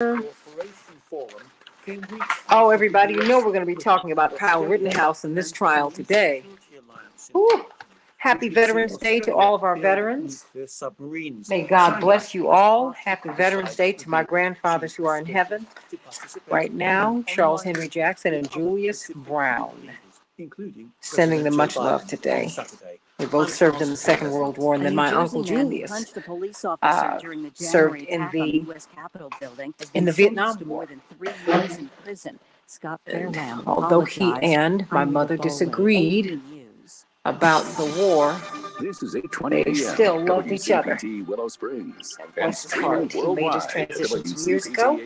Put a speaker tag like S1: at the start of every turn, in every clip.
S1: Oh, everybody, you know we're going to be talking about Kyle Rittenhouse and this trial today. Whew. Happy Veterans Day to all of our veterans. May God bless you all. Happy Veterans Day to my grandfathers who are in heaven right now, Charles Henry Jackson and Julius Brown. Sending them much love today. They both served in the Second World War, and then my uncle Julius served in the Vietnam War. Although he and my mother disagreed about the war, they still loved each other. Bless his heart. He made his transition some years ago.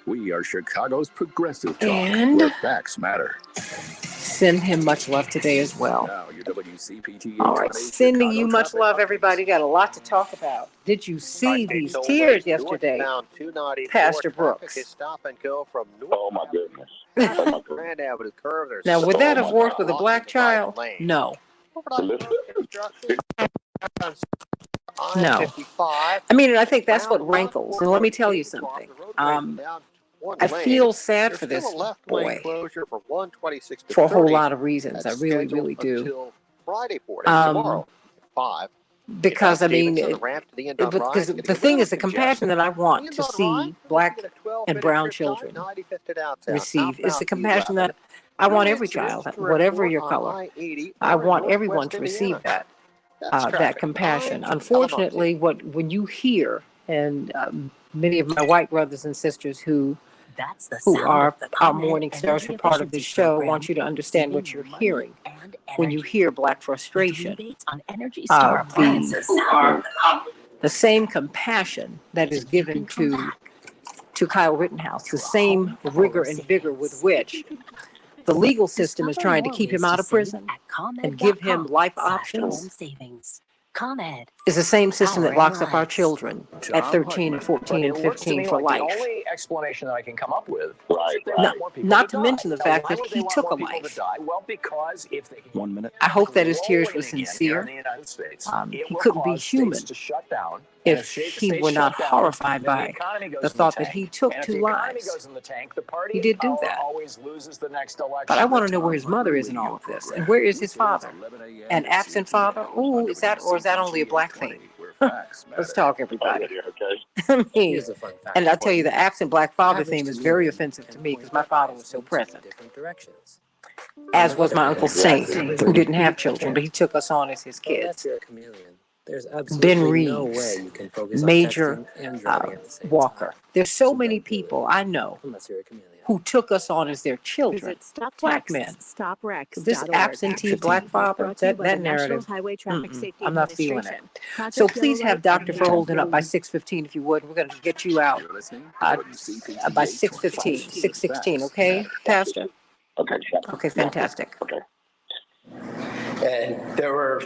S2: We are Chicago's progressive talk,
S1: and
S2: where facts matter.
S1: Send him much love today as well.
S2: Now, your WCPT
S1: All right, sending you much love, everybody. Got a lot to talk about. Did you see these tears yesterday, Pastor Brooks?
S3: Stop and go from
S2: Oh my goodness.
S3: Grand Avenue curve.
S1: Now, would that have worked with a black child? No. No. I mean, I think that's what rankles. And let me tell you something. I feel sad for this boy for a whole lot of reasons. I really, really do. Because, I mean, because the thing is, the compassion that I want to see black and brown children receive is the compassion that I want every child, whatever your color. I want everyone to receive that compassion. Unfortunately, when you hear, and many of my white brothers and sisters who are our morning stars who are part of this show, want you to understand what you're hearing when you hear black frustration. The same compassion that is given to Kyle Rittenhouse, the same rigor and vigor with which the legal system is trying to keep him out of prison and give him life options, is the same system that locks up our children at 13 and 14 and 15 for life.
S4: The only explanation that I can come up with,
S1: not to mention the fact that he took a life.
S4: Well, because if they
S2: 1 minute.
S1: I hope that his tears were sincere. He couldn't be human if he were not horrified by the thought that he took 2 lives. He did do that. But I want to know where his mother is in all of this, and where is his father? An absent father? Ooh, is that only a black thing? Let's talk, everybody. I mean, and I'll tell you, the absent black father theme is very offensive to me because my father was so present. As was my Uncle Saint, who didn't have children, but he took us on as his kids. Ben Reeves, Major Walker. There's so many people I know who took us on as their children, black men. This absentee black father, that narrative, I'm not feeling it. So please have Dr. Verholden up by 6:15 if you would. We're going to get you out by 6:15, 6:16, okay, Pastor?
S2: Okay.
S1: Okay, fantastic.
S2: Okay.
S5: And there were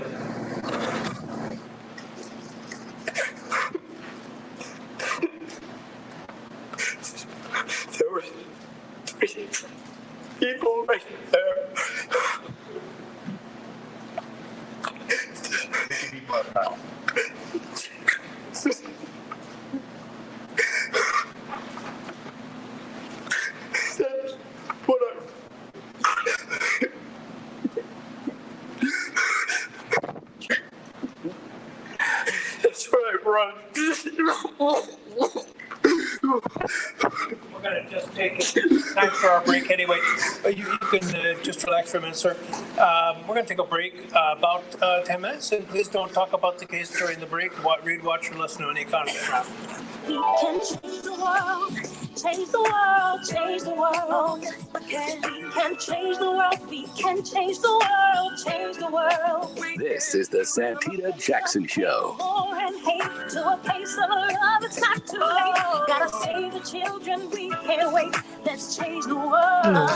S5: people right there. That's where I run.
S6: We're going to just take time for our break anyway. You can just relax for a minute, sir. We're going to take a break about 10 minutes, and please don't talk about the case during the break. Read, watch, or listen to any comment.
S7: We can change the world, change the world, change the world. We can change the world, we can change the world, change the world.
S2: This is the Santita Jackson Show.
S7: War and hate to a place of love, it's not too late. Gotta save the children, we can't wait. Let's change the world.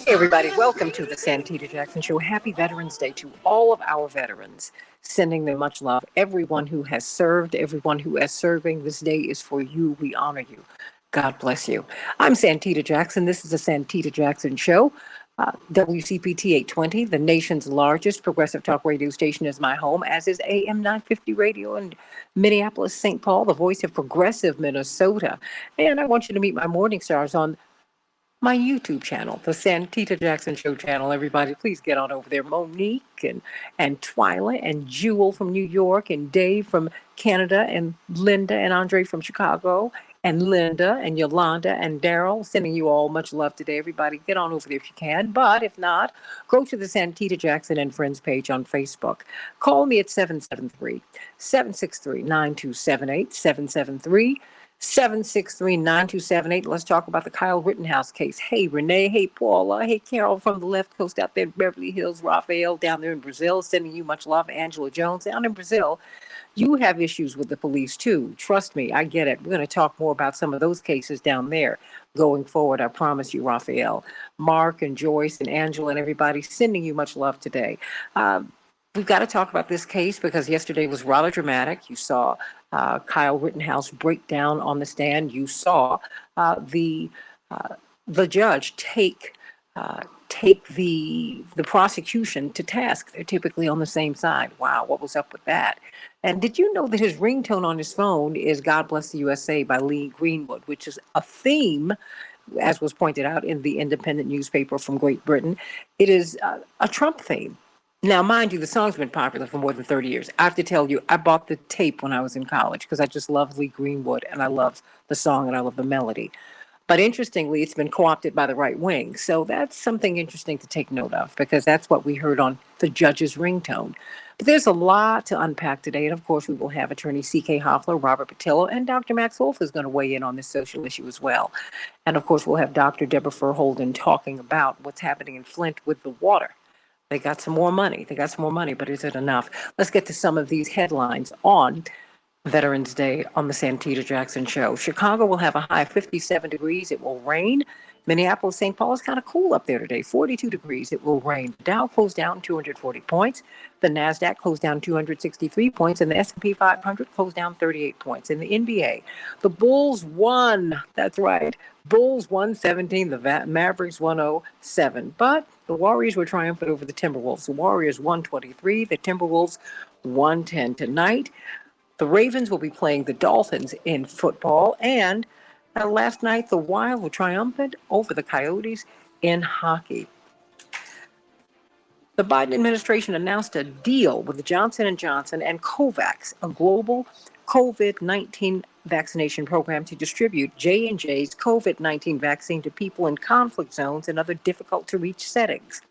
S1: Hey everybody, welcome to the Santita Jackson Show. Happy Veterans Day to all of our veterans. Sending them much love. Everyone who has served, everyone who is serving, this day is for you. We honor you. God bless you. I'm Santita Jackson. This is the Santita Jackson Show. WCPT 820, the nation's largest progressive talk radio station, is my home, as is AM 950 radio in Minneapolis, St. Paul, the voice of progressive Minnesota. And I want you to meet my morning stars on my YouTube channel, the Santita Jackson Show channel. Everybody, please get on over there. Monique and Twyla and Jewel from New York and Dave from Canada and Linda and Andre from Chicago and Linda and Yolanda and Daryl, sending you all much love today. Everybody, get on over there if you can. But if not, go to the Santita Jackson and Friends page on Facebook. Call me at 773-763-9278, 763-763-9278. Let's talk about the Kyle Rittenhouse case. Hey, Renee. Hey, Paula. Hey, Carol from the left coast out there in Beverly Hills. Raphael down there in Brazil, sending you much love. Angela Jones down in Brazil. You have issues with the police, too. Trust me, I get it. We're going to talk more about some of those cases down there going forward. I promise you, Raphael. Mark and Joyce and Angela and everybody, sending you much love today. We've got to talk about this case because yesterday was rather dramatic. You saw Kyle Rittenhouse break down on the stand. You saw the judge take the prosecution to task. They're typically on the same side. Wow, what was up with that? And did you know that his ringtone on his phone is God Bless the USA by Lee Greenwood, which is a theme, as was pointed out in the Independent newspaper from Great Britain. It is a Trump theme. Now, mind you, the song's been popular for more than 30 years. I have to tell you, I bought the tape when I was in college because I just love Lee Greenwood and I love the song and I love the melody. But interestingly, it's been co-opted by the right wing. So that's something interesting to take note of because that's what we heard on the judge's ringtone. But there's a lot to unpack today. And of course, we will have attorney C.K. Hoffler, Robert Patillo, and Dr. Max Wolf is going to weigh in on this social issue as well. And of course, we'll have Dr. Deborah Furholden talking about what's happening in Flint with the water. They got some more money, but is it enough? Let's get to some of these headlines on Veterans Day on the Santita Jackson Show. Chicago will have a high of 57 degrees. It will rain. Minneapolis, St. Paul is kind of cool up there today. 42 degrees. It will rain. The Dow closed down 240 points. The NASDAQ closed down 263 points. And the S&P 500 closed down 38 points. In the NBA, the Bulls won. That's right. Bulls 117. The Mavericks 107. But the Warriors were triumphant over the Timberwolves. The Warriors 123. The Timberwolves 110 tonight. The Ravens will be playing the Dolphins in football. And last night, the Wild were triumphant over the Coyotes in hockey. The Biden administration announced a deal with Johnson & Johnson and COVAX, a global COVID-19 vaccination program to distribute J&J's COVID-19 vaccine to people in conflict zones and other difficult-to-reach settings.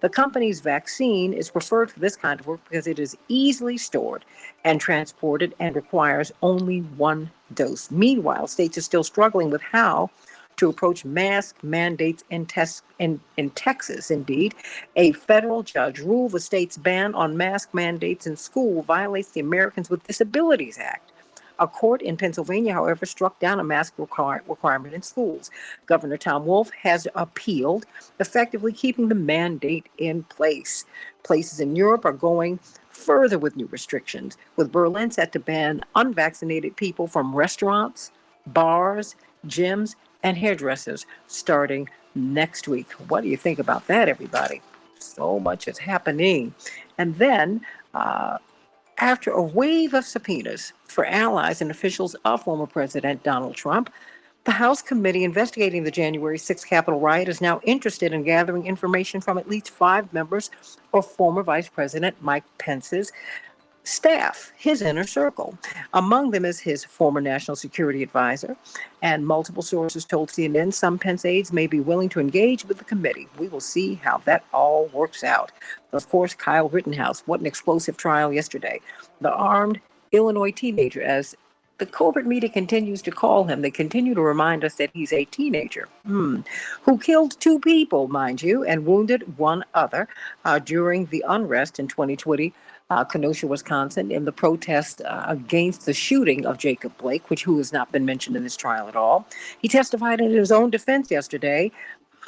S1: The company's vaccine is preferred for this kind of work because it is easily stored and transported and requires only one dose. Meanwhile, states are still struggling with how to approach mask mandates in Texas. Indeed, a federal judge ruled the state's ban on mask mandates in school violates the Americans with Disabilities Act. A court in Pennsylvania, however, struck down a mask requirement in schools. Governor Tom Wolf has appealed, effectively keeping the mandate in place. Places in Europe are going further with new restrictions, with Berlin set to ban unvaccinated people from restaurants, bars, gyms, and hairdressers starting next week. What do you think about that, everybody? So much is happening. And then, after a wave of subpoenas for allies and officials of former President Donald Trump, the House committee investigating the January 6th Capitol riot is now interested in gathering information from at least 5 members of former Vice President Mike Pence's staff, his inner circle. Among them is his former national security advisor, and multiple sources told CNN some Pence aides may be willing to engage with the committee. We will see how that all works out. Of course, Kyle Rittenhouse, what an explosive trial yesterday. The armed Illinois teenager, as the corporate media continues to call him, they continue to remind us that he's a teenager who killed 2 people, mind you, and wounded 1 other during the unrest in 2020. Kenosha, Wisconsin, in the protest against the shooting of Jacob Blake, who has not been mentioned in this trial at all. He testified in his own defense yesterday,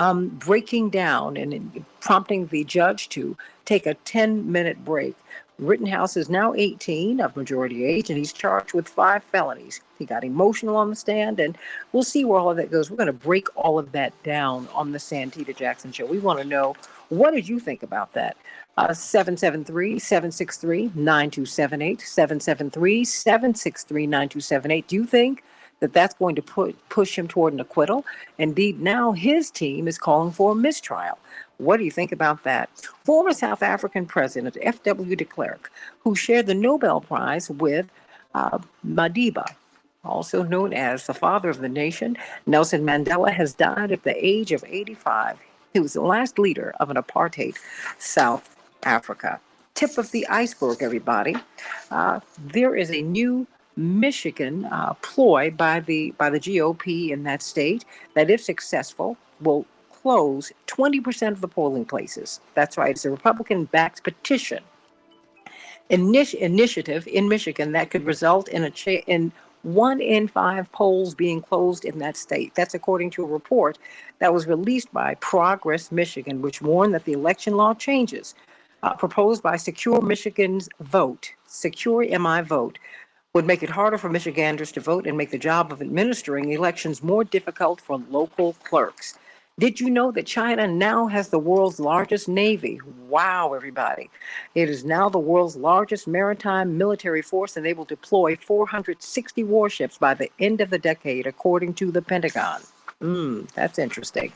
S1: breaking down and prompting the judge to take a 10-minute break Rittenhouse is now 18, of majority age, and he's charged with 5 felonies. He got emotional on the stand, and we'll see where all of that goes. We're going to break all of that down on the Santita Jackson Show. We want to know, what did you think about that? 773-763-9278, 773-763-9278. Do you think that that's going to push him toward an acquittal? Indeed, now his team is calling for a mistrial. What do you think about that? Former South African President F.W. de Klerk, who shared the Nobel Prize with Madiba, also known as the father of the nation, Nelson Mandela, has died at the age of 85. He was the last leader of an apartheid South Africa. Tip of the iceberg, everybody. There is a new Michigan ploy by the GOP in that state that, if successful, will close 20% of the polling places. That's right. It's a Republican-backed petition initiative in Michigan that could result in in 1 in 5 polls being closed in that state. That's according to a report that was released by Progress Michigan, which warned that the election law changes proposed by Secure Michigan's Vote, Secure MI Vote, would make it harder for Michiganders to vote and make the job of administering elections more difficult for local clerks. Did you know that China now has the world's largest navy? Wow, everybody. It is now the world's largest maritime military force, and they will deploy 460 warships by the end of the decade, according to the Pentagon. That's interesting.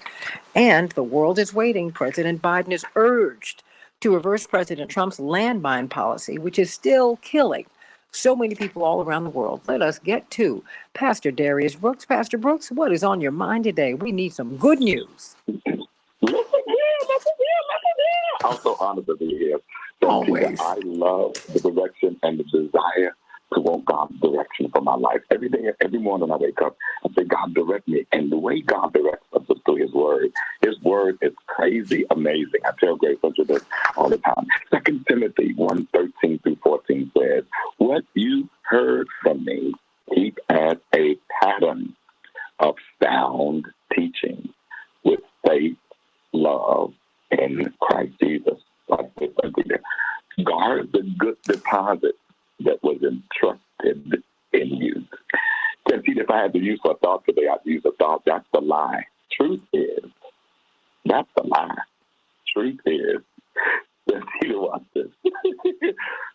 S1: And the world is waiting. President Biden is urged to reverse President Trump's landmine policy, which is still killing so many people all around the world. Let us get to Pastor Darius Brooks. Pastor Brooks, what is on your mind today? We need some good news.
S8: Listen here. I'm so honored to be here.
S1: Always.
S8: I love the direction and the desire to want God's direction for my life. Every day, every morning I wake up, I say, God, direct me. And the way God directs us is through His Word. His Word is crazy, amazing. I tell Grace Hunter this all the time. 2 Timothy 1:13-14 says, what you heard from me, keep as a pattern of sound teaching with faith, love, in Christ Jesus. Guard the good deposit that was entrusted in you. Santita, if I had to use a thought today, I'd use a thought. That's the lie. Truth is, that's the lie. Truth is, Santita, watch this.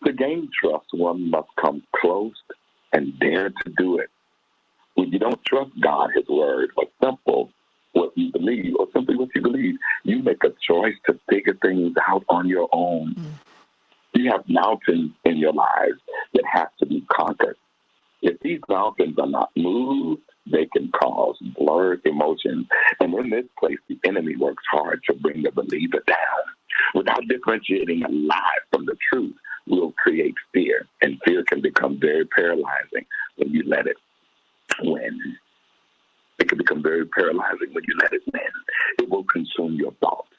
S8: To gain trust, one must come close and dare to do it. When you don't trust God, His Word, or simple what you believe, or simply what you believe, you make a choice to figure things out on your own. You have mountains in your lives that have to be conquered. If these mountains are not moved, they can cause blurred emotions. And in this place, the enemy works hard to bring the believer down. Without differentiating a lie from the truth, we'll create fear. And fear can become very paralyzing when you let it win. It can become very paralyzing when you let it win. It will consume your thoughts.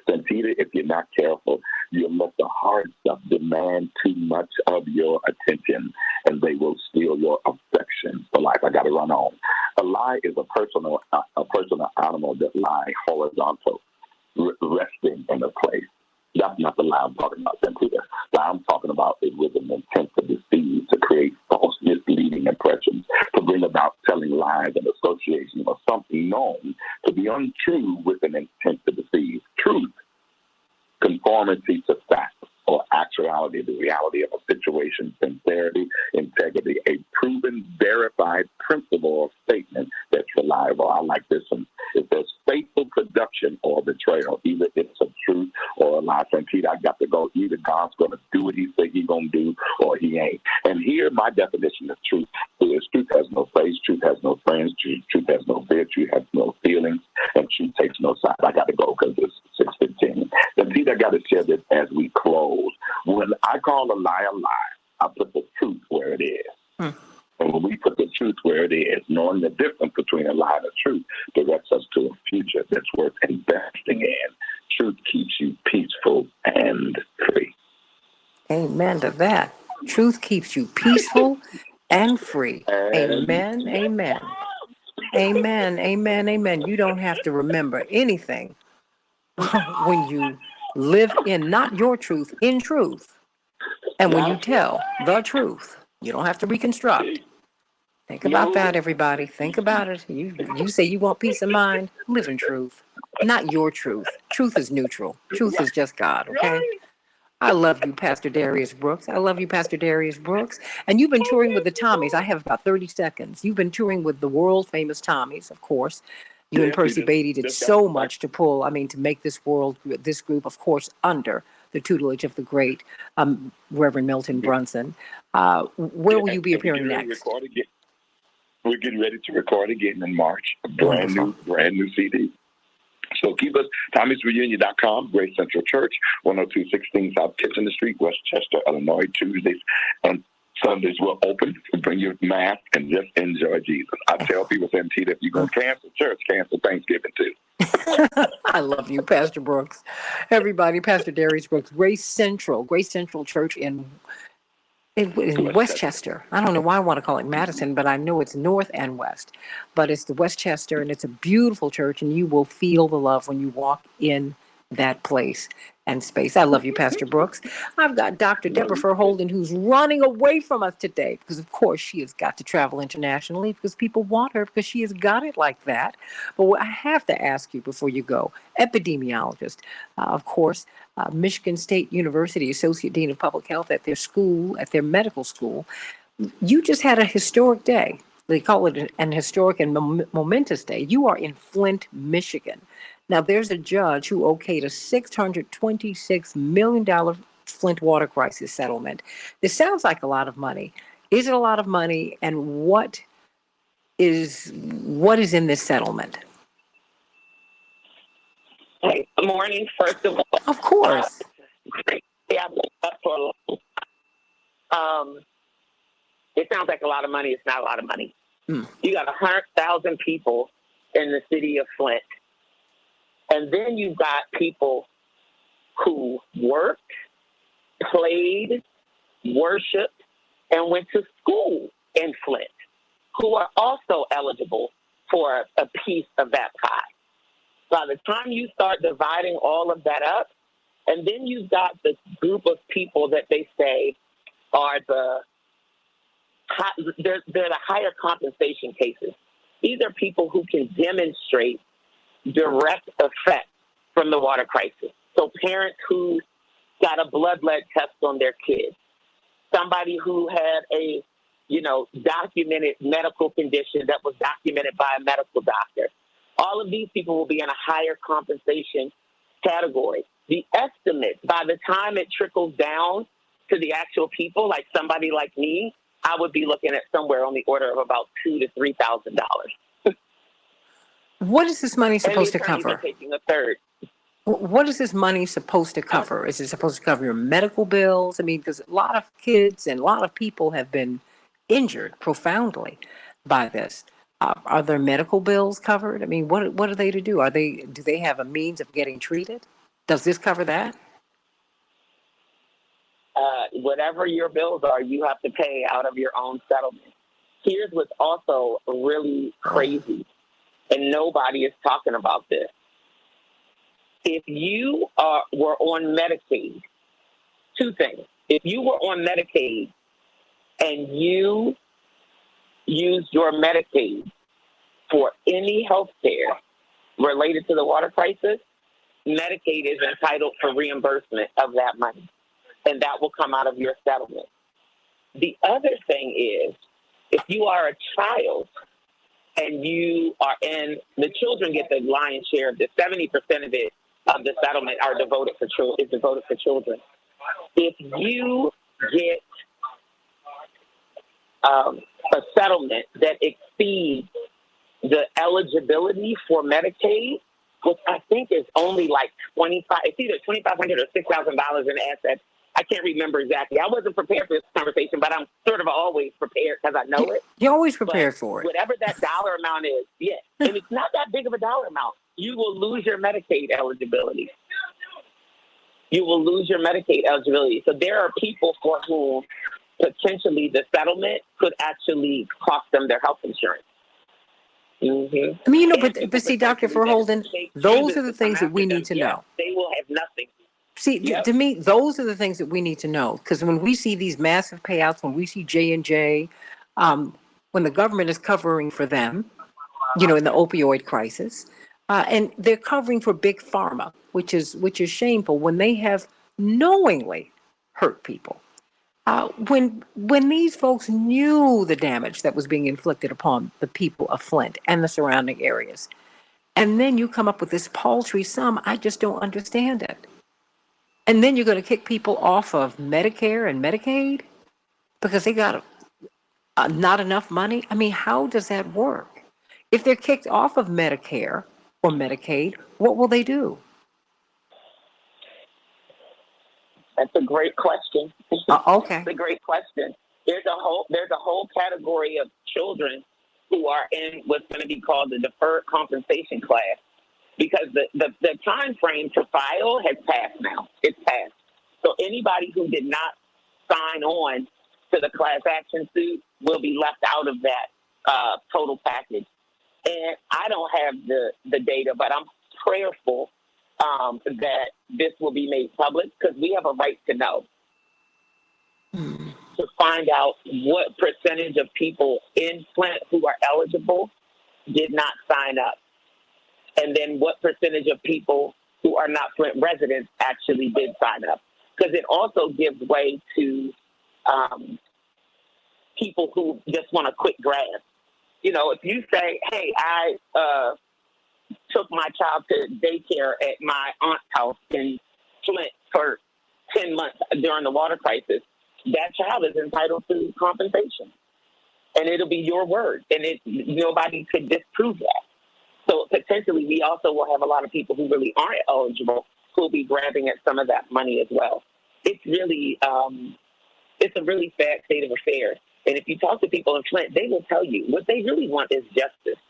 S8: Santita, if you're not careful, you'll let the hard stuff demand too much of your attention, and they will steal your affection for life. I got to run on. A lie is a personal animal that lie horizontal, resting in a place. That's not the lie I'm talking about, Santita. The lie I'm talking about is with an intent to deceive, to create false, misleading impressions, to bring about telling lies and association of something known to be untrue with an intent to deceive. Truth, conformity to facts or actuality, the reality of a situation, sincerity, integrity, a proven, verified principle or statement that's reliable. I like this one. If there's faithful production or betrayal, either it's a truth or a lie. Santita, I got to go. Either God's going to do what He said He's going to do, or He ain't. And here, my definition of truth is: truth has no face, truth has no friends, truth has no fear, truth has no feelings, and truth takes no side. I got to go because it's 6:15. Santita, I got to share this as we close. When I call a lie, I put the truth where it is. And when we put the truth where it is, knowing the difference between a lie and a truth directs us to a future that's worth investing in. Truth keeps you peaceful and free.
S1: Amen to that. Truth keeps you peaceful and free. Amen, amen. Amen, amen, amen. You don't have to remember anything when you live in not your truth, in truth. And when you tell the truth, you don't have to reconstruct. Think about that, everybody. Think about it. You say you want peace of mind, live in truth. Not your truth. Truth is neutral. Truth is just God, okay? I love you, Pastor Darius Brooks. I love you, Pastor Darius Brooks. And you've been touring with the Tommies. I have about 30 seconds. You've been touring with the world famous Tommies, of course. You and Percy Beatty did so much to to make this group, of course, under the tutelage of the great Reverend Milton Brunson. Where will you be appearing next?
S8: We're getting ready to record again in March. A brand new CD. So keep us, Tommy'sReunion.com, Grace Central Church, 10216 South Kitchener Street, Westchester, Illinois. Tuesdays and Sundays we're open. Bring your mask and just enjoy Jesus. I tell people, Santita, if you're going to cancel church, cancel Thanksgiving too.
S1: I love you, Pastor Brooks. Everybody, Pastor Darius Brooks, Grace Central Church in Westchester. I don't know why I want to call it Madison, but I know it's north and west. But it's the Westchester, and it's a beautiful church, and you will feel the love when you walk in that place and space. I love you, Pastor Brooks. I've got Dr. Deborah Holden, who's running away from us today because, of course, she has got to travel internationally because people want her because she has got it like that. But I have to ask you before you go, epidemiologist, of course, Michigan State University Associate Dean of Public Health at their medical school. You just had a historic day. They call it an historic and momentous day. You are in Flint, Michigan. Now, there's a judge who okayed a $626 million Flint water crisis settlement. This sounds like a lot of money. Is it a lot of money? And what is in this settlement?
S9: Hey, good morning, first of all.
S1: Of course.
S9: Yeah, it sounds like a lot of money. It's not a lot of money. You got 100,000 people in the city of Flint. And then you've got people who worked, played, worshiped, and went to school in Flint, who are also eligible for a piece of that pie. By the time you start dividing all of that up, and then you've got the group of people that they say are they're the higher compensation cases. These are people who can demonstrate direct effect from the water crisis. So parents who got a blood lead test on their kids, somebody who had a, documented medical condition that was documented by a medical doctor. All of these people will be in a higher compensation category. The estimate, by the time it trickles down to the actual people, like somebody like me, I would be looking at somewhere on the order of about $2,000 to $3,000.
S1: What is this money supposed to cover?
S9: Taking a third.
S1: What is this money supposed to cover? Is it supposed to cover your medical bills? I mean, because a lot of kids and a lot of people have been injured profoundly by this. Are their medical bills covered? I mean, what are they to do? Do they have a means of getting treated? Does this cover that?
S9: Whatever your bills are, you have to pay out of your own settlement. Here's what's also really crazy, and nobody is talking about this. If you were on Medicaid, two things. If you were on Medicaid and you used your Medicaid for any health care related to the water crisis, Medicaid is entitled for reimbursement of that money, and that will come out of your settlement. The other thing is, if you are a child and you are in, the children get the lion's share of the 70% of it, of the settlement is devoted for children. If you get a settlement that exceeds the eligibility for Medicaid, which I think is only like it's either $2,500 or $6,000 in assets. I can't remember exactly. I wasn't prepared for this conversation, but I'm sort of always prepared because I know it.
S1: You're always prepared for it.
S9: Whatever that dollar amount is, yeah. And it's not that big of a dollar amount. You will lose your Medicaid eligibility. So there are people for whom potentially the settlement could actually cost them their health insurance. Mm-hmm.
S1: I mean, but see, Dr. Verholden, those are the things that we need to know.
S9: They will have nothing.
S1: See, to me, those are the things that we need to know. Because when we see these massive payouts, when we see J&J, when the government is covering for them, in the opioid crisis, and they're covering for big pharma, which is shameful when they have knowingly hurt people. When these folks knew the damage that was being inflicted upon the people of Flint and the surrounding areas, and then you come up with this paltry sum, I just don't understand it. And then you're going to kick people off of Medicare and Medicaid because they got not enough money. I mean, how does that work? If they're kicked off of Medicare or Medicaid, what will they do?
S9: That's a great question.
S1: Okay.
S9: That's a great question. There's a whole category of children who are in what's going to be called the deferred compensation class, because the time frame to file has passed now. It's passed. So anybody who did not sign on to the class action suit will be left out of that total package. And I don't have the data, but I'm prayerful that this will be made public, because we have a right to know, to find out what percentage of people in Flint who are eligible did not sign up. And then what percentage of people who are not Flint residents actually did sign up. Because it also gives way to people who just want a quick grab. If you say, hey, I took my child to daycare at my aunt's house in Flint for 10 months during the water crisis, that child is entitled to compensation. And it'll be your word. And nobody could disprove that. So potentially we also will have a lot of people who really aren't eligible who will be grabbing at some of that money as well. It's really, it's a really sad state of affairs. And if you talk to people in Flint, they will tell you what they really want is justice.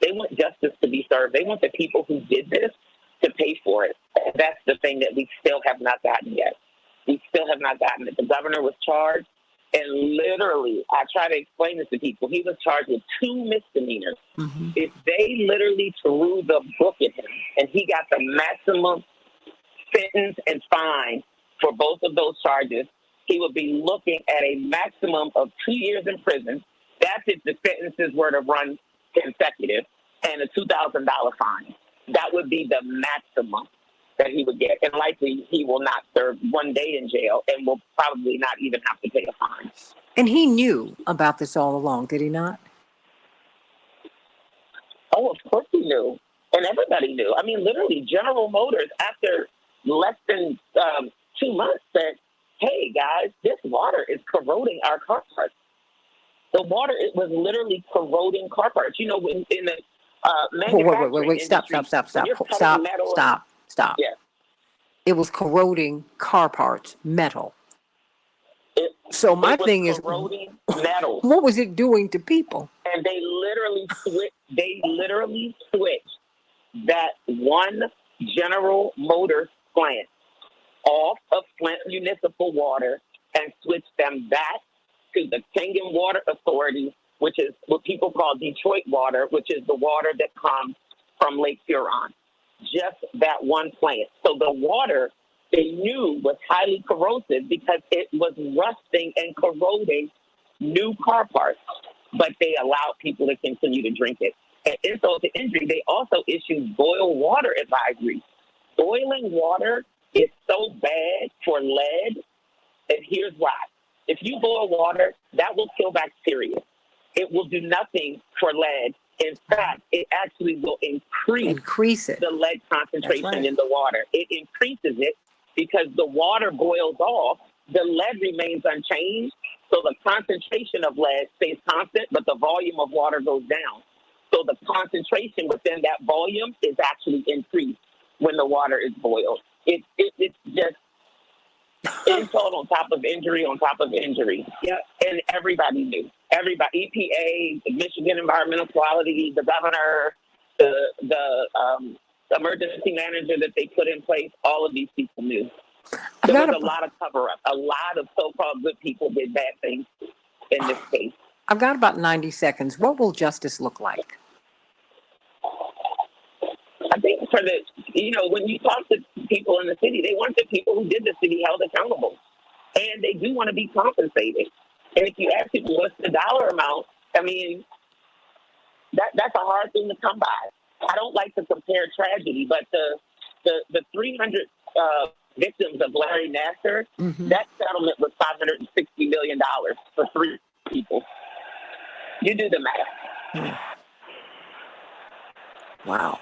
S9: They want justice to be served. They want the people who did this to pay for it. And that's the thing that we still have not gotten yet. We still have not gotten it. The governor was charged, and literally, I try to explain this to people, he was charged with 2 misdemeanors. Mm-hmm. If they literally threw the book at him and he got the maximum sentence and fine for both of those charges, he would be looking at a maximum of 2 years in prison. That's if the sentences were to run consecutive, and a $2,000 fine. That would be the maximum that he would get. And likely he will not serve 1 day in jail and will probably not even have to pay a fine.
S1: And he knew about this all along, did he not?
S9: Oh, of course he knew. And everybody knew. I mean, literally, General Motors, after less than 2 months, said, hey, guys, this water is corroding our car parts. The water, it was literally corroding car parts. In the manufacturing
S1: wait, stop.
S9: Yeah.
S1: It was corroding car parts, metal. So my thing is,
S9: corroding metal.
S1: What was it doing to people?
S9: And they literally switched that one General Motors plant off of Flint Municipal Water and switched them back to the Kangen Water Authority, which is what people call Detroit water, which is the water that comes from Lake Huron. Just that one plant. So the water they knew was highly corrosive because it was rusting and corroding new car parts, but they allowed people to continue to drink it. And insult to injury, they also issued boil water advisories. Boiling water is so bad for lead, and here's why. If you boil water, that will kill bacteria. It will do nothing for lead. In fact, it actually will increase
S1: it.
S9: The lead concentration in the water. It increases it because the water boils off, the lead remains unchanged, so the concentration of lead stays constant, but the volume of water goes down. So the concentration within that volume is actually increased when the water is boiled. It's just insult on top of injury on top of injury. Yeah, and everybody knew. Everybody, EPA, the Michigan Environmental Quality, the governor, the emergency manager that they put in place, all of these people knew. There was a lot of cover-up. A lot of so-called good people did bad things in this case.
S1: I've got about 90 seconds. What will justice look like?
S9: I think when you talk to people in the city. They want the people who did the city held accountable. And they do want to be compensated. And if you ask people what's the dollar amount, I mean, that's a hard thing to come by. I don't like to compare tragedy, but the 300 victims of Larry Nassar, that settlement was $560 million for 3 people. You do the math.
S1: Wow.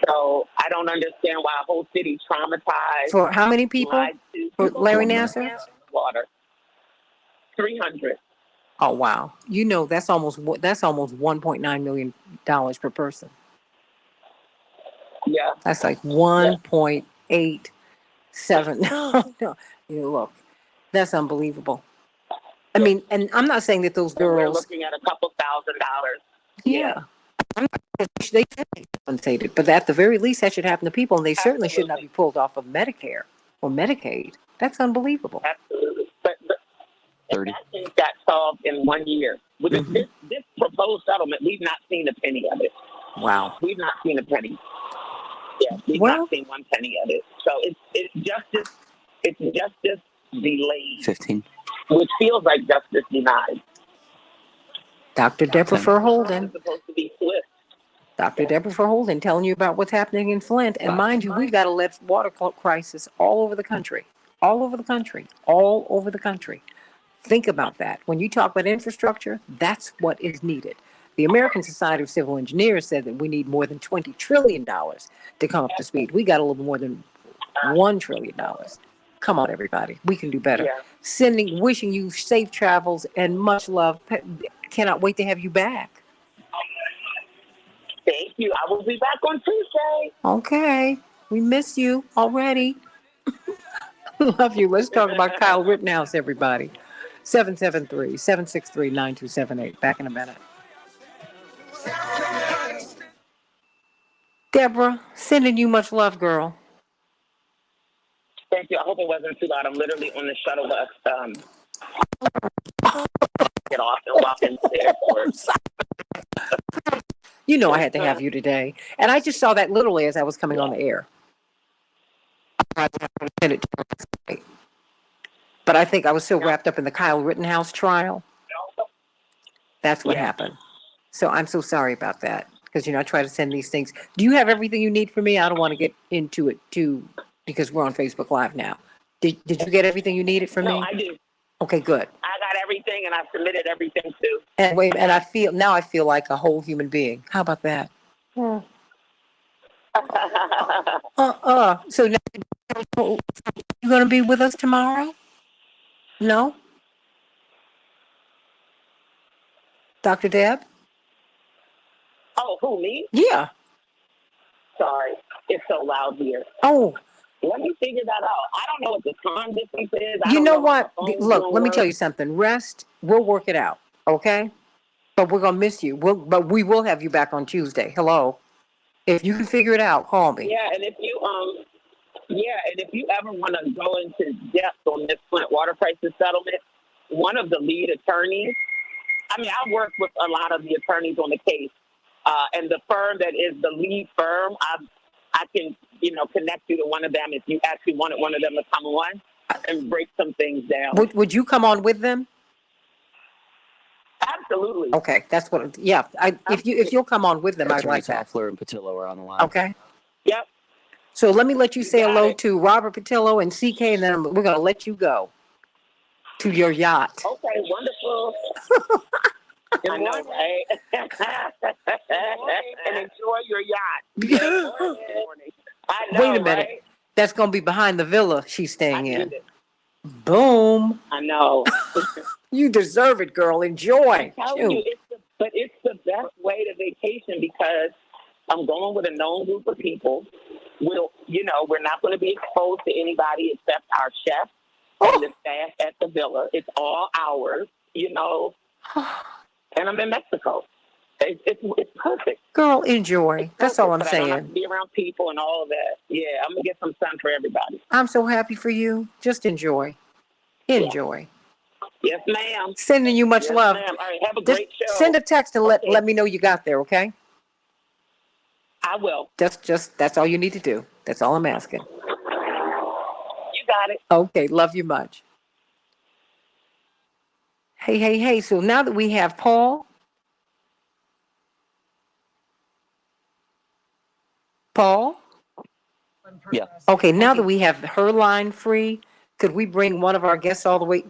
S9: So I don't understand why a whole city traumatized.
S1: For how many people? For Larry Nassar?
S9: Water. 300.
S1: Oh, wow. You know, that's almost $1.9 million per person.
S9: Yeah.
S1: That's like 1.87. No, look, that's unbelievable. I mean, and I'm not saying that those girls.
S9: We're looking at a couple $1,000.
S1: Yeah. They should be compensated, but at the very least, that should happen to people, and they certainly should not be pulled off of Medicare or Medicaid. That's unbelievable.
S9: Absolutely. But
S10: 30.
S9: that thing got solved in 1 year. With this proposed settlement, we've not seen a penny of it.
S1: Wow.
S9: We've not seen a penny. Yeah, we've not seen 1 penny of it. So it's justice delayed.
S10: 15.
S9: Which feels like justice denied.
S1: Dr. Deborah Holden.
S9: Supposed to be swift.
S1: Dr. Deborah Holden telling you about what's happening in Flint. And mind you, we've got a lead water crisis all over the country. All over the country. All over the country. Think about that. When you talk about infrastructure, that's what is needed. The American Society of Civil Engineers said that we need more than $20 trillion to come up to speed. We got a little more than $1 trillion. Come on, everybody. We can do better.
S9: Yeah.
S1: Wishing you safe travels and much love. Cannot wait to have you back.
S9: Thank you. I will be back on Tuesday.
S1: Okay. We miss you already. Love you. Let's talk about Kyle Rittenhouse, everybody. 773-763-9278. Back in a minute. Deborah, sending you much love, girl.
S9: Thank you. I hope it wasn't too loud. I'm literally on the shuttle bus. Get off and walk into the airport.
S1: You know I had to have you today. And I just saw that literally as I was coming on the air. But I think I was so wrapped up in the Kyle Rittenhouse trial. That's what happened. So I'm so sorry about that. Because, I try to send these things. Do you have everything you need for me? I don't want to get into it too, because we're on Facebook Live now. Did you get everything you needed from me?
S9: No, I do.
S1: Okay, good.
S9: I got everything, and I submitted everything too.
S1: And I feel like a whole human being. How about that? So now you going to be with us tomorrow? No? Dr. Deb?
S9: Oh, who, me?
S1: Yeah.
S9: Sorry. It's so loud here.
S1: Oh.
S9: Let me figure that out. I don't know what the time difference is.
S1: You know what? Look, let me tell you something. Rest. We'll work it out. Okay? But we're going to miss you. But we will have you back on Tuesday. Hello? If you can figure it out, call me.
S9: Yeah, and if you ever want to go into depth on this Flint water crisis settlement, one of the lead attorneys, I worked with a lot of the attorneys on the case, and the firm that is the lead firm, I can, connect you to one of them if you actually wanted one of them to come on and break some things down.
S1: Would you come on with them?
S9: Absolutely.
S1: Okay, that's what. Yeah, if you'll come on with them, I'd like that.
S10: Toffler and Patillo are on the line.
S1: Okay.
S9: Yep.
S1: So let me let you say hello to Robert Patillo and CK, and then we're going to let you go to your yacht.
S9: Okay, wonderful. I know, right? And enjoy your yacht. I know,
S1: Wait a minute.
S9: Right?
S1: That's going to be behind the villa she's staying in. Boom.
S9: I know.
S1: You deserve it, girl. Enjoy.
S9: I'm telling you, it's the best way to vacation because I'm going with a known group of people. We're not going to be exposed to anybody except our chef and the staff at the villa. It's all ours, And I'm in Mexico. It's perfect.
S1: Girl, enjoy. That's all I'm saying.
S9: I don't have to be around people and all of that. Yeah, I'm going to get some sun for everybody.
S1: I'm so happy for you. Just enjoy. Enjoy.
S9: Yes, ma'am.
S1: Sending you much love.
S9: Ma'am. All right, have a great show.
S1: Send a text and let me know you got there, okay?
S9: I will.
S1: Just that's all you need to do. That's all I'm asking.
S9: got it.
S1: Okay, love you much. Hey. So now that we have Paul,
S10: Yeah.
S1: okay, now that we have her line free, could we bring one of our guests all the way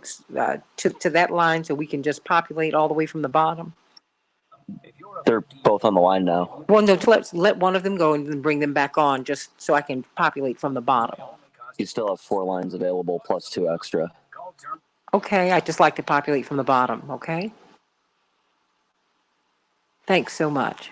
S1: to that line so we can just populate all the way from the bottom?
S10: They're both on the line now.
S1: Well, no, let one of them go and then bring them back on just so I can populate from the bottom.
S10: You still have 4 lines available plus 2 extra.
S1: Okay, I just like to populate from the bottom, okay? Thanks so much.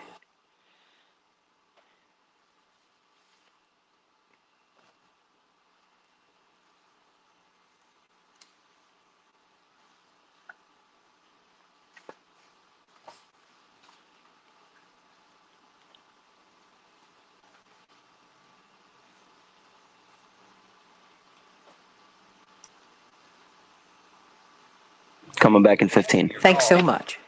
S10: Coming back in 15.
S1: Thanks so much.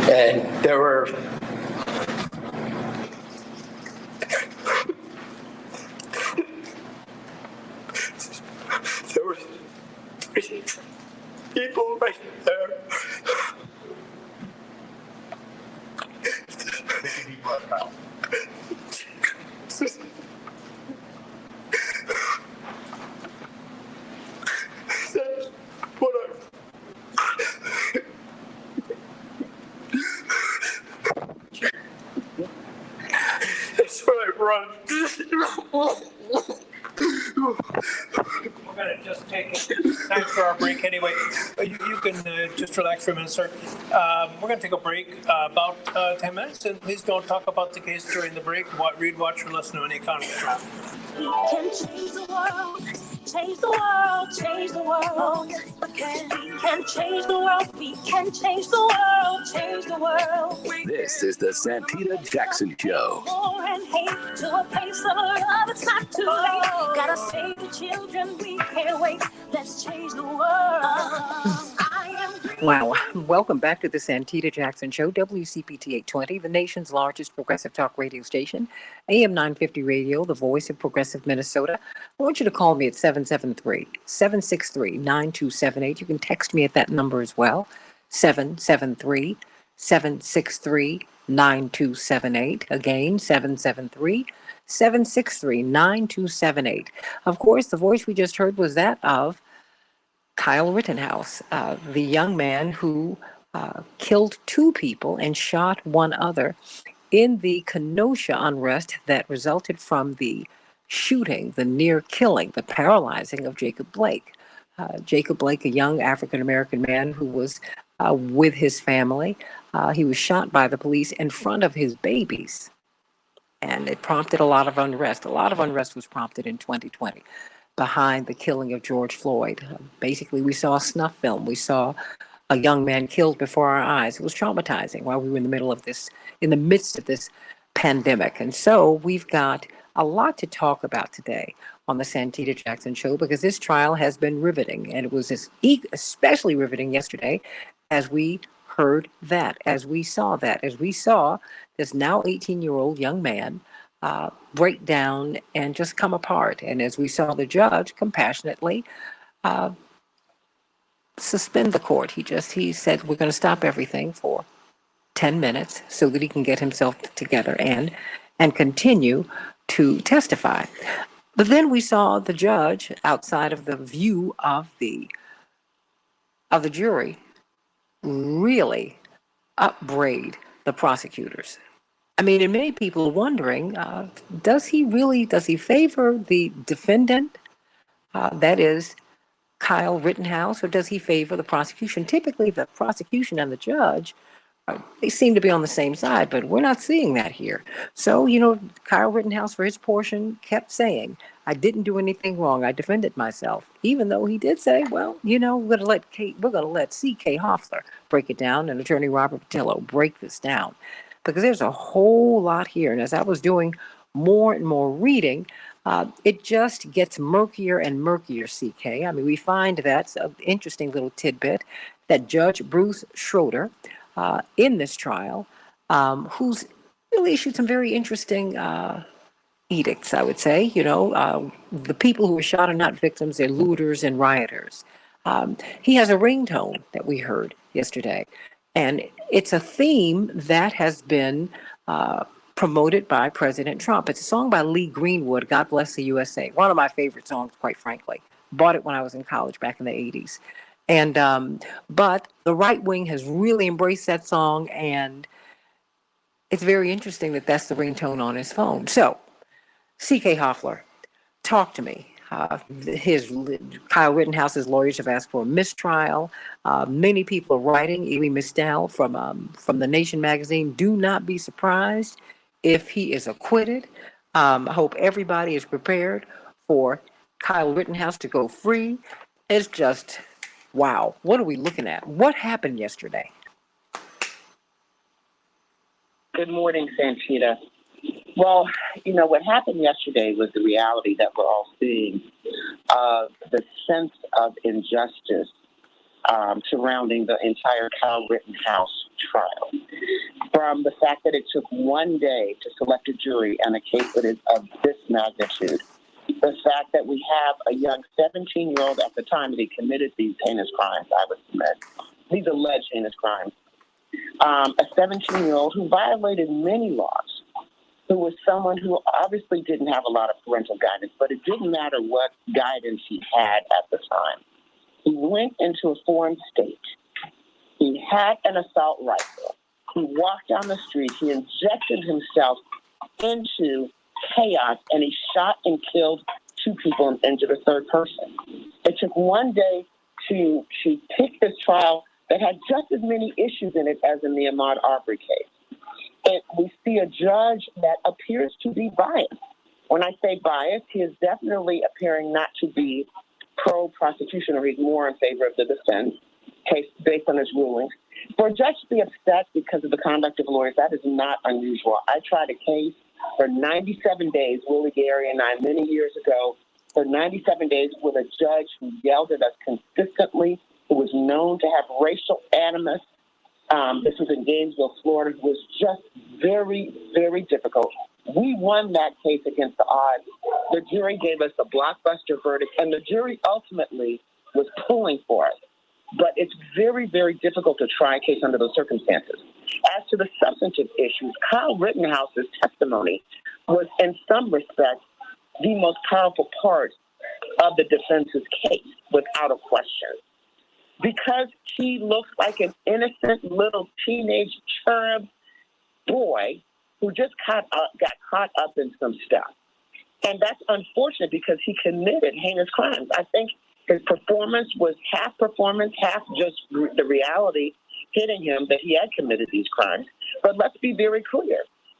S5: And there were three people right there. That's what that's what I run.
S6: We're going to just take time for our break anyway. You can just relax for a minute, sir. We're going to take a break about 10 minutes, and please don't talk about the case during the break. Read, watch, or listen to any economy crap.
S7: We can change the world, change the world, change the world. We can change the world, we can change the world, change the world.
S2: This is the Santita Jackson Show.
S7: War and hate to a place of love, it's not too late. Gotta save the children, we can't wait. Let's change the world.
S1: Wow. Welcome back to the Santita Jackson Show, WCPT 820, the nation's largest progressive talk radio station, AM 950 Radio, the voice of progressive Minnesota. I want you to call me at 773-763-9278. You can text me at that number as well, 773-763-9278. Again, 773-763-9278. Of course, the voice we just heard was that of Kyle Rittenhouse, the young man who killed 2 people and shot one other in the Kenosha unrest that resulted from the shooting, the near killing, the paralyzing of Jacob Blake. Jacob Blake, a young African-American man who was with his family. He was shot by the police in front of his babies. And it prompted a lot of unrest. A lot of unrest was prompted in 2020 behind the killing of George Floyd. Basically, we saw a snuff film. We saw a young man killed before our eyes. It was traumatizing while we were in the midst of this pandemic. And so we've got a lot to talk about today on the Santita Jackson Show because this trial has been riveting. And it was especially riveting yesterday as we heard that, as we saw this now 18-year-old young man break down and just come apart. And as we saw the judge compassionately suspend the court, he said, we're going to stop everything for 10 minutes so that he can get himself together and continue to testify. But then we saw the judge outside of the view of the jury really upbraid the prosecutors. I mean, and many people are wondering, does he favor the defendant, that is Kyle Rittenhouse, or does he favor the prosecution? Typically, the prosecution and the judge, they seem to be on the same side, but we're not seeing that here. So, Kyle Rittenhouse, for his portion, kept saying, I didn't do anything wrong. I defended myself, even though he did say, well, we're going to let C.K. Hoffler break it down and Attorney Robert Patillo break this down. Because there's a whole lot here. And as I was doing more and more reading, it just gets murkier and murkier, CK. I mean, we find that's an interesting little tidbit that Judge Bruce Schroeder, in this trial, who's really issued some very interesting edicts, I would say. The people who were shot are not victims, they're looters and rioters. He has a ringtone that we heard yesterday, and it's a theme that has been promoted by President Trump. It's a song by Lee Greenwood, God Bless the USA. One of my favorite songs, quite frankly. Bought it when I was in college back in the 80s. And but the right wing has really embraced that song, and it's very interesting that that's the ringtone on his phone. So, C.K. Hoffler, talk to me. Kyle Rittenhouse's lawyers have asked for a mistrial. Many people are writing. Elie Mystal from The Nation magazine. Do not be surprised if he is acquitted. I hope everybody is prepared for Kyle Rittenhouse to go free. It's just, wow. What are we looking at? What happened yesterday?
S9: Good morning, Santita. Well, what happened yesterday was the reality that we're all seeing of the sense of injustice surrounding the entire Kyle Rittenhouse trial. From the fact that it took one day to select a jury on a case that is of this magnitude, the fact that we have a young 17-year-old at the time that he committed these heinous crimes, I would submit, these alleged heinous crimes, a 17-year-old who violated many laws, who was someone who obviously didn't have a lot of parental guidance, but it didn't matter what guidance he had at the time. He went into a foreign state. He had an assault rifle. He walked down the street. He injected himself into chaos, and he shot and killed 2 people and injured a third person. It took one day to pick this trial that had just as many issues in it as in the Ahmaud Arbery case. And we see a judge that appears to be biased. When I say biased, he is definitely appearing not to be pro-prosecution, or he's more in favor of the defense case based on his rulings. For a judge to be upset because of the conduct of lawyers, that is not unusual. I tried a case for 97 days, Willie Gary and I, many years ago, for 97 days with a judge who yelled at us consistently, who was known to have racial animus. This was in Gainesville, Florida. It was just very, very difficult. We won that case against the odds. The jury gave us a blockbuster verdict, and the jury ultimately was pulling for us. But it's very, very difficult to try a case under those circumstances. As to the substantive issues, Kyle Rittenhouse's testimony was, in some respects, the most powerful part of the defense's case, without a question. Because he looks like an innocent little teenage cherub boy who just got caught up in some stuff. And that's unfortunate because he committed heinous crimes. I think his performance was half performance, half just the reality hitting him that he had committed these crimes. But let's be very clear.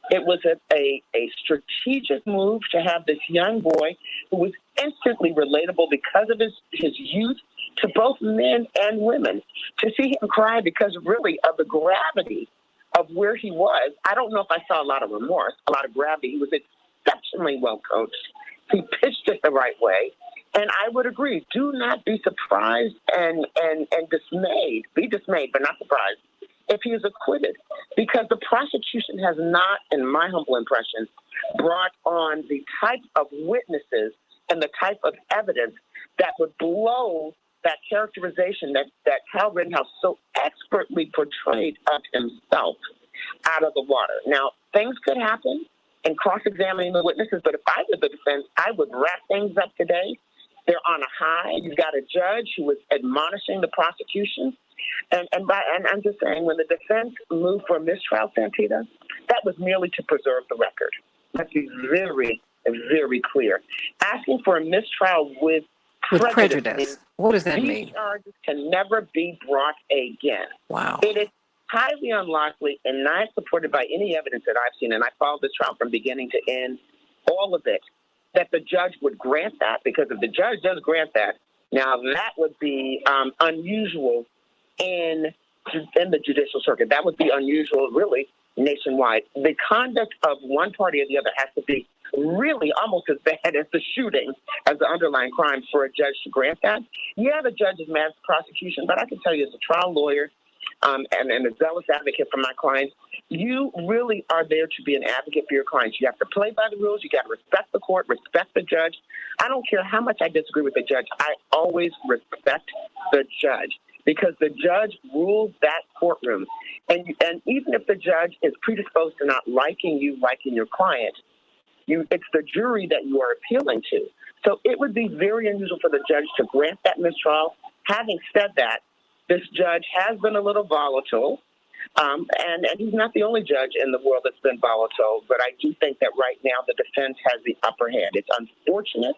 S9: It was a strategic move to have this young boy who was instantly relatable because of his youth to both men and women. To see him cry because really of the gravity of where he was, I don't know if I saw a lot of remorse, a lot of gravity. He was exceptionally well coached. He pitched it the right way. And I would agree, do not be surprised and dismayed. Be dismayed, but not surprised if he is acquitted, because the prosecution has not, in my humble impression, brought on the type of witnesses and the type of evidence that would blow that characterization that Kyle Rittenhouse so expertly portrayed of himself out of the water. Now, things could happen in cross-examining the witnesses, but if I were the defense, I would wrap things up today. They're on a high. You've got a judge who was admonishing the prosecution. And I'm just saying, when the defense moved for a mistrial, Santita, that was merely to preserve the record. Let's be very, very clear. Asking for a mistrial with prejudice.
S1: What does that mean?
S9: These charges can never be brought again.
S1: Wow.
S9: It is highly unlikely and not supported by any evidence that I've seen, and I followed this trial from beginning to end, all of it, that the judge would grant that, because if the judge does grant that, now that would be unusual in the judicial circuit. That would be unusual, really, nationwide. The conduct of one party or the other has to be really almost as bad as the shooting, as the underlying crime for a judge to grant that. Yeah, the judge is mad at the prosecution, but I can tell you as a trial lawyer and a zealous advocate for my clients, you really are there to be an advocate for your clients. You have to play by the rules. You got to respect the court, respect the judge. I don't care how much I disagree with the judge. I always respect the judge because the judge rules that courtroom. And even if the judge is predisposed to not liking you, liking your client, it's the jury that you are appealing to. So it would be very unusual for the judge to grant that mistrial. Having said that, this judge has been a little volatile, and he's not the only judge in the world that's been volatile, but I do think that right now the defense has the upper hand. It's unfortunate,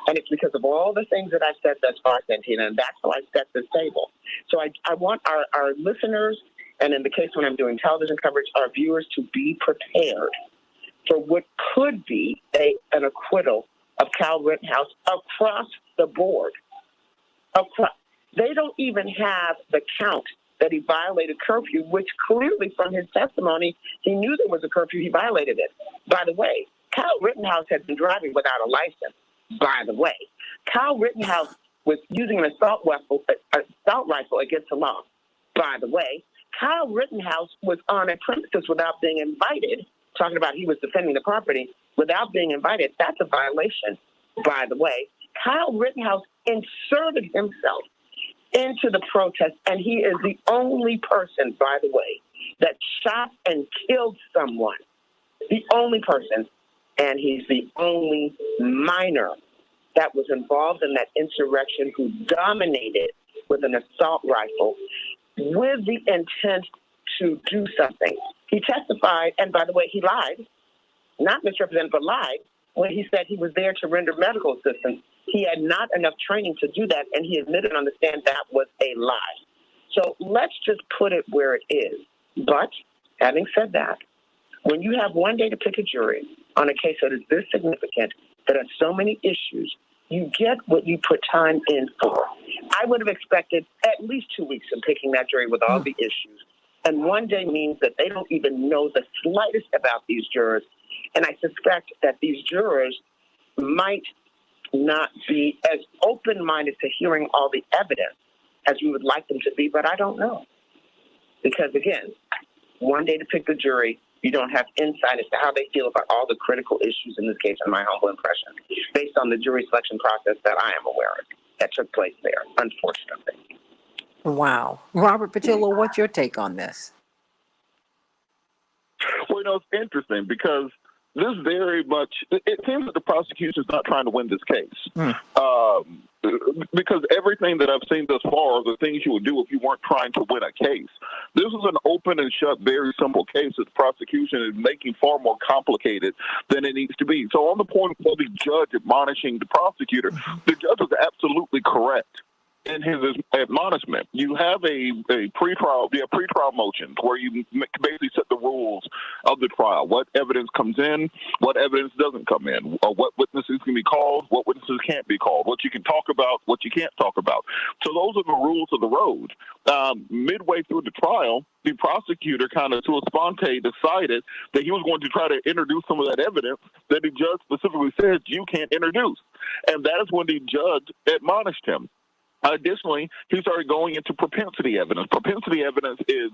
S9: and it's because of all the things that I've said thus far, Santita, and that's how I set this table. So I want our listeners, and in the case when I'm doing television coverage, our viewers to be prepared for what could be an acquittal of Kyle Rittenhouse across the board. They don't even have the count that he violated curfew, which clearly from his testimony, he knew there was a curfew, he violated it. By the way, Kyle Rittenhouse had been driving without a license, by the way. Kyle Rittenhouse was using an assault rifle against the law, by the way. Kyle Rittenhouse was on a premises without being invited, talking about he was defending the property, without being invited. That's a violation, by the way. Kyle Rittenhouse inserted himself into the protest, and he is the only person, by the way, that shot and killed someone. The only person, and he's the only minor that was involved in that insurrection who dominated with an assault rifle with the intent to do something. He testified, and by the way, he lied, not misrepresented, but lied, when he said he was there to render medical assistance. He had not enough training to do that, and he admitted on the stand that was a lie. So let's just put it where it is. But having said that, when you have one day to pick a jury on a case that is this significant, that has so many issues, you get what you put time in for. I would have expected at least 2 weeks in picking that jury with all the issues. And one day means that they don't even know the slightest about these jurors. And I suspect that these jurors might not be as open-minded to hearing all the evidence as we would like them to be, but I don't know. Because again, one day to pick the jury, you don't have insight as to how they feel about all the critical issues in this case, in my humble impression, based on the jury selection process that I am aware of that took place there, unfortunately.
S1: Wow. Robert Patillo, what's your take on this?
S8: Well, it's interesting because this very much, it seems that the prosecution is not trying to win this case. Because everything that I've seen thus far are the things you would do if you weren't trying to win a case. This is an open and shut, very simple case that the prosecution is making far more complicated than it needs to be. So on the point of the judge admonishing the prosecutor, the judge was absolutely correct in his admonishment. You have a pretrial motions where you basically set the rules of the trial. What evidence comes in, what evidence doesn't come in, what witnesses can be called, what witnesses can't be called, what you can talk about, what you can't talk about. So those are the rules of the road. Midway through the trial, the prosecutor kind of to a sponte decided that he was going to try to introduce some of that evidence that the judge specifically said you can't introduce. And that is when the judge admonished him. Additionally, he started going into propensity evidence. Propensity evidence is,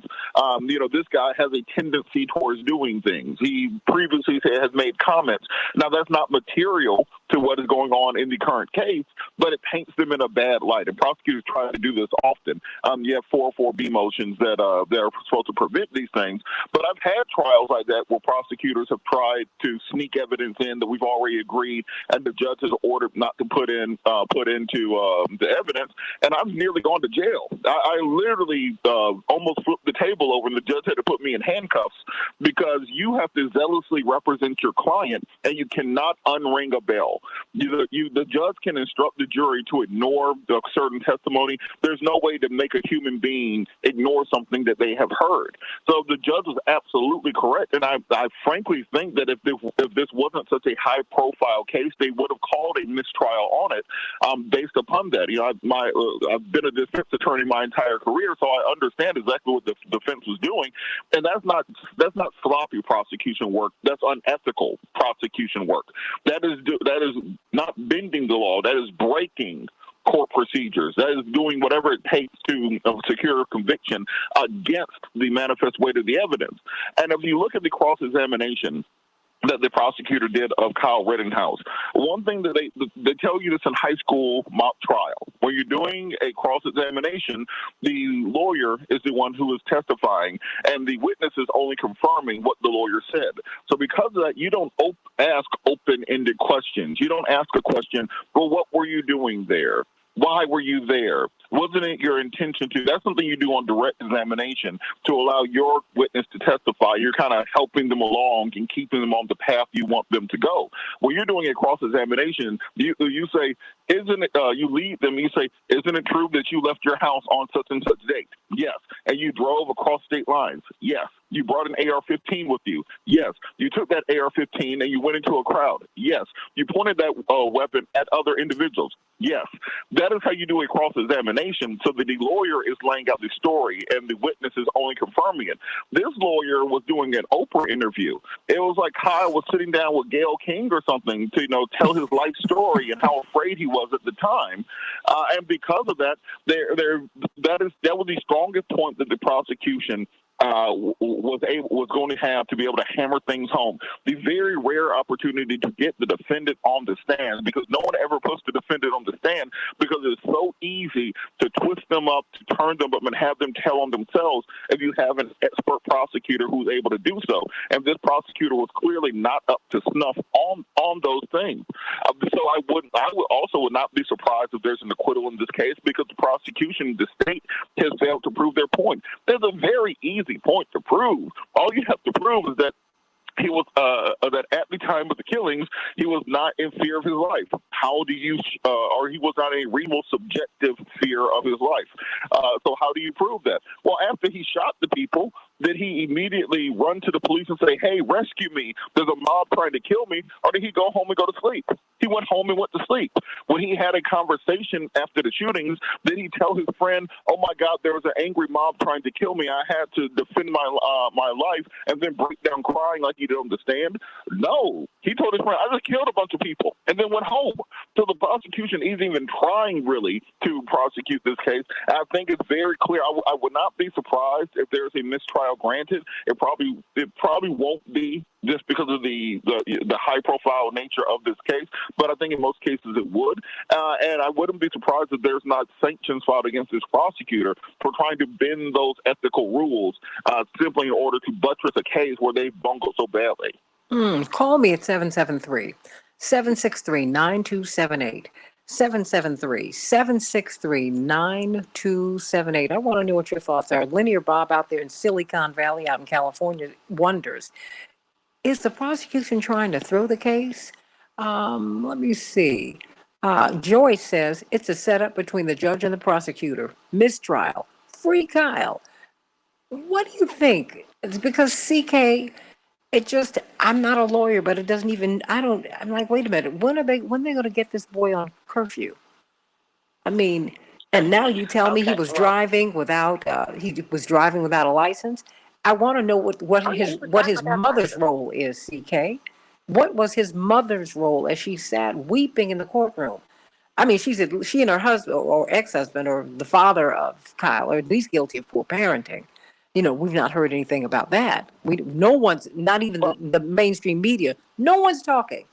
S8: this guy has a tendency towards doing things. He previously has made comments. Now, that's not material to what is going on in the current case, but it paints them in a bad light. And prosecutors try to do this often. You have 404B motions that are supposed to prevent these things. But I've had trials like that where prosecutors have tried to sneak evidence in that we've already agreed, and the judge has ordered not to put into the evidence. And I've nearly gone to jail. I literally almost flipped the table over, and the judge had to put me in handcuffs because you have to zealously represent your client, and you cannot unring a bell. The judge can instruct the jury to ignore a certain testimony. There's no way to make a human being ignore something that they have heard. So the judge was absolutely correct, and I frankly think that if this wasn't such a high-profile case, they would have called a mistrial on it based upon that. My I've been a defense attorney my entire career, so I understand exactly what the defense was doing, and that's not sloppy prosecution work. That's unethical prosecution work. That is not bending the law. That is breaking court procedures. That is doing whatever it takes to secure conviction against the manifest weight of the evidence. And if you look at the cross-examination that the prosecutor did of Kyle Rittenhouse, one thing that they tell you this in high school mock trial. When you're doing a cross-examination, the lawyer is the one who is testifying, and the witness is only confirming what the lawyer said. So because of that, you don't ask open-ended questions. You don't ask a question, well, what were you doing there? Why were you there? Wasn't it your intention to? That's something you do on direct examination to allow your witness to testify. You're kind of helping them along and keeping them on the path you want them to go. When you're doing a cross-examination, you say, isn't it, you lead them, you say, isn't it true that you left your house on such and such date? Yes. And you drove across state lines? Yes. You brought an AR-15 with you? Yes. You took that AR-15 and you went into a crowd? Yes. You pointed that weapon at other individuals? Yes. That is how you do a cross-examination, so that the lawyer is laying out the story and the witness is only confirming it. This lawyer was doing an Oprah interview. It was like Kyle was sitting down with Gayle King or something to, tell his life story and how afraid he was at the time. And because of that, that was the strongest point that the prosecution was going to have to be able to hammer things home. The very rare opportunity to get the defendant on the stand, because no one ever puts the defendant on the stand, because it's so easy to twist them up, to turn them up, and have them tell on themselves if you have an expert prosecutor who's able to do so. And this prosecutor was clearly not up to snuff on those things. So I would not be surprised if there's an acquittal in this case, because the prosecution, the state, has failed to prove their point. There's a very easy point to prove. All you have to prove is that he was that at the time of the killings, he was not in fear of his life. How do you, or he was not a real subjective fear of his life. So how do you prove that? Well, after he shot the people, did he immediately run to the police and say, hey, rescue me, there's a mob trying to kill me? Or did he go home and go to sleep? He went home and went to sleep. When he had a conversation after the shootings, did he tell his friend, oh my God, there was an angry mob trying to kill me, I had to defend my life, and then break down crying like he did on the stand? No. He told his friend, I just killed a bunch of people, and then went home. So the prosecution isn't even trying really to prosecute this case. And I think it's very clear. I would not be surprised if there's a mistrial granted. It probably won't be, just because of the high profile nature of this case, but I think in most cases it would. And I wouldn't be surprised if there's not sanctions filed against this prosecutor for trying to bend those ethical rules simply in order to buttress a case where they've bungled so badly.
S1: Call me at 773-763-9278. 773-763-9278. I want to know what your thoughts are. Linear Bob out there in Silicon Valley out in California wonders, is the prosecution trying to throw the case? Let me see. Joyce says it's a setup between the judge and the prosecutor. Mistrial. Free Kyle. What do you think? It's because CK, I'm not a lawyer, but it doesn't even, I'm like, wait a minute, when are they going to get this boy on curfew? I mean, and now you tell me he was driving without a license. I want to know what his mother's role is, CK. What was his mother's role as she sat weeping in the courtroom? I mean, she and her husband or ex-husband or the father of Kyle are at least guilty of poor parenting. We've not heard anything about that. No one's, not even the mainstream media, no one's talking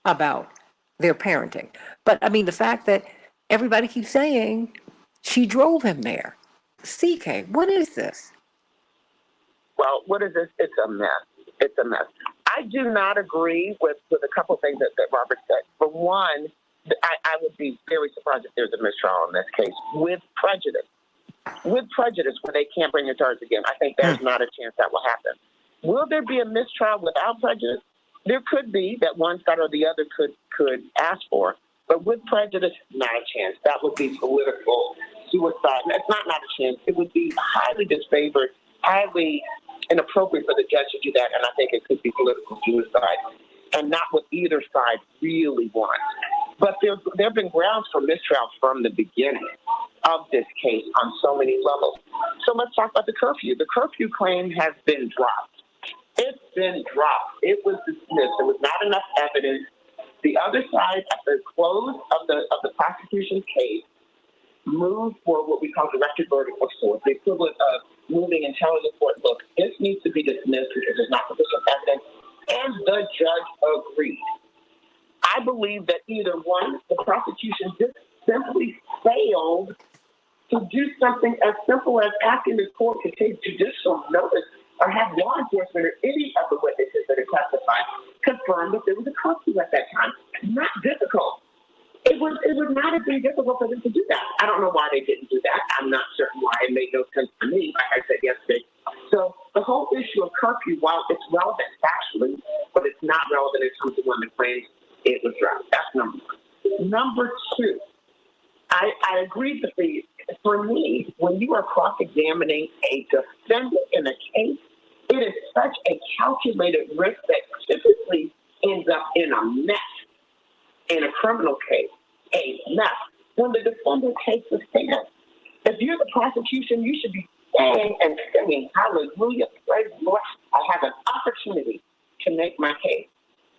S1: about their parenting. But I mean, the fact that everybody keeps saying she drove him there. CK, what is this?
S9: Well, what is this? It's a mess. It's a mess. I do not agree with a couple of things that Robert said. For one, I would be very surprised if there's a mistrial in this case with prejudice. With prejudice, where they can't bring the charge again, I think there's not a chance that will happen. Will there be a mistrial without prejudice? There could be, that one side or the other could ask for. But with prejudice, not a chance. That would be political suicide. That's not a chance. It would be highly disfavored, highly inappropriate for the judge to do that, and I think it could be political suicide, and not what either side really wants. But there have been grounds for mistrial from the beginning of this case on so many levels. So let's talk about the curfew. The curfew claim has been dropped. It's been dropped. It was dismissed. There was not enough evidence. The other side, at the close of the prosecution's case, moved for what we call directed verdict of sorts, the equivalent of moving and telling the court, look, this needs to be dismissed because there's not sufficient evidence, and the judge agreed. I believe that either one, the prosecution just simply failed to do something as simple as asking the court to take judicial notice or have law enforcement or any of the witnesses that are testified confirm that there was a curfew at that time. Not difficult. It would not have been difficult for them to do that. I don't know why they didn't do that. I'm not certain why. It made no sense to me, like I said yesterday. So the whole issue of curfew, while it's relevant factually, but it's not relevant in terms of when the claims it was dropped. That's number one. Number two, I agree with you. For me, when you are cross-examining a defendant in a case, it is such a calculated risk that typically ends up in a mess. In a criminal case, a mess. When the defendant takes a stand, if you're the prosecution, you should be saying and singing, hallelujah, praise the Lord, I have an opportunity to make my case.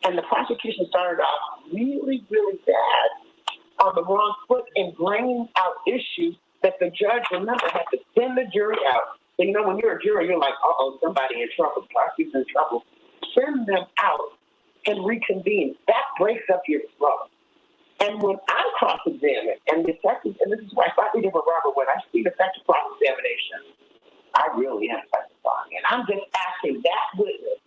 S9: And the prosecution started off really, really bad on the wrong foot in bringing out issues that the judge, remember, had to send the jury out. So, you know, when you're a jury, you're like, uh-oh, somebody in trouble, the prosecution's in trouble. Send them out and reconvene. That breaks up your flow. And when I cross-examine, and this is why I slightly different, Robert, when I see the effective cross-examination, I really am testifying. And I'm just asking that witness,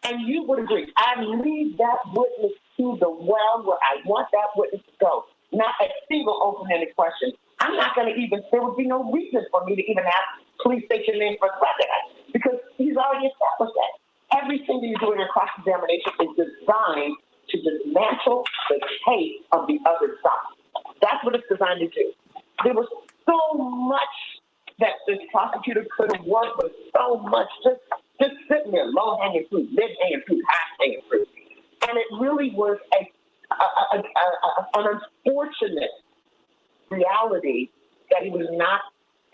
S9: and you would agree, I lead that witness to the well where I want that witness to go. Not a single open-ended question. I'm not going to there would be no reason for me to even ask, please state your name for the record, because he's already established that. Everything that you do in your cross-examination is designed to dismantle the case of the other side. That's what it's designed to do. There was so much that this prosecutor could have worked with, so much just sitting there, low-hanging fruit, mid-hanging fruit, high-hanging fruit. And it really was an unfortunate reality that he was not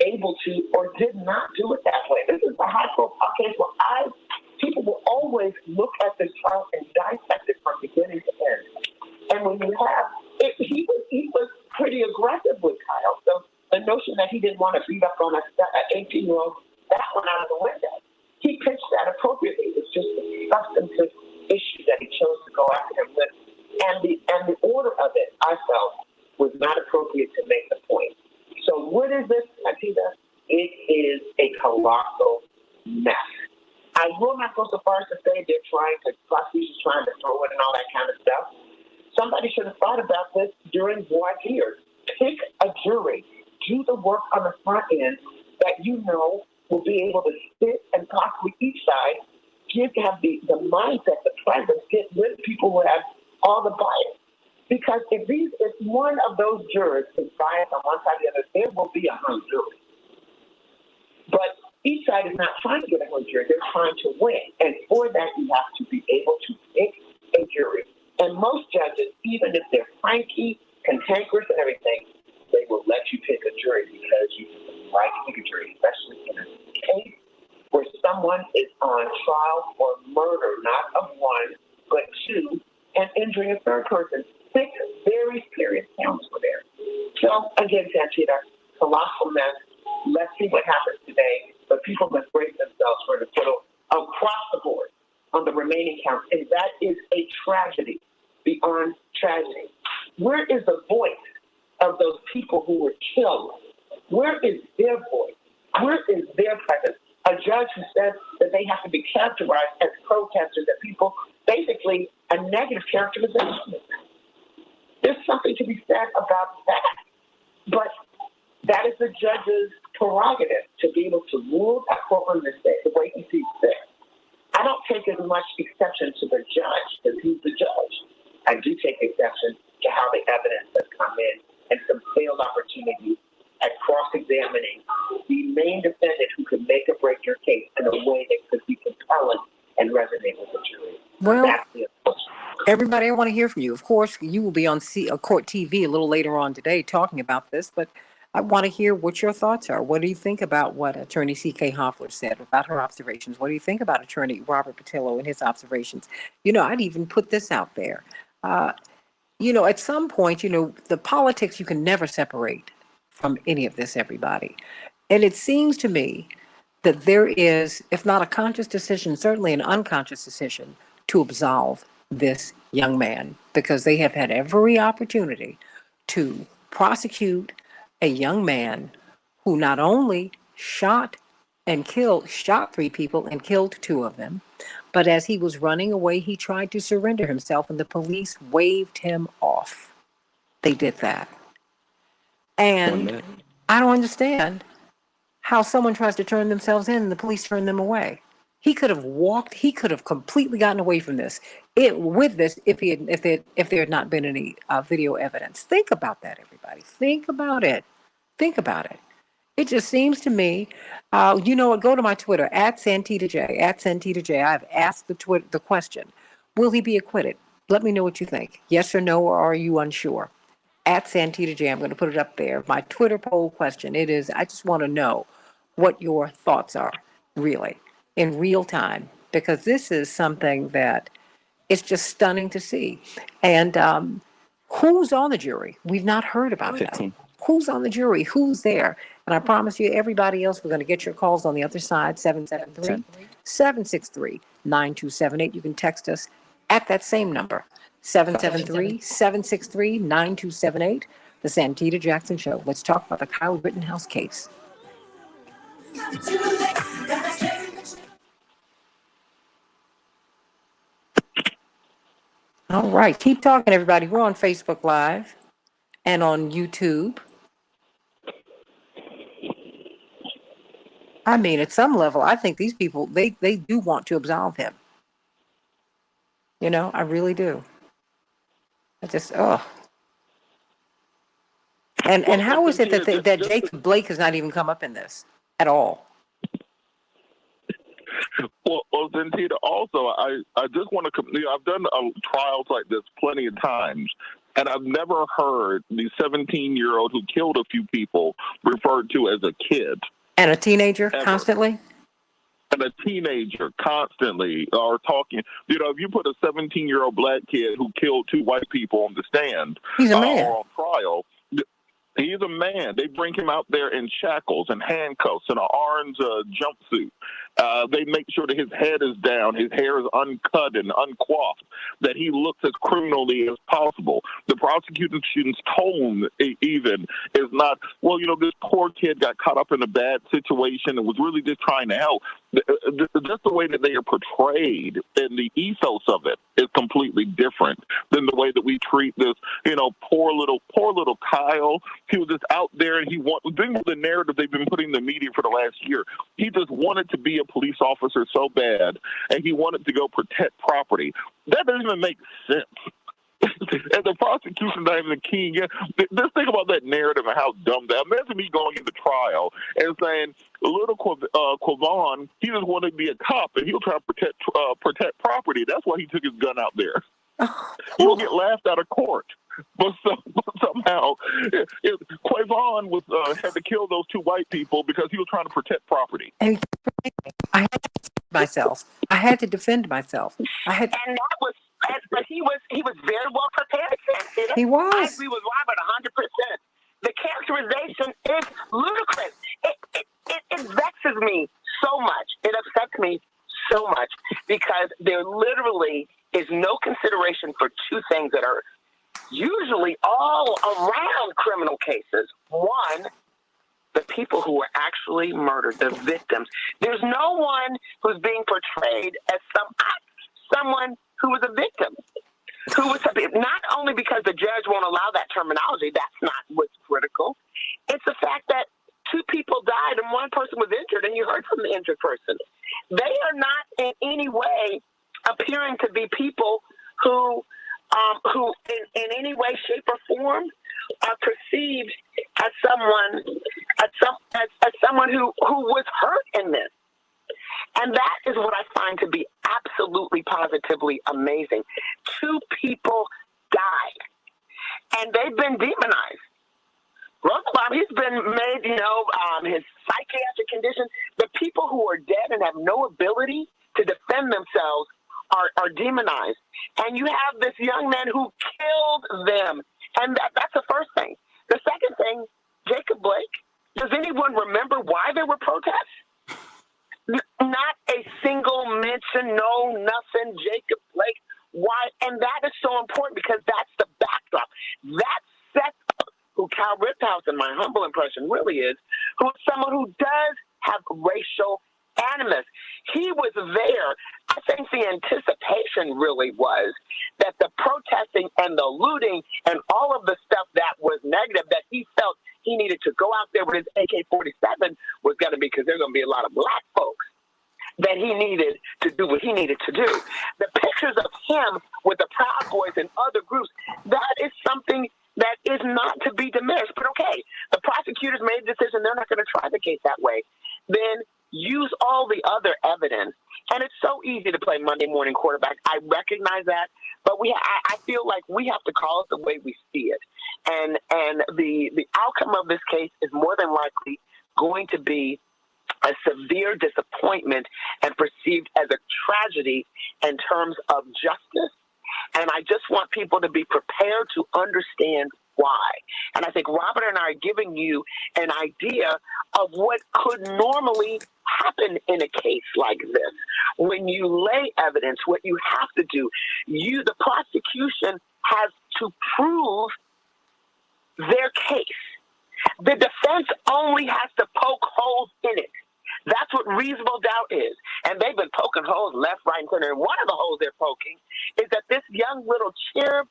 S9: able to or did not do it that way. This is a high-profile case where people will always look at this trial and dissect it from beginning to end. And when you have it, he was pretty aggressive with Kyle. So the notion that he didn't want to beat up on an 18-year-old, that went out of the window. He pitched that appropriately. It was just a substantive issue that he chose to go after him with. And the order of it, I felt, was not appropriate to make the point. So what is this, Santita? It is a colossal mess. I will not go so far as to say prosecution's trying to throw it and all that kind of stuff. Somebody should have thought about this during voir dire. Pick a jury. Do the work on the front end that you know will be able to sit and talk with each side, have the mindset, the presence, get rid of people who have all the bias. Because if one of those jurors is biased on one side or the other, there will be a hung jury. But each side is not trying to get a hung jury. They're trying to win. And for that, you have to be able to pick a jury. And most judges, even if they're cranky, cantankerous and everything, they will let you pick a jury because you like to pick a jury, especially in a case where someone is on trial for murder, not of one, but two, and injuring a third person. 6 very serious counts were there. So, again, Santita, colossal mess. Let's see what happens today. But people must brace themselves for the acquittal across the board on the remaining counts. And that is a tragedy beyond tragedy. Where is the voice of those people who were killed? Where is their voice? Where is their presence? A judge who says that they have to be characterized as protesters, that people, basically, a negative characterization. There's something to be said about that. But that is the judge's prerogative to be able to rule that courtroom the way he sees fit. I don't take as much exception to the judge because he's the judge. I do take exception to how the evidence has come in and some failed opportunities at cross-examining the main defendant who could make or break your case in a way that could be compelling and resonate with the jury.
S1: Well,
S9: That's the approach.
S1: Everybody, I want to hear from you. Of course, you will be on Court TV a little later on today talking about this, but I want to hear what your thoughts are. What do you think about what Attorney C.K. Hoffler said about her observations? What do you think about Attorney Robert Patillo and his observations? I'd even put this out there. At some point, the politics you can never separate from any of this, everybody. And it seems to me that there is, if not a conscious decision, certainly an unconscious decision to absolve this young man because they have had every opportunity to prosecute a young man who not only shot 3 people and killed 2 of them, but as he was running away, he tried to surrender himself and the police waved him off. They did that. And I don't understand how someone tries to turn themselves in and the police turn them away. He could have completely gotten away from this if there had not been any video evidence. Think about that, everybody. Think about it. It just seems to me, you know what, go to my Twitter, @SantitaJ. I've asked the question, will he be acquitted? Let me know what you think. Yes or no, or are you unsure? @SantitaJ, I'm going to put it up there. My Twitter poll question, it is, I just want to know what your thoughts are, really, in real time, because this is something that it's just stunning to see. And who's on the jury? We've not heard about
S10: 15.
S1: that. Who's on the jury? Who's there? And I promise you, everybody else, we're going to get your calls on the other side, 773-763-9278. You can text us at that same number, 773-763-9278. The Santita Jackson Show. Let's talk about the Kyle Rittenhouse case. All right, keep talking, everybody. We're on Facebook Live and on YouTube. I mean, at some level, I think these people, they do want to absolve him. I really do. And how is it that Jacob Blake has not even come up in this at all?
S8: Well, Santita, also, I just want to, I've done trials like this plenty of times, and I've never heard the 17-year-old who killed a few people referred to as a kid.
S1: And a teenager
S8: ever.
S1: Constantly?
S8: And a teenager constantly are talking. If you put a 17-year-old black kid who killed 2 white people on the stand
S1: He's a man.
S8: or on trial, he's a man. They bring him out there in shackles and handcuffs and an orange jumpsuit. They make sure that his head is down, his hair is uncut and uncoiffed, that he looks as criminally as possible. The prosecution's tone even is not, this poor kid got caught up in a bad situation and was really just trying to help. Just the way that they are portrayed and the ethos of it is completely different than the way that we treat this, poor little Kyle. He was just out there, and think of the narrative they've been putting in the media for the last year. He just wanted to be a police officer so bad, and he wanted to go protect property. That doesn't even make sense. And the prosecution not even keen. Just think about that narrative and how dumb that. Imagine me going into trial and saying, little Quavon, he just wanted to be a cop, and he'll try to protect property. That's why he took his gun out there. He'll get laughed out of court. But somehow, Quavon had to kill those 2 white people because he was trying to protect property.
S1: And I had to defend myself.
S9: And that was, but he was very well prepared.
S1: He was.
S9: I agree with Robert 100%. The characterization is ludicrous. It vexes me so much. It upsets me so much because there literally is no consideration for 2 things that are usually all around criminal cases. One, the people who were actually murdered, the victims. There's no one who's being portrayed as someone who was a victim. Who was not only because the judge won't allow that terminology, that's not what's critical. It's the fact that 2 people died and 1 person was injured, and you heard from the injured person. They are not in any way appearing to be people who in any way, shape, or form are perceived as someone who was hurt in this. And that is what I find to be absolutely positively amazing. 2 people died, and they've been demonized. Rosenbaum, he's been made, his psychiatric condition. The people who are dead and have no ability to defend themselves are demonized. And you have this young man who killed them. And that's the first thing. The second thing, Jacob Blake, does anyone remember why there were protests? Not a single mention, no, nothing, Jacob Blake. Why? And that is so important because that's the backdrop. That sets up who Cal Rittenhouse, in my humble impression, really is, who is someone who does have racial animus. He was there. I think the anticipation really was that the protesting and the looting and all of the stuff that was negative that he felt he needed to go out there with his AK-47 was going to be because there are going to be a lot of black folks that he needed to do what he needed to do. The pictures of him with the Proud Boys and other groups, that is something that is not to be diminished. But okay, the prosecutors made a decision they're not going to try the case that way. Then use all the other evidence. And it's so easy to play Monday morning quarterback. I recognize that. But I feel like we have to call it the way we see it. And the outcome of this case is more than likely going to be a severe disappointment and perceived as a tragedy in terms of justice. And I just want people to be prepared to understand why. And I think Robert and I are giving you an idea of what could normally happen in a case like this. When you lay evidence, what you have to do, the prosecution has to prove their case. The defense only has to poke holes in it. That's what reasonable doubt is. And they've been poking holes left, right, and center. And one of the holes they're poking is that this young little cherub,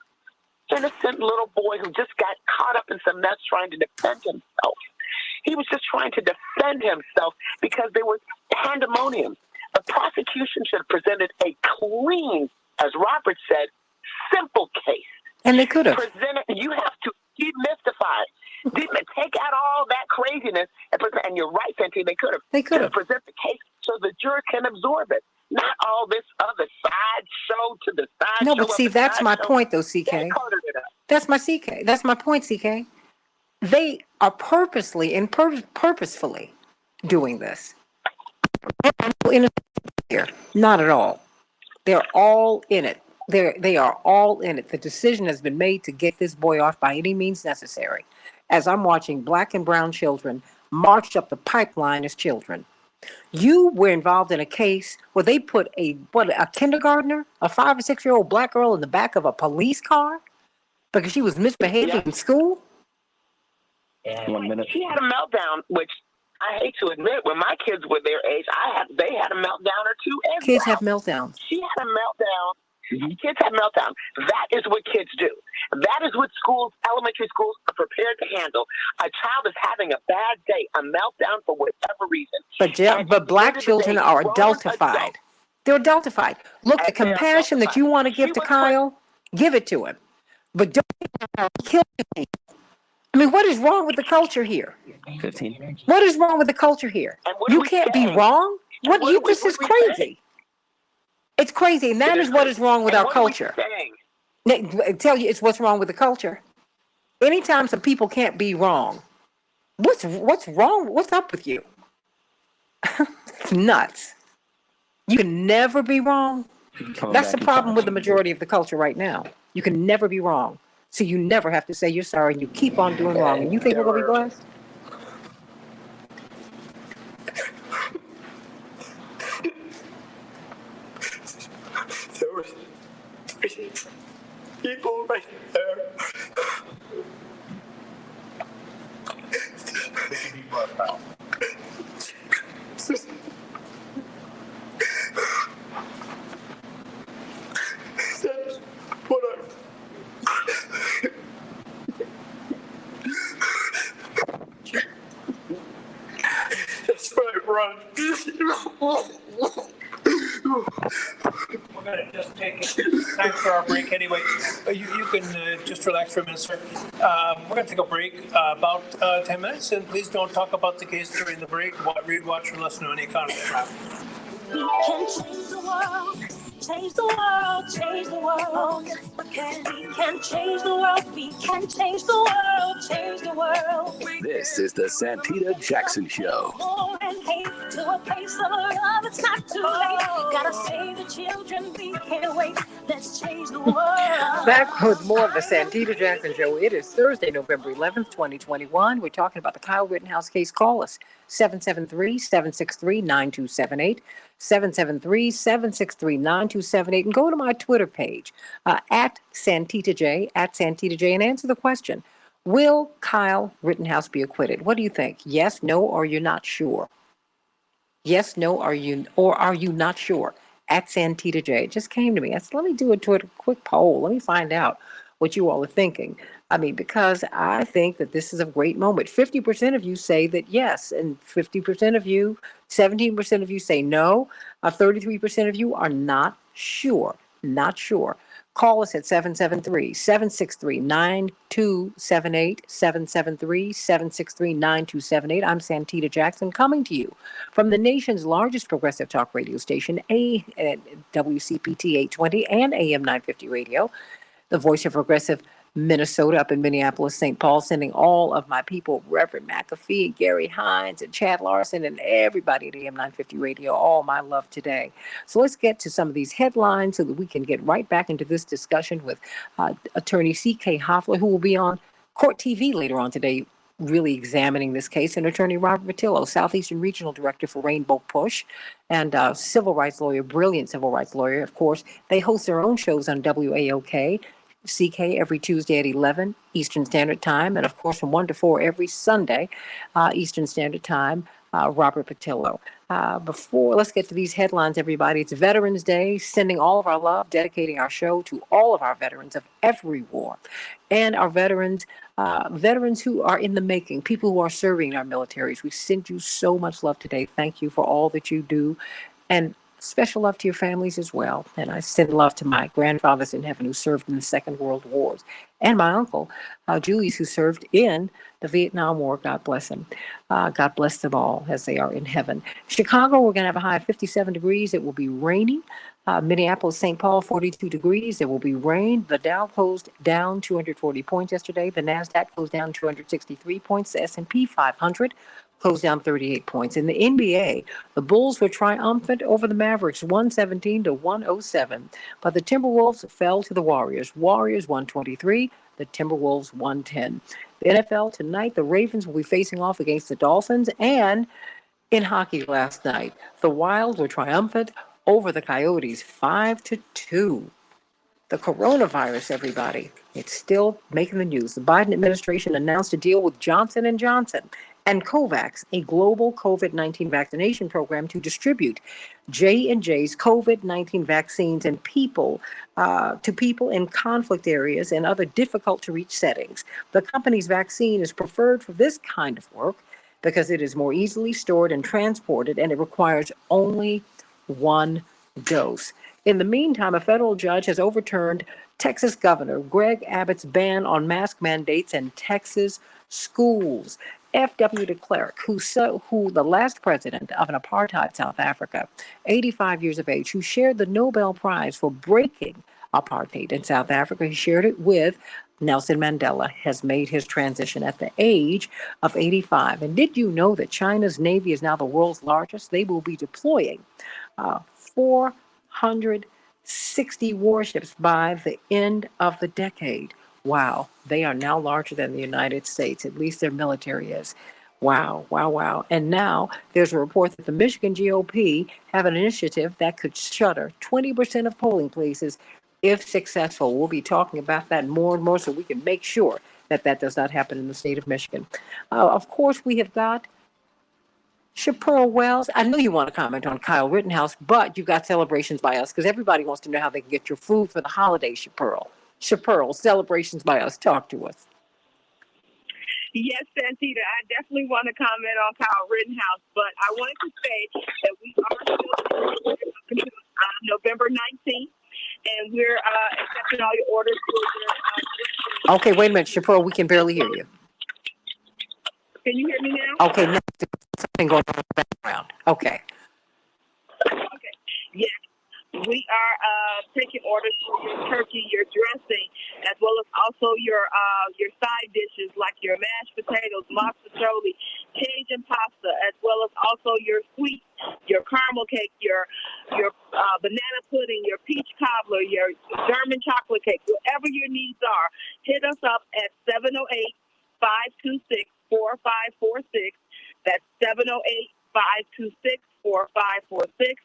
S9: innocent little boy who just got caught up in some mess trying to defend himself. He was just trying to defend himself because there was pandemonium. The prosecution should have presented a clean, as Robert said, simple case.
S1: And they could have.
S9: You have to demystify. Take out all that craziness and you're right, Santita, they could have.
S1: They could have.
S9: Present the case so the jury can absorb it. Not all this other side show to the side.
S1: No, but see, that's my point, though, CK. That's my CK. That's my point, CK. They are purposely and purposefully doing this. Here, not at all. They're all in it. They are all in it. The decision has been made to get this boy off by any means necessary. As I'm watching black and brown children march up the pipeline as children. You were involved in a case where they put a kindergartner, a 5 or 6 year old black girl in the back of a police car because she was misbehaving in school.
S9: And 1 minute. She had a meltdown, which I hate to admit, when my kids were their age, they had a meltdown or two as
S1: Kids
S9: well.
S1: have meltdowns.
S9: She had a meltdown. Mm-hmm. Kids have meltdowns. That is what kids do. That is what elementary schools are prepared to handle. A child is having a bad day, a meltdown for whatever reason.
S1: But black children are adultified. They're adultified. Look, the compassion that you want to give to Kyle, give it to him. But don't kill him. I mean, what is wrong with the culture here?
S10: 15.
S1: What is wrong with the culture here? You can't be wrong. This is crazy. It's crazy, and that is what is wrong with our culture. I tell you, it's what's wrong with the culture. Anytime some people can't be wrong, what's wrong? What's up with you? It's nuts. You can never be wrong. That's the problem with the majority of the culture right now. You can never be wrong. So you never have to say you're sorry, and you keep on doing wrong. And you think we're going to be blessed?
S5: There were 3 people right there. That's what That's right, Ron.
S6: We're going to just take time for our break anyway. You can just relax for a minute, sir. We're going to take a break about 10 minutes, and please don't talk about the case during the break. Read, watch, or listen to any economy.
S7: We can change the world. Change the world, change the world. We can change the world. We can change the world, change the world.
S2: This is the Santita Jackson Show.
S7: More and hate to a place of love. It's not too late. Gotta save the children. We can't wait. Let's change the world.
S1: Back with more of the Santita Jackson Show. It is Thursday, November 11th, 2021. We're talking about the Kyle Rittenhouse case. Call us 773-763-9278, 773-763-9278, and go to my Twitter page, at Santita J, and answer the question, will Kyle Rittenhouse be acquitted? What do you think? Yes, no, or you're not sure? Yes, no, are you not sure? At Santita J. It just came to me. I said, let me do a quick poll. Let me find out what you all are thinking. I mean, because I think that this is a great moment. 50% of you say that yes, and 50% of you, 17% of you say no. 33% of you are not sure. Not sure. Call us at 773-763-9278, 773-763-9278. I'm Santita Jackson, coming to you from the nation's largest progressive talk radio station, WCPT 820 and AM 950 radio, the voice of progressive Minnesota, up in Minneapolis, St. Paul, sending all of my people, Reverend McAfee and Gary Hines and Chad Larson and everybody at AM 950 radio, all my love today. So let's get to some of these headlines so that we can get right back into this discussion with attorney C.K. Hoffler, who will be on Court TV later on today, really examining this case, and attorney Robert Patillo, Southeastern Regional Director for Rainbow Push, and civil rights lawyer, brilliant civil rights lawyer. Of course, they host their own shows on WAOK. CK every Tuesday at 11 Eastern Standard Time, and of course from 1 to 4 every Sunday Eastern Standard Time, Robert Patillo. Let's get to these headlines, everybody. It's Veterans Day, sending all of our love, dedicating our show to all of our veterans of every war, and our veterans who are in the making, people who are serving in our militaries. We send you so much love today. Thank you for all that you do, and special love to your families as well. And I send love to my grandfathers in heaven who served in the Second World Wars, and my uncle, Julius, who served in the Vietnam War. God bless him. God bless them all as they are in heaven. Chicago, we're going to have a high of 57 degrees. It will be rainy. Minneapolis, St. Paul, 42 degrees. There will be rain. The Dow closed down 240 points yesterday. The NASDAQ closed down 263 points. The S&P 500 closed down 38 points. In the NBA, the Bulls were triumphant over the Mavericks, 117-107. But the Timberwolves fell to the Warriors. Warriors 123, the Timberwolves 110. The NFL tonight, the Ravens will be facing off against the Dolphins. And in hockey last night, the Wild were triumphant over the Coyotes, 5-2. The coronavirus, everybody, it's still making the news. The Biden administration announced a deal with Johnson & Johnson and COVAX, a global COVID-19 vaccination program to distribute J&J's COVID-19 vaccines to people in conflict areas and other difficult-to-reach settings. The company's vaccine is preferred for this kind of work because it is more easily stored and transported, and it requires only one dose. In the meantime, a federal judge has overturned Texas Governor Greg Abbott's ban on mask mandates in Texas schools. F.W. de Klerk, who the last president of an apartheid South Africa, 85 years of age, who shared the Nobel Prize for breaking apartheid in South Africa, he shared it with Nelson Mandela, has made his transition at the age of 85. And did you know that China's Navy is now the world's largest? They will be deploying 460 warships by the end of the decade. Wow, they are now larger than the United States, at least their military is. Wow, wow, wow. And now there's a report that the Michigan GOP have an initiative that could shutter 20% of polling places if successful. We'll be talking about that more and more so we can make sure that that does not happen in the state of Michigan. Of course, we have got Chappelle Wells. I know you want to comment on Kyle Rittenhouse, but you've got celebrations by us because everybody wants to know how they can get your food for the holidays, Chappelle. Chappelle, celebrations by us. Talk to us.
S11: Yes, Santita, I definitely want to comment on Kyle Rittenhouse, but I wanted to say that we are still up until November 19th, and we're accepting all your orders for your...
S1: Okay, wait a minute, Chappelle, we can barely hear you.
S11: Can you hear me now?
S1: Okay, now something going on in the background. Okay.
S11: Okay. Yes. We are taking orders for your turkey, your dressing, as well as also your side dishes like your mashed potatoes, mozzarella, Cajun pasta, as well as also your sweet, your caramel cake, your banana pudding, your peach cobbler, your German chocolate cake, whatever your needs are. Hit us up at 708-526-4546. That's 708-526-4546.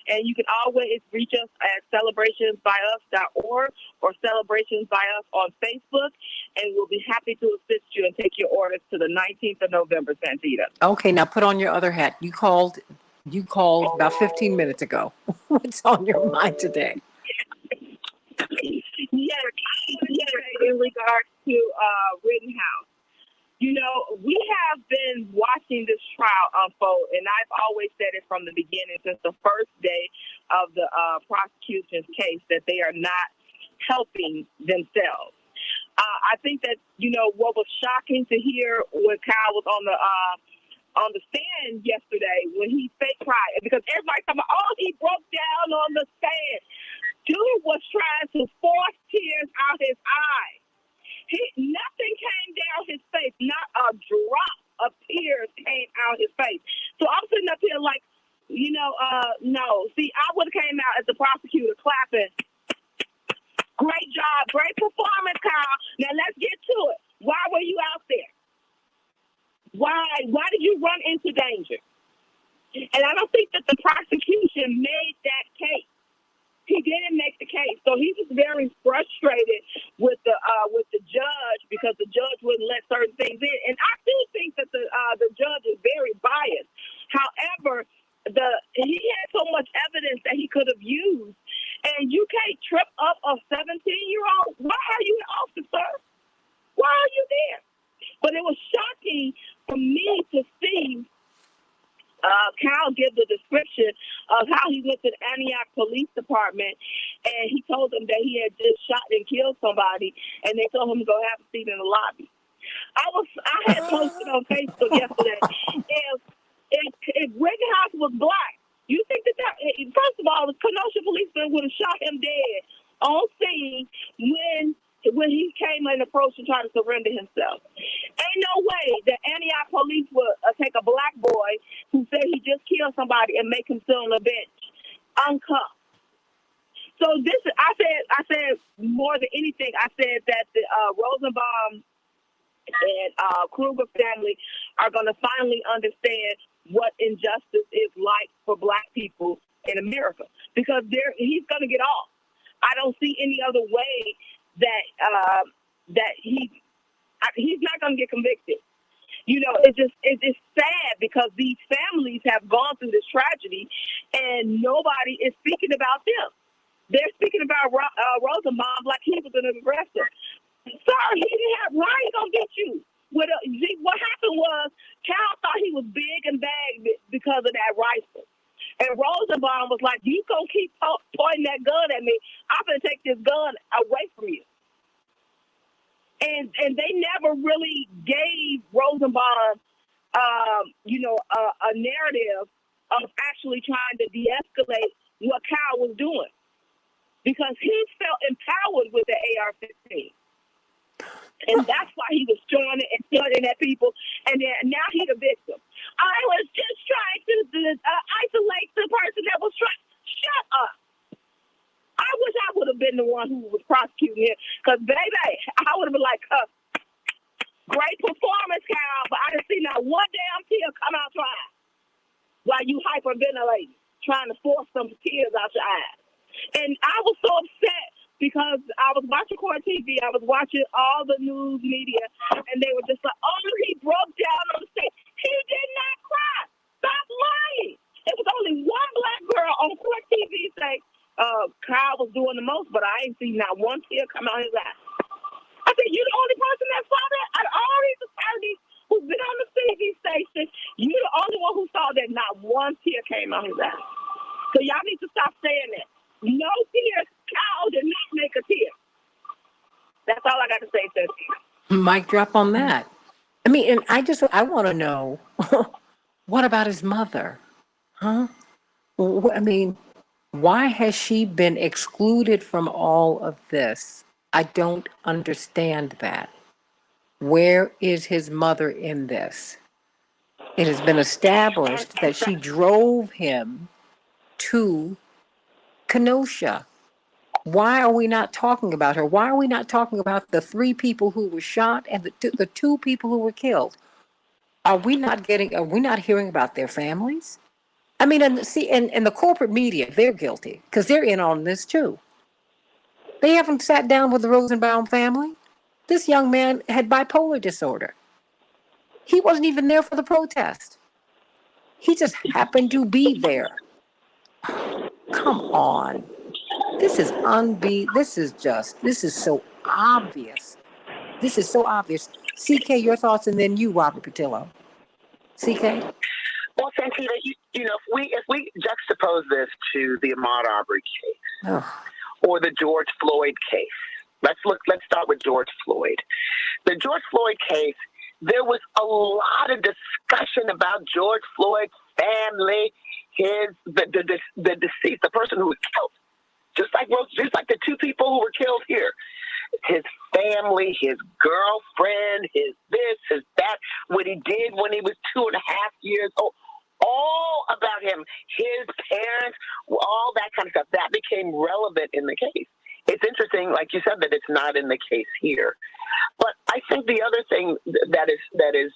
S11: And you can always reach us at celebrationsbyus.org or Celebrations by Us on Facebook, and we'll be happy to assist you and take your orders to the 19th of November, Santita.
S1: Okay, now put on your other hat. You called about 15 minutes ago. What's on your mind today?
S11: Yes, in regards to Rittenhouse. You know, we have been watching this trial unfold, and I've always said it from the beginning, since the first day of the prosecution's case, that they are not helping themselves. I think that, you know, what was shocking to hear when Kyle was on the stand yesterday when he fake cried, because everybody's talking about, oh, he broke down on the stand. Dude was trying to force tears out his eyes. Nothing came down his face. Not a drop of tears came out his face. So I'm sitting up here like, you know, no. See, I would have came out as the prosecutor clapping. Great job. Great performance, Kyle. Now let's get to it. Why were you out there? Why did you run into danger? And I don't think that the prosecution made that case. He didn't make the case, so he was very frustrated with the judge, because the judge wouldn't let certain things in. And I do think that the judge is very biased. However, he had so much evidence that he could have used, and you can't trip up a 17-year-old. Why are you an officer? Why are you there? But it was shocking for me to see Kyle give the description of how he went to the Antioch Police Department, and he told them that he had just shot and killed somebody, and they told him to go have a seat in the lobby. I had posted on Facebook yesterday, if Rittenhouse was black, you think that first of all, the Kenosha policeman would have shot him dead on scene when he came and approached and tried to surrender himself. Ain't no way that Antioch police would take a black boy who said he just killed somebody and make him sit on a bench uncuffed. So I said more than anything, I said that the Rosenbaum and Kruger family are going to finally understand what injustice is like for black people in America, because he's going to get off. I don't see any other way that he's not going to get convicted. You know, it's just sad, because these families have gone through this tragedy and nobody is speaking about them. They're speaking about Rosenbaum like he was an aggressor. Sorry, he didn't have Ryan gonna get you. What happened was Cal thought he was big and bad because of that rifle. And Rosenbaum was like, you gonna keep pointing that gun at me, I'm gonna take this gun away from you. And they never really gave Rosenbaum, a narrative of actually trying to de-escalate what Kyle was doing, because he felt empowered with the AR-15. And that's why he was showing it and shooting at people. And then now he's a victim. I was just trying to isolate the person that was trying. Shut up. I wish I would have been the one who was prosecuting him. Because, baby, I would have been like, great performance, Kyle, but I didn't see not one damn tear come out your eye while you hyperventilating, trying to force some tears out your eyes. And I was so upset, because I was watching Court TV, I was watching all the news media, and they were just like, oh, he broke down on the stage. He did not cry. Stop lying. It was only one black girl on Court TV say Kyle was doing the most, but I ain't seen not one tear come out his eye. I said, you the only person that saw that? Out of all these attorneys who've been on the TV station, you the only one who saw that not one tear came out his eye. So y'all need to stop saying that. No tears. Kyle did not make a tear. That's all I got to say, Cynthia.
S1: Mic drop on that. I mean, and I want to know, what about his mother? Huh? I mean, Why has she been excluded from all of this? I don't understand that. Where is his mother in this? It has been established that she drove him to Kenosha. Why are we not talking about her? Why are we not talking about the 3 people who were shot and the 2 people who were killed? Are we not hearing about their families? I mean, and the corporate media, they're guilty because they're in on this too. They haven't sat down with the Rosenbaum family. This young man had bipolar disorder. He wasn't even there for the protest. He just happened to be there. Come on. This is this is so obvious. This is so obvious. CK, your thoughts, and then you, Robert Patillo. CK?
S9: Well, Santita, if we juxtapose this to the Ahmaud Arbery case or the George Floyd case, let's start with George Floyd. The George Floyd case, there was a lot of discussion about George Floyd's family, the deceased, the person who was killed, just like the 2 people who were killed here. His family, his girlfriend, his this, his that, what he did when he was 2.5 years old, all about him, his parents, all that kind of stuff. That became relevant in the case. It's interesting, like you said, that it's not in the case here. But I think the other thing that is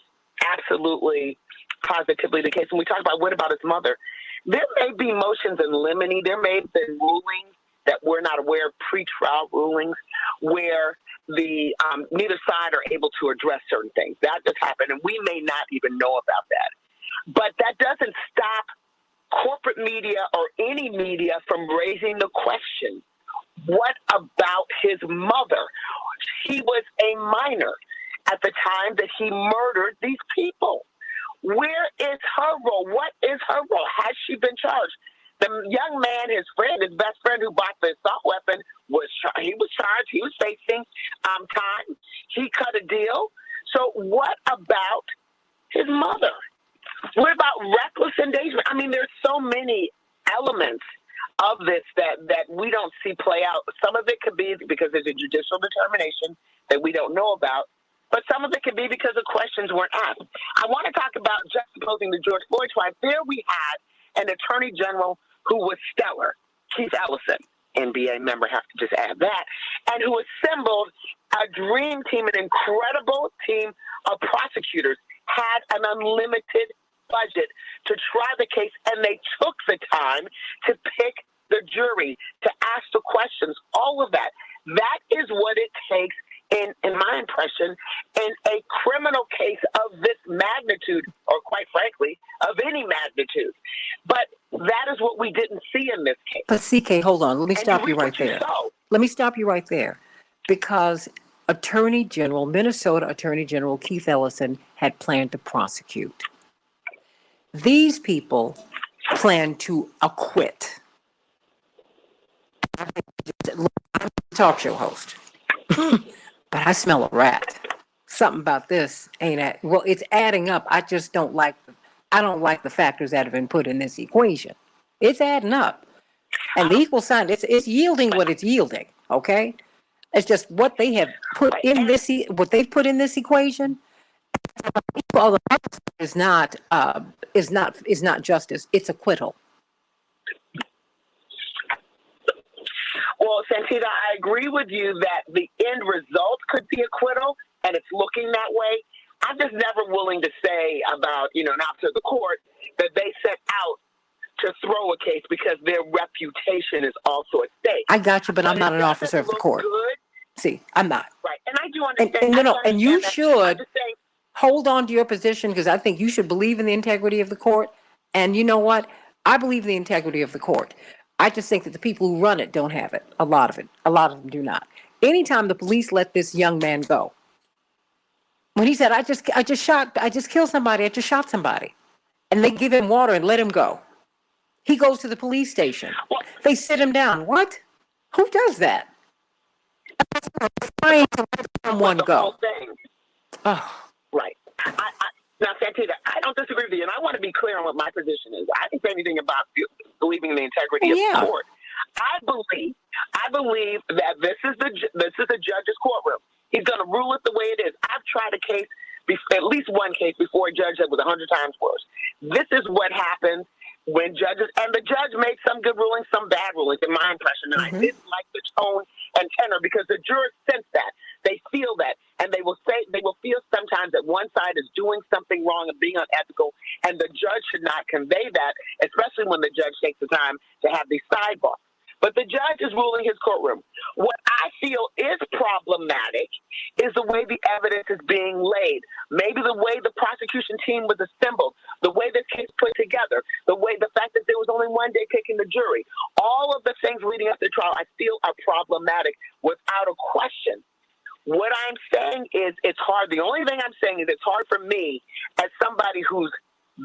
S9: absolutely positively the case, when we talk about what about his mother, there may be motions in limine, there may have been rulings that we're not aware of, pretrial rulings, where the neither side are able to address certain things. That just happened, and we may not even know about that. But that doesn't stop corporate media or any media from raising the question, what about his mother? He was a minor at the time that he murdered these people. Where is her role? What is her role? Has she been charged? The young man, his best friend who bought the assault weapon, was charged. He was facing time. He cut a deal. So what about his mother? What about reckless endangerment? I mean, there's so many elements of this that we don't see play out. Some of it could be because there's a judicial determination that we don't know about, but some of it could be because the questions weren't asked. I want to talk about juxtaposing the George Floyd trial. There we had an attorney general who was stellar, Keith Ellison, NBA member, have to just add that, and who assembled a dream team, an incredible team of prosecutors, had an unlimited budget to try the case, and they took the time to pick the jury, to ask the questions, all of that. That is what it takes, in my impression, in a criminal case of this magnitude, or quite frankly, of any magnitude. But that is what we didn't see in this case.
S1: But CK, hold on. Let me stop you right there. Let me stop you right there. Because Minnesota Attorney General Keith Ellison had planned to prosecute. These people plan to acquit. I'm a talk show host, but I smell a rat. Something about this it's adding up. I don't like the factors that have been put in this equation. It's adding up. And the equal sign, it's yielding what it's yielding, okay? It's just what they have put in this equation. Well, is not justice. It's acquittal.
S9: Well, Santita, I agree with you that the end result could be acquittal, and it's looking that way. I'm just never willing to say about, an officer of the court that they set out to throw a case because their reputation is also at stake.
S1: I got you, but I'm not an officer of the court.
S9: Good.
S1: See, I'm not.
S9: Right, and I do understand.
S1: And you should hold on to your position, because I think you should believe in the integrity of the court. And you know what? I believe in the integrity of the court. I just think that the people who run it don't have it. A lot of them do not. Anytime the police let this young man go, when he said, I just killed somebody, I just shot somebody, and they give him water and let him go. He goes to the police station. They sit him down. What? Who does that? Trying to let someone go.
S9: Oh. Right. Now, Santita, I don't disagree with you, and I want to be clear on what my position is. I didn't say anything about believing in the integrity of the court. I believe that this is the judge's courtroom. He's going to rule it the way it is. I've tried a case, at least one case before a judge that was 100 times worse. This is what happens when judges, and the judge made some good rulings, some bad rulings, in my impression. And I didn't like the tone and tenor because the jurors sense that. They feel that, and they will feel sometimes that one side is doing something wrong and being unethical, and the judge should not convey that, especially when the judge takes the time to have these sidebars. But the judge is ruling his courtroom. What I feel is problematic is the way the evidence is being laid. Maybe the way the prosecution team was assembled, the way the case put together, the fact that there was only one day picking the jury. All of the things leading up to the trial I feel are problematic without a question. What I'm saying is it's hard. The only thing I'm saying is it's hard for me as somebody who's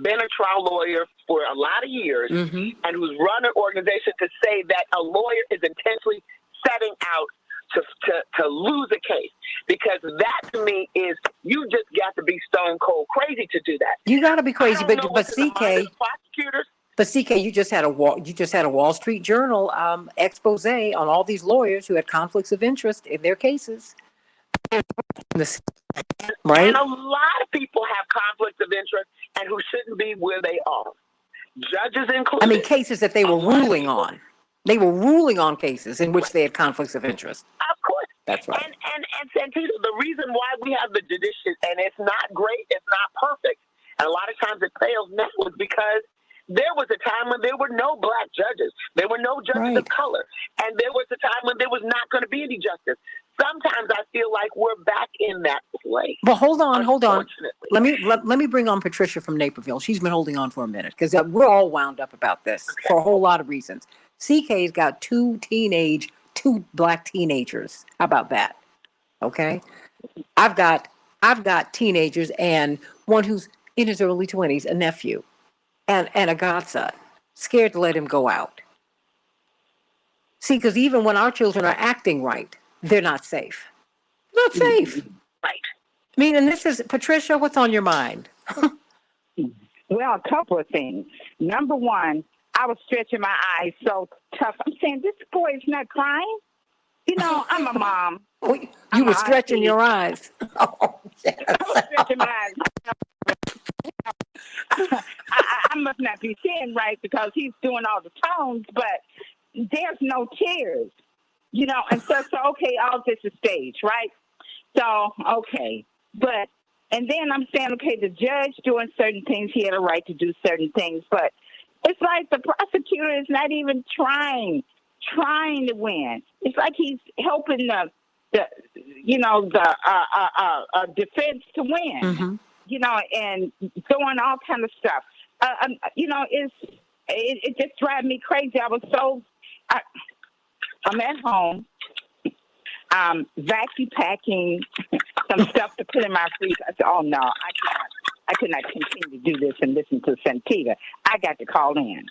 S9: been a trial lawyer for a lot of years and who's run an organization to say that a lawyer is intentionally setting out to lose a case, because that to me is, you just got to be stone cold crazy to do that.
S1: You got to be crazy, but CK,
S9: prosecutors.
S1: But CK, you just had a Wall Street Journal expose on all these lawyers who had conflicts of interest in their cases. Right?
S9: And a lot of people have conflicts of interest and who shouldn't be where they are. Judges included.
S1: I mean, cases that they were ruling on. They were ruling on cases in which they had conflicts of interest.
S9: Of course.
S1: That's right.
S9: And Santita, the reason why we have the judiciary, and it's not great, it's not perfect, and a lot of times it fails now, is because there was a time when there were no black judges. There were no judges of color. And there was a time when there was not going to be any justice. Sometimes I feel like we're back in that place.
S1: Well, hold on. Let me bring on Patricia from Naperville. She's been holding on for a minute because we're all wound up about this for a whole lot of reasons. CK's got two black teenagers. How about that? Okay. I've got teenagers and one who's in his early 20s, a nephew, and a godson, scared to let him go out. See, because even when our children are acting right, they're not safe. Not safe.
S9: Right.
S1: I mean, and this is, Patricia, what's on your mind?
S12: Well, a couple of things. Number one, I was stretching my eyes so tough. I'm saying, this boy is not crying. You know, I'm a mom.
S1: You were stretching your eyes. Oh, yes.
S12: I was stretching my eyes. I must not be seeing right because he's doing all the tones, but there's no tears. You know, and so okay, all this is staged, right? So, okay. But, and then I'm saying, okay, the judge doing certain things, he had a right to do certain things, but it's like the prosecutor is not even trying to win. It's like he's helping the defense to win,
S1: mm-hmm.
S12: you know, and doing all kind of stuff. You know, it just drives me crazy. I'm at home, vacuum packing some stuff to put in my freezer. I said, oh no, I cannot continue to do this and listen to Santita. I got to call in,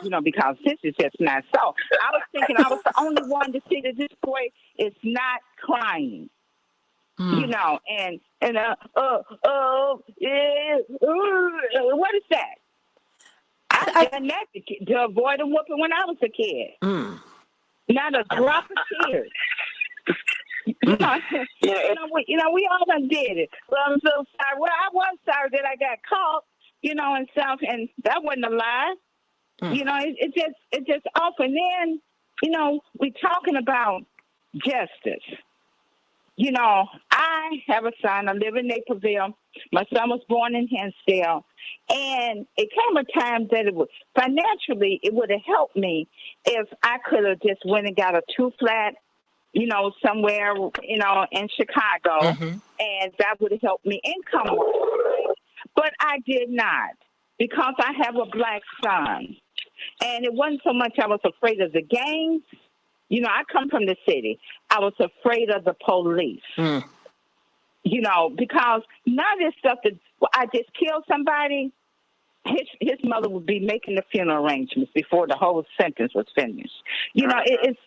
S12: you know, because this is just not so. I was thinking I was the only one to see that this boy is not crying, you know, and what is that? I done that to avoid a whooping when I was a kid. Not a drop of tears. You know, we all done did it. Well, I'm so sorry. Well, I was sorry that I got caught, you know, and stuff, and that wasn't a lie. You know, it's just off. And then, you know, we're talking about justice. You know, I have a son. I live in Naperville. My son was born in Hinsdale. And it came a time that financially, it would have helped me if I could have just went and got a 2-flat, you know, somewhere, you know, in Chicago. And that would have helped me income-wise. But I did not, because I have a black son. And it wasn't so much I was afraid of the gangs. You know, I come from the city. I was afraid of the police. You know, because none of this stuff that I just killed somebody, his mother would be making the funeral arrangements before the whole sentence was finished. You know, it's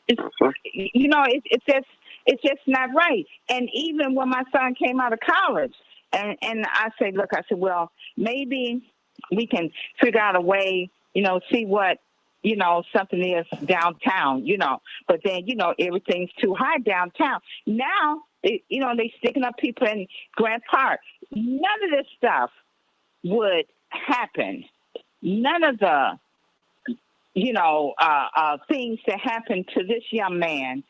S12: just not right. And even when my son came out of college, and I said, look, well, maybe we can figure out a way, see what, something is downtown, but then, everything's too high downtown. Now, they sticking up people in Grant Park. None of this stuff would happen. None of the, things that happened to this young man,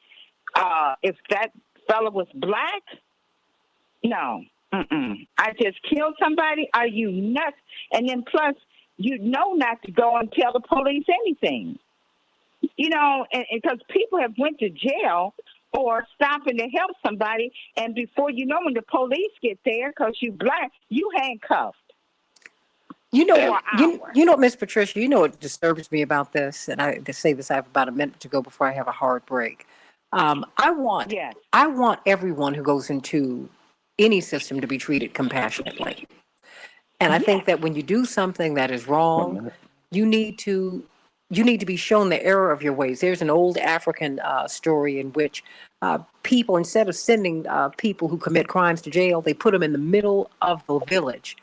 S12: if that fella was black, no. I just killed somebody? Are you nuts? And then plus, not to go and tell the police anything. And because people have went to jail for stopping to help somebody, and before you know, when the police get there, because you black, you handcuffed.
S1: Miss Patricia, what disturbs me about this, and I to say this, I have about a minute to go before I have a hard break. I want everyone who goes into any system to be treated compassionately. And I think that when you do something that is wrong, you need to be shown the error of your ways. There's an old African story in which people, instead of sending people who commit crimes to jail, they put them in the middle of the village.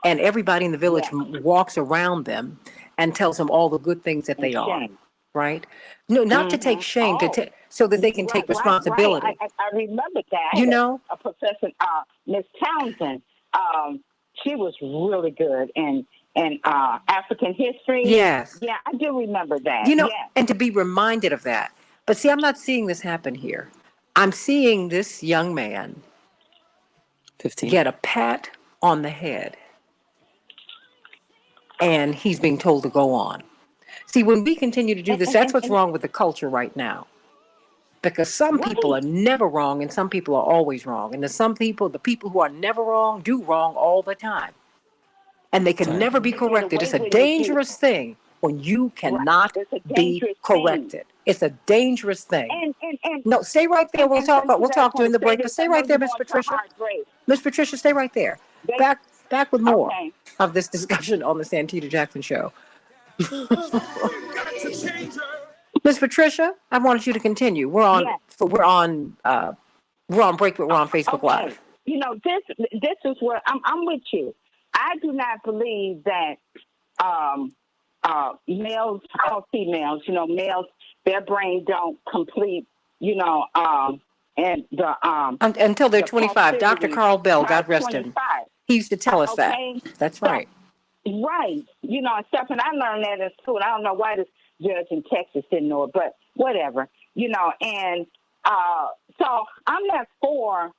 S1: And everybody in the village walks around them and tells them all the good things that they are, right? No, not to take shame, so that they can take responsibility.
S12: Right. I remember that. A professor, Miss Townsend, she was really good in African history.
S1: Yes.
S12: Yeah, I do remember that.
S1: And to be reminded of that. But see, I'm not seeing this happen here. I'm seeing this young man
S10: 15.
S1: Get a pat on the head. And he's being told to go on. See, when we continue to do this, that's what's wrong with the culture right now. Because some people are never wrong and some people are always wrong. And the people who are never wrong do wrong all the time. And they can never be corrected. It's a dangerous thing when you cannot be corrected. It's a dangerous thing. No, stay right there. We'll talk during the break. But stay right there, Miss Patricia. Miss Patricia, stay right there. Back with more of this discussion on the Santita Jackson Show. Miss Patricia, I wanted you to continue. We're on break, but we're on Facebook Live.
S12: This is where I'm with you. I do not believe that males or females, males, their brain don't complete, and
S1: until they're 25. Dr. Carl Bell, God rest him. He used to tell us that. That's right.
S12: Right. Stuff, and I learned that in school. I don't know why this judge in Texas didn't know it, but whatever. And so I'm not for,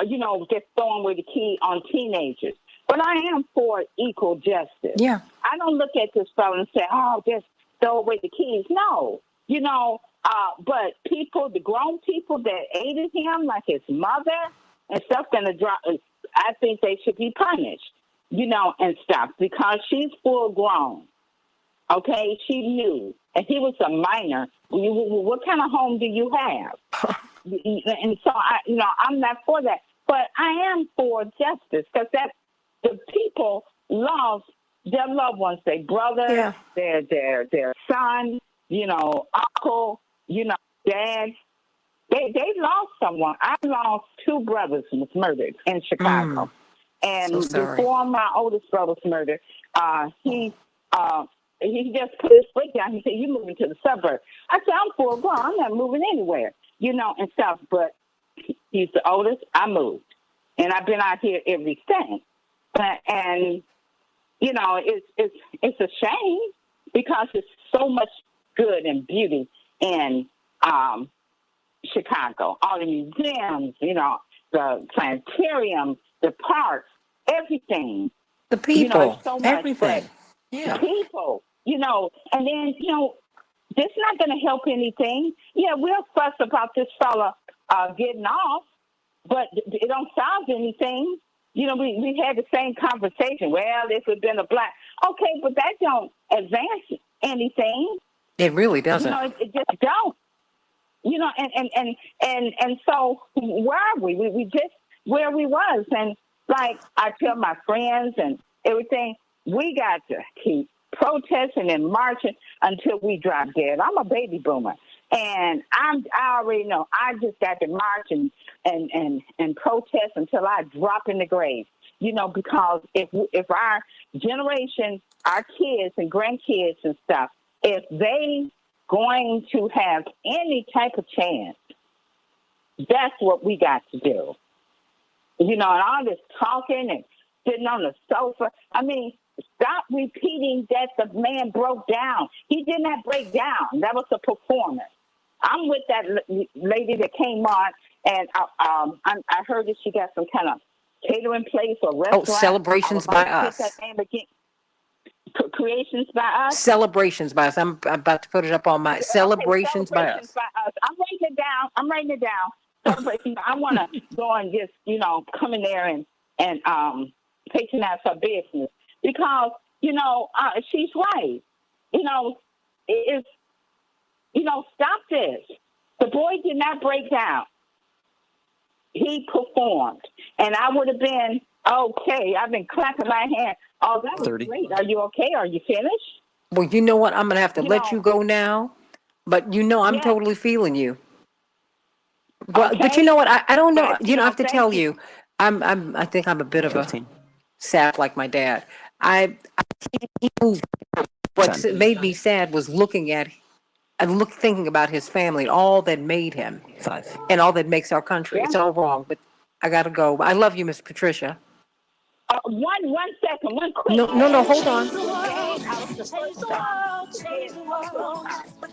S12: just throwing away the key on teenagers. But I am for equal justice.
S1: Yeah.
S12: I don't look at this fellow and say, oh, just throw away the keys. No. But people, the grown people that aided him, like his mother and stuff, I think they should be punished, and stuff, because she's full grown. Okay? She knew. And he was a minor. What kind of home do you have? And so, I'm not for that. But I am for justice, because the people lost their loved ones, their brother, their son, uncle, dad. They lost someone. I lost two brothers who was murdered in Chicago. And before my oldest brother was murdered, he just put his foot down. He said, "You moving to the suburbs?" I said, "I'm full grown. I'm not moving anywhere," and stuff. But he's the oldest. I moved, and I've been out here ever since. And it's a shame, because there's so much good and beauty in Chicago. All the museums, the planetarium, the parks, everything.
S1: The people,
S12: so much,
S1: everything.
S12: The people, and then, this is not going to help anything. Yeah, we'll fuss about this fella getting off, but it don't solve anything. We had the same conversation. Well, this would have been a black. Okay, but that don't advance anything.
S1: It really doesn't.
S12: It just don't. And so where are we? We just where we was. And like I tell my friends and everything, we got to keep protesting and marching until we drop dead. I'm a baby boomer. And I already know I just got to march and protest until I drop in the grave. because if our generation, our kids and grandkids and stuff, if they going to have any type of chance, that's what we got to do. And all this talking and sitting on the sofa. I mean, stop repeating that the man broke down. He did not break down. That was a performance. I'm with that lady that came on, and I heard that she got some kind of catering place or restaurant.
S1: Oh, Celebrations by Us.
S12: That name again. Creations by Us.
S1: Celebrations by Us. I'm about to put it up on my Celebrations by Us.
S12: I'm writing it down. Celebrations. I want to go and just come in there and patronize her business because she's right. Stop this. The boy did not break down. He performed, and I would have been okay. I've been clapping my hand. Oh, that was 30. Great. Are you okay? Are you finished?
S1: Well, you know what? I'm going to have to let you go now, but I'm totally feeling you. Well, okay. But you know what? I don't know. I have to tell you, I think I'm a bit of a sap like my dad. I moved. What made me sad was thinking about his family and all that made him, and all that makes our country. Yeah. It's all wrong, but I got to go. I love you, Miss Patricia.
S12: One second, one quick.
S1: No, hold on.
S7: Change the world, change the world. We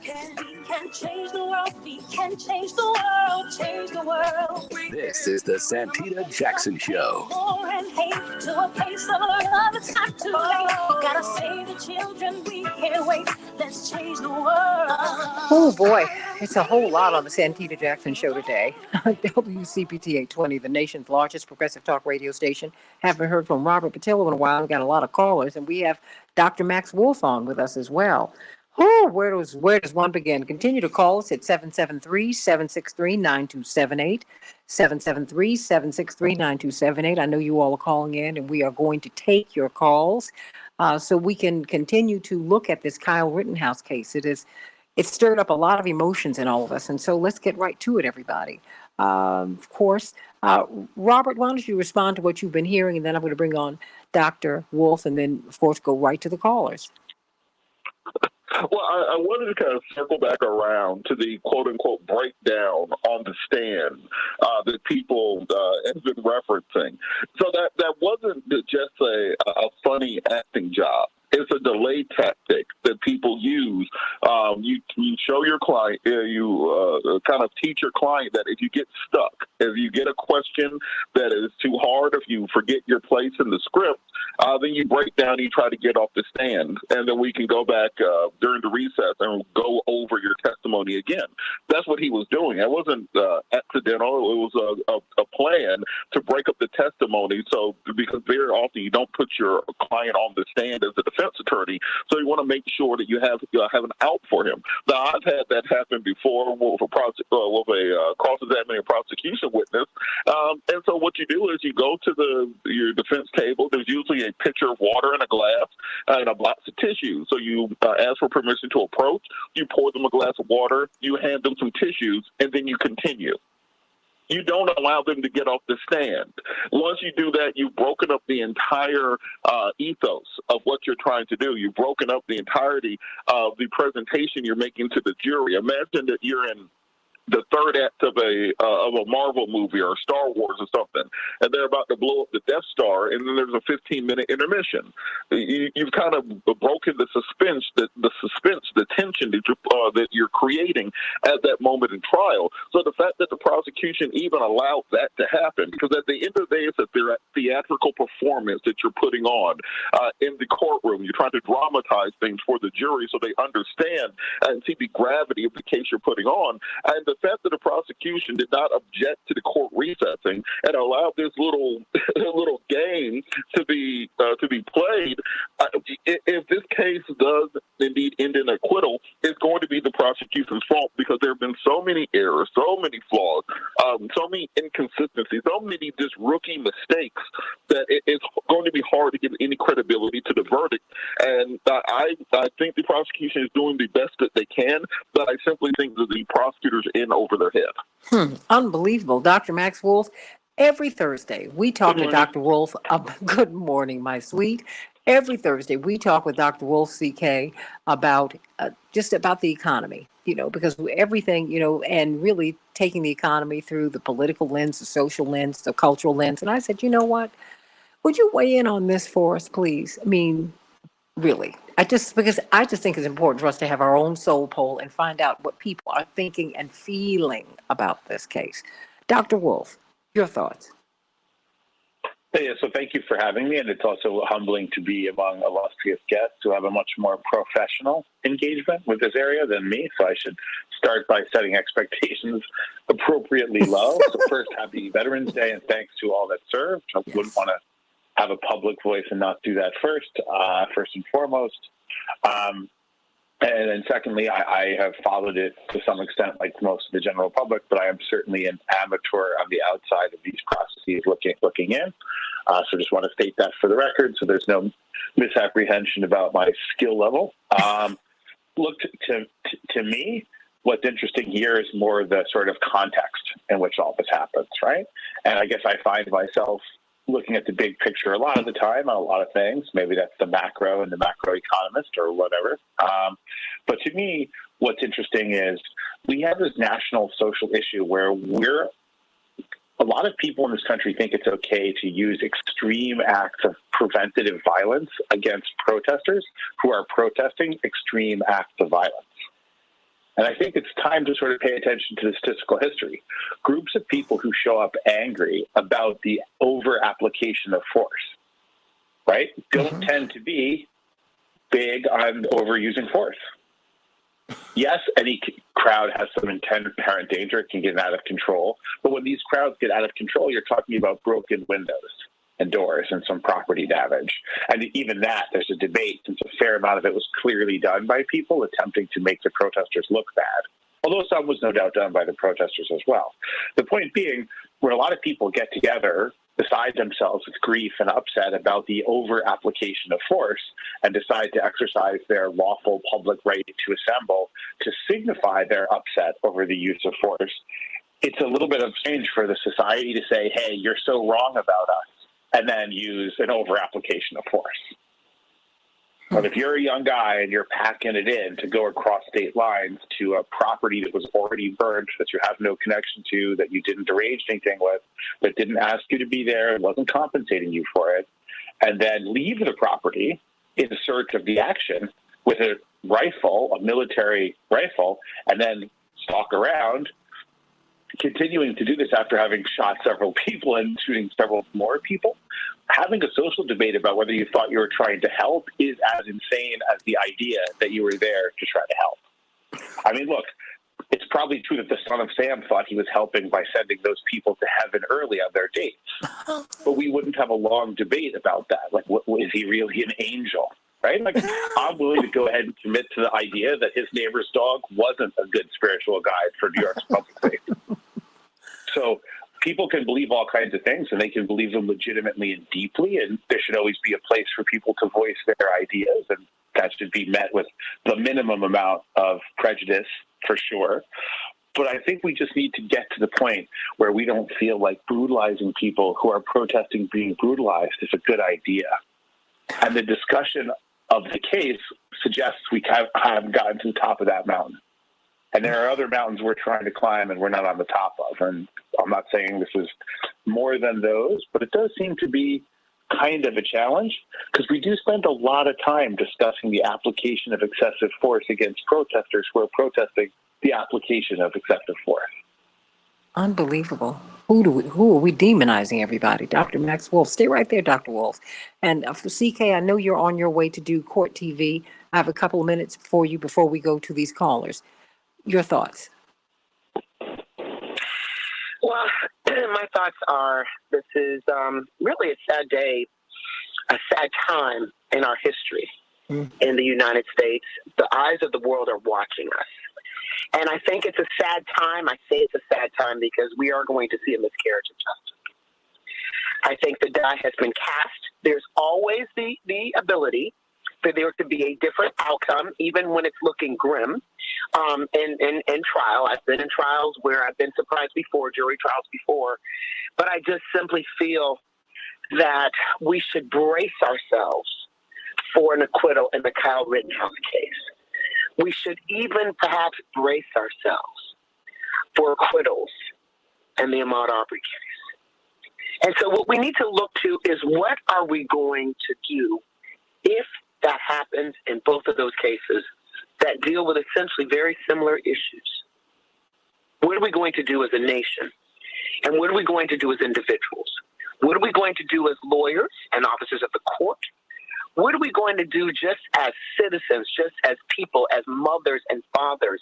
S7: can change the world, we can change the world, change the world.
S2: This is the Santita Jackson Show.
S7: War and hate to a place of love, it's not too late. Gotta save the children, we can't wait. Let's change the world.
S1: Oh boy, it's a whole lot on the Santita Jackson Show today. WCPT 820, the nation's largest progressive talk radio station. Haven't heard from Robert Patillo in a while. We've got a lot of callers, and we have Dr. Max Wolf on with us as well. Oh, where does one begin? Continue to call us at 773-763-9278, 773-763-9278. I know you all are calling in, and we are going to take your calls so we can continue to look at this Kyle Rittenhouse case. It's stirred up a lot of emotions in all of us, and so let's get right to it, everybody. Of course, Robert, why don't you respond to what you've been hearing, and then I'm going to bring on Dr. Wolf, and then, of course, go right to the callers.
S8: Well, I wanted to kind of circle back around to the quote-unquote breakdown on the stand that people have been referencing. So that wasn't just a funny acting job. It's a delay tactic that people use. You show your client, you kind of teach your client that if you get stuck, if you get a question that is too hard, if you forget your place in the script, then you break down, you try to get off the stand, and then we can go back during the recess and go over your testimony again. That's what he was doing. It wasn't accidental. It was a plan to break up the testimony. So because very often you don't put your client on the stand as a defense attorney, so you want to make sure that you have an out for him. Now, I've had that happen before with a cross-examining prosecution witness, and so what you do is you go to your defense table. There's usually a pitcher of water and a glass and a box of tissue. So you ask for permission to approach. You pour them a glass of water. You hand them some tissues, and then you continue. You don't allow them to get off the stand. Once you do that, you've broken up the entire ethos of what you're trying to do. You've broken up the entirety of the presentation you're making to the jury. Imagine that you're in the third act of a Marvel movie or Star Wars or something, and they're about to blow up the Death Star, and then there's a 15-minute intermission. You've kind of broken the suspense, the tension that you're creating at that moment in trial. So the fact that the prosecution even allowed that to happen, because at the end of the day, it's a theatrical performance that you're putting on in the courtroom. You're trying to dramatize things for the jury so they understand and see the gravity of the case you're putting on. And the fact that the prosecution did not object to the court recessing and allowed this little game to be played, if this case does indeed end in acquittal, it's going to be the prosecution's fault, because there have been so many errors, so many flaws, so many inconsistencies, so many just rookie mistakes that it's going to be hard to give any credibility to the verdict. And I think the prosecution is doing the best that they can, but I simply think that the prosecutors in over their head.
S1: Unbelievable. Dr. Max Wolf, Every Thursday, we talk to Dr. Wolf. Good morning, my sweet. Every Thursday, we talk with Dr. Wolf CK about just about the economy, because everything, and really taking the economy through the political lens, the social lens, the cultural lens. And I said, you know what? Would you weigh in on this for us, please? I mean, really. Because I just think it's important for us to have our own soul poll and find out what people are thinking and feeling about this case. Dr. Wolf, your thoughts?
S13: Yeah, so thank you for having me, and it's also humbling to be among illustrious guests who have a much more professional engagement with this area than me, so I should start by setting expectations appropriately low. So first, happy Veterans Day, and thanks to all that served. I wouldn't want to have a public voice and not do that first and foremost. And then secondly, I have followed it to some extent like most of the general public, but I am certainly an amateur on the outside of these processes looking in. So just want to state that for the record so there's no misapprehension about my skill level. Look, to me, what's interesting here is more the sort of context in which all this happens, right? And I guess I find myself looking at the big picture a lot of the time on a lot of things. Maybe that's the macro and the macroeconomist or whatever. But to me, what's interesting is we have this national social issue where a lot of people in this country think it's okay to use extreme acts of preventative violence against protesters who are protesting extreme acts of violence. And I think it's time to sort of pay attention to the statistical history. Groups of people who show up angry about the over-application of force, right, don't tend to be big on overusing force. Yes, any crowd has some inherent danger. It can get out of control. But when these crowds get out of control, you're talking about broken windows and doors and some property damage. And even that, there's a debate, since a fair amount of it was clearly done by people attempting to make the protesters look bad, although some was no doubt done by the protesters as well. The point being, when a lot of people get together, beside themselves with grief and upset about the over-application of force, and decide to exercise their lawful public right to assemble to signify their upset over the use of force, it's a little bit of strange for the society to say, hey, you're so wrong about us, and then use an over-application of force. But if you're a young guy and you're packing it in to go across state lines to a property that was already burned, that you have no connection to, that you didn't arrange anything with, that didn't ask you to be there and wasn't compensating you for it, and then leave the property in search of the action with a rifle, a military rifle, and then stalk around, continuing to do this after having shot several people and shooting several more people, having a social debate about whether you thought you were trying to help is as insane as the idea that you were there to try to help. I mean, look, it's probably true that the son of Sam thought he was helping by sending those people to heaven early on their dates. But we wouldn't have a long debate about that. Like, is he really an angel? Right? Like, I'm willing to go ahead and commit to the idea that his neighbor's dog wasn't a good spiritual guide for New York's public safety. So people can believe all kinds of things, and they can believe them legitimately and deeply, and there should always be a place for people to voice their ideas, and that should be met with the minimum amount of prejudice, for sure. But I think we just need to get to the point where we don't feel like brutalizing people who are protesting being brutalized is a good idea. And the discussion of the case suggests we haven't gotten to the top of that mountain. And there are other mountains we're trying to climb and we're not on the top of. And I'm not saying this is more than those, but it does seem to be kind of a challenge because we do spend a lot of time discussing the application of excessive force against protesters who are protesting the application of excessive force.
S1: Unbelievable. Who are we demonizing, everybody? Dr. Max Wolf. Stay right there, Dr. Wolf. And for CK, I know you're on your way to do Court TV. I have a couple of minutes for you before we go to these callers. Your thoughts?
S9: Well, my thoughts are this is really a sad day, a sad time in our history in the United States. The eyes of the world are watching us. And I think it's a sad time. I say it's a sad time because we are going to see a miscarriage of justice. I think the die has been cast. There's always the ability for there to be a different outcome, even when it's looking grim. In trial, I've been in trials where I've been surprised before, jury trials before, but I just simply feel that we should brace ourselves for an acquittal in the Kyle Rittenhouse case. We should even perhaps brace ourselves for acquittals in the Ahmaud Arbery case. And so what we need to look to is, what are we going to do if that happens in both of those cases that deal with essentially very similar issues? What are we going to do as a nation? And what are we going to do as individuals? What are we going to do as lawyers and officers of the court? What are we going to do just as citizens, just as people, as mothers and fathers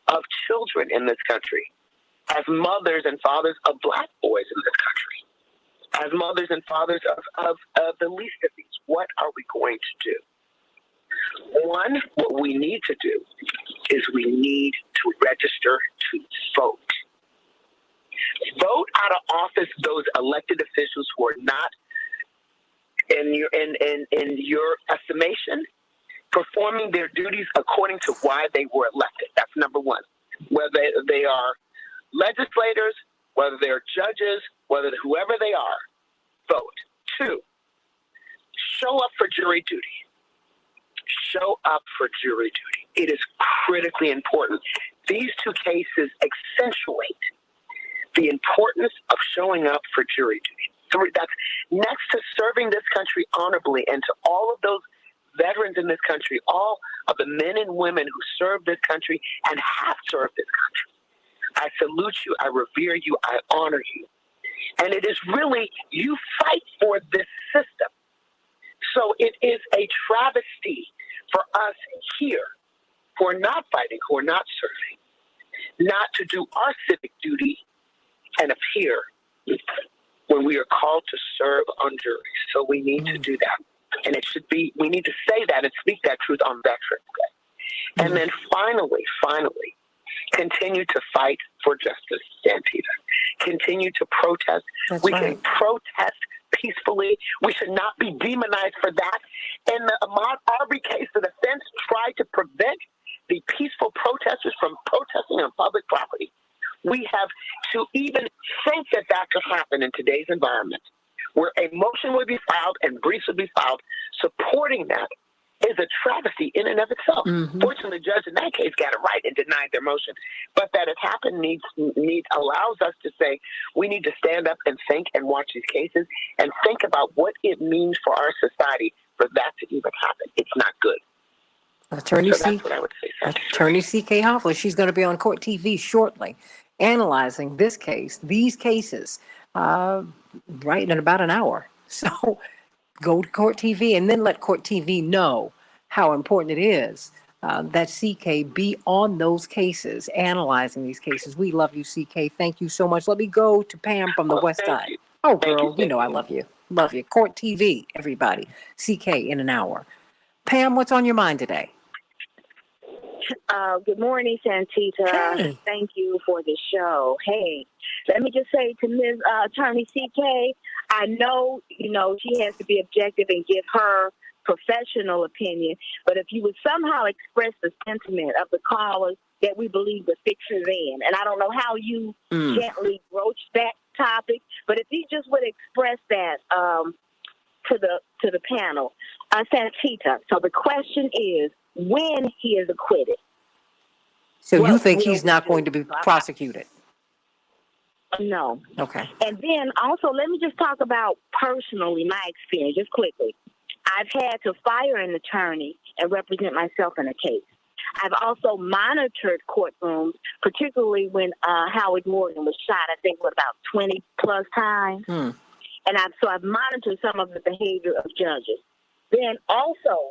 S9: of children in this country, as mothers and fathers of Black boys in this country, as mothers and fathers of the least of these? What are we going to do? One, what we need to do is we need to register to vote. Vote out of office those elected officials who are not, in your estimation, performing their duties according to why they were elected. That's number one. Whether they are legislators, whether they're judges, whether whoever they are, vote. Two, show up for jury duty. Show up for jury duty. It is critically important. These two cases accentuate the importance of showing up for jury duty. Three, that's next to serving this country honorably, and to all of those veterans in this country, all of the men and women who serve this country and have served this country. I salute you, I revere you, I honor you. And it is really, you fight for this system. So it is a travesty for us here who are not fighting, who are not serving, not to do our civic duty and appear when we are called to serve on juries. So we need to do that. And it should be, we need to say that and speak that truth on Veterans Day. And then finally, continue to fight for justice, Santita. Continue to protest. We can protest peacefully. We should not be demonized for that. In the Ahmaud Arbery case, the defense tried to prevent the peaceful protesters from protesting on public property. We have to even think that that could happen in today's environment, where a motion would be filed and briefs would be filed supporting that, is a travesty in and of itself. Fortunately, the judge in that case got it right and denied their motion. But that it happened allows us to say we need to stand up and think and watch these cases and think about what it means for our society for that to even happen. It's not good.
S1: Attorney
S9: Attorney
S1: C.K. Hoffler, she's going to be on Court TV shortly, analyzing these cases, right in about an hour. So go to Court TV and then let Court TV know how important it is that CK be on those cases, analyzing these cases. We love you, CK. Thank you so much. Let me go to Pam from the West Side. Oh, girl, you know I love you. Love you. Court TV, everybody. CK in an hour. Pam, what's on your mind today?
S12: Good morning, Santita.
S1: Hey.
S12: Thank you for the show. Hey, let me just say to Ms. Attorney CK, I know, she has to be objective and give her professional opinion, but if you would somehow express the sentiment of the callers that we believe the fixers in, and I don't know how you gently broach that topic, but if you just would express that to the panel. Santita, so the question is, when he is acquitted.
S1: So you think he's not going to be prosecuted?
S12: No.
S1: Okay.
S12: And then also, let me just talk about personally my experience, just quickly. I've had to fire an attorney and represent myself in a case. I've also monitored courtrooms, particularly when Howard Morgan was shot, I think, about 20 plus times. And I've monitored some of the behavior of judges. Then also,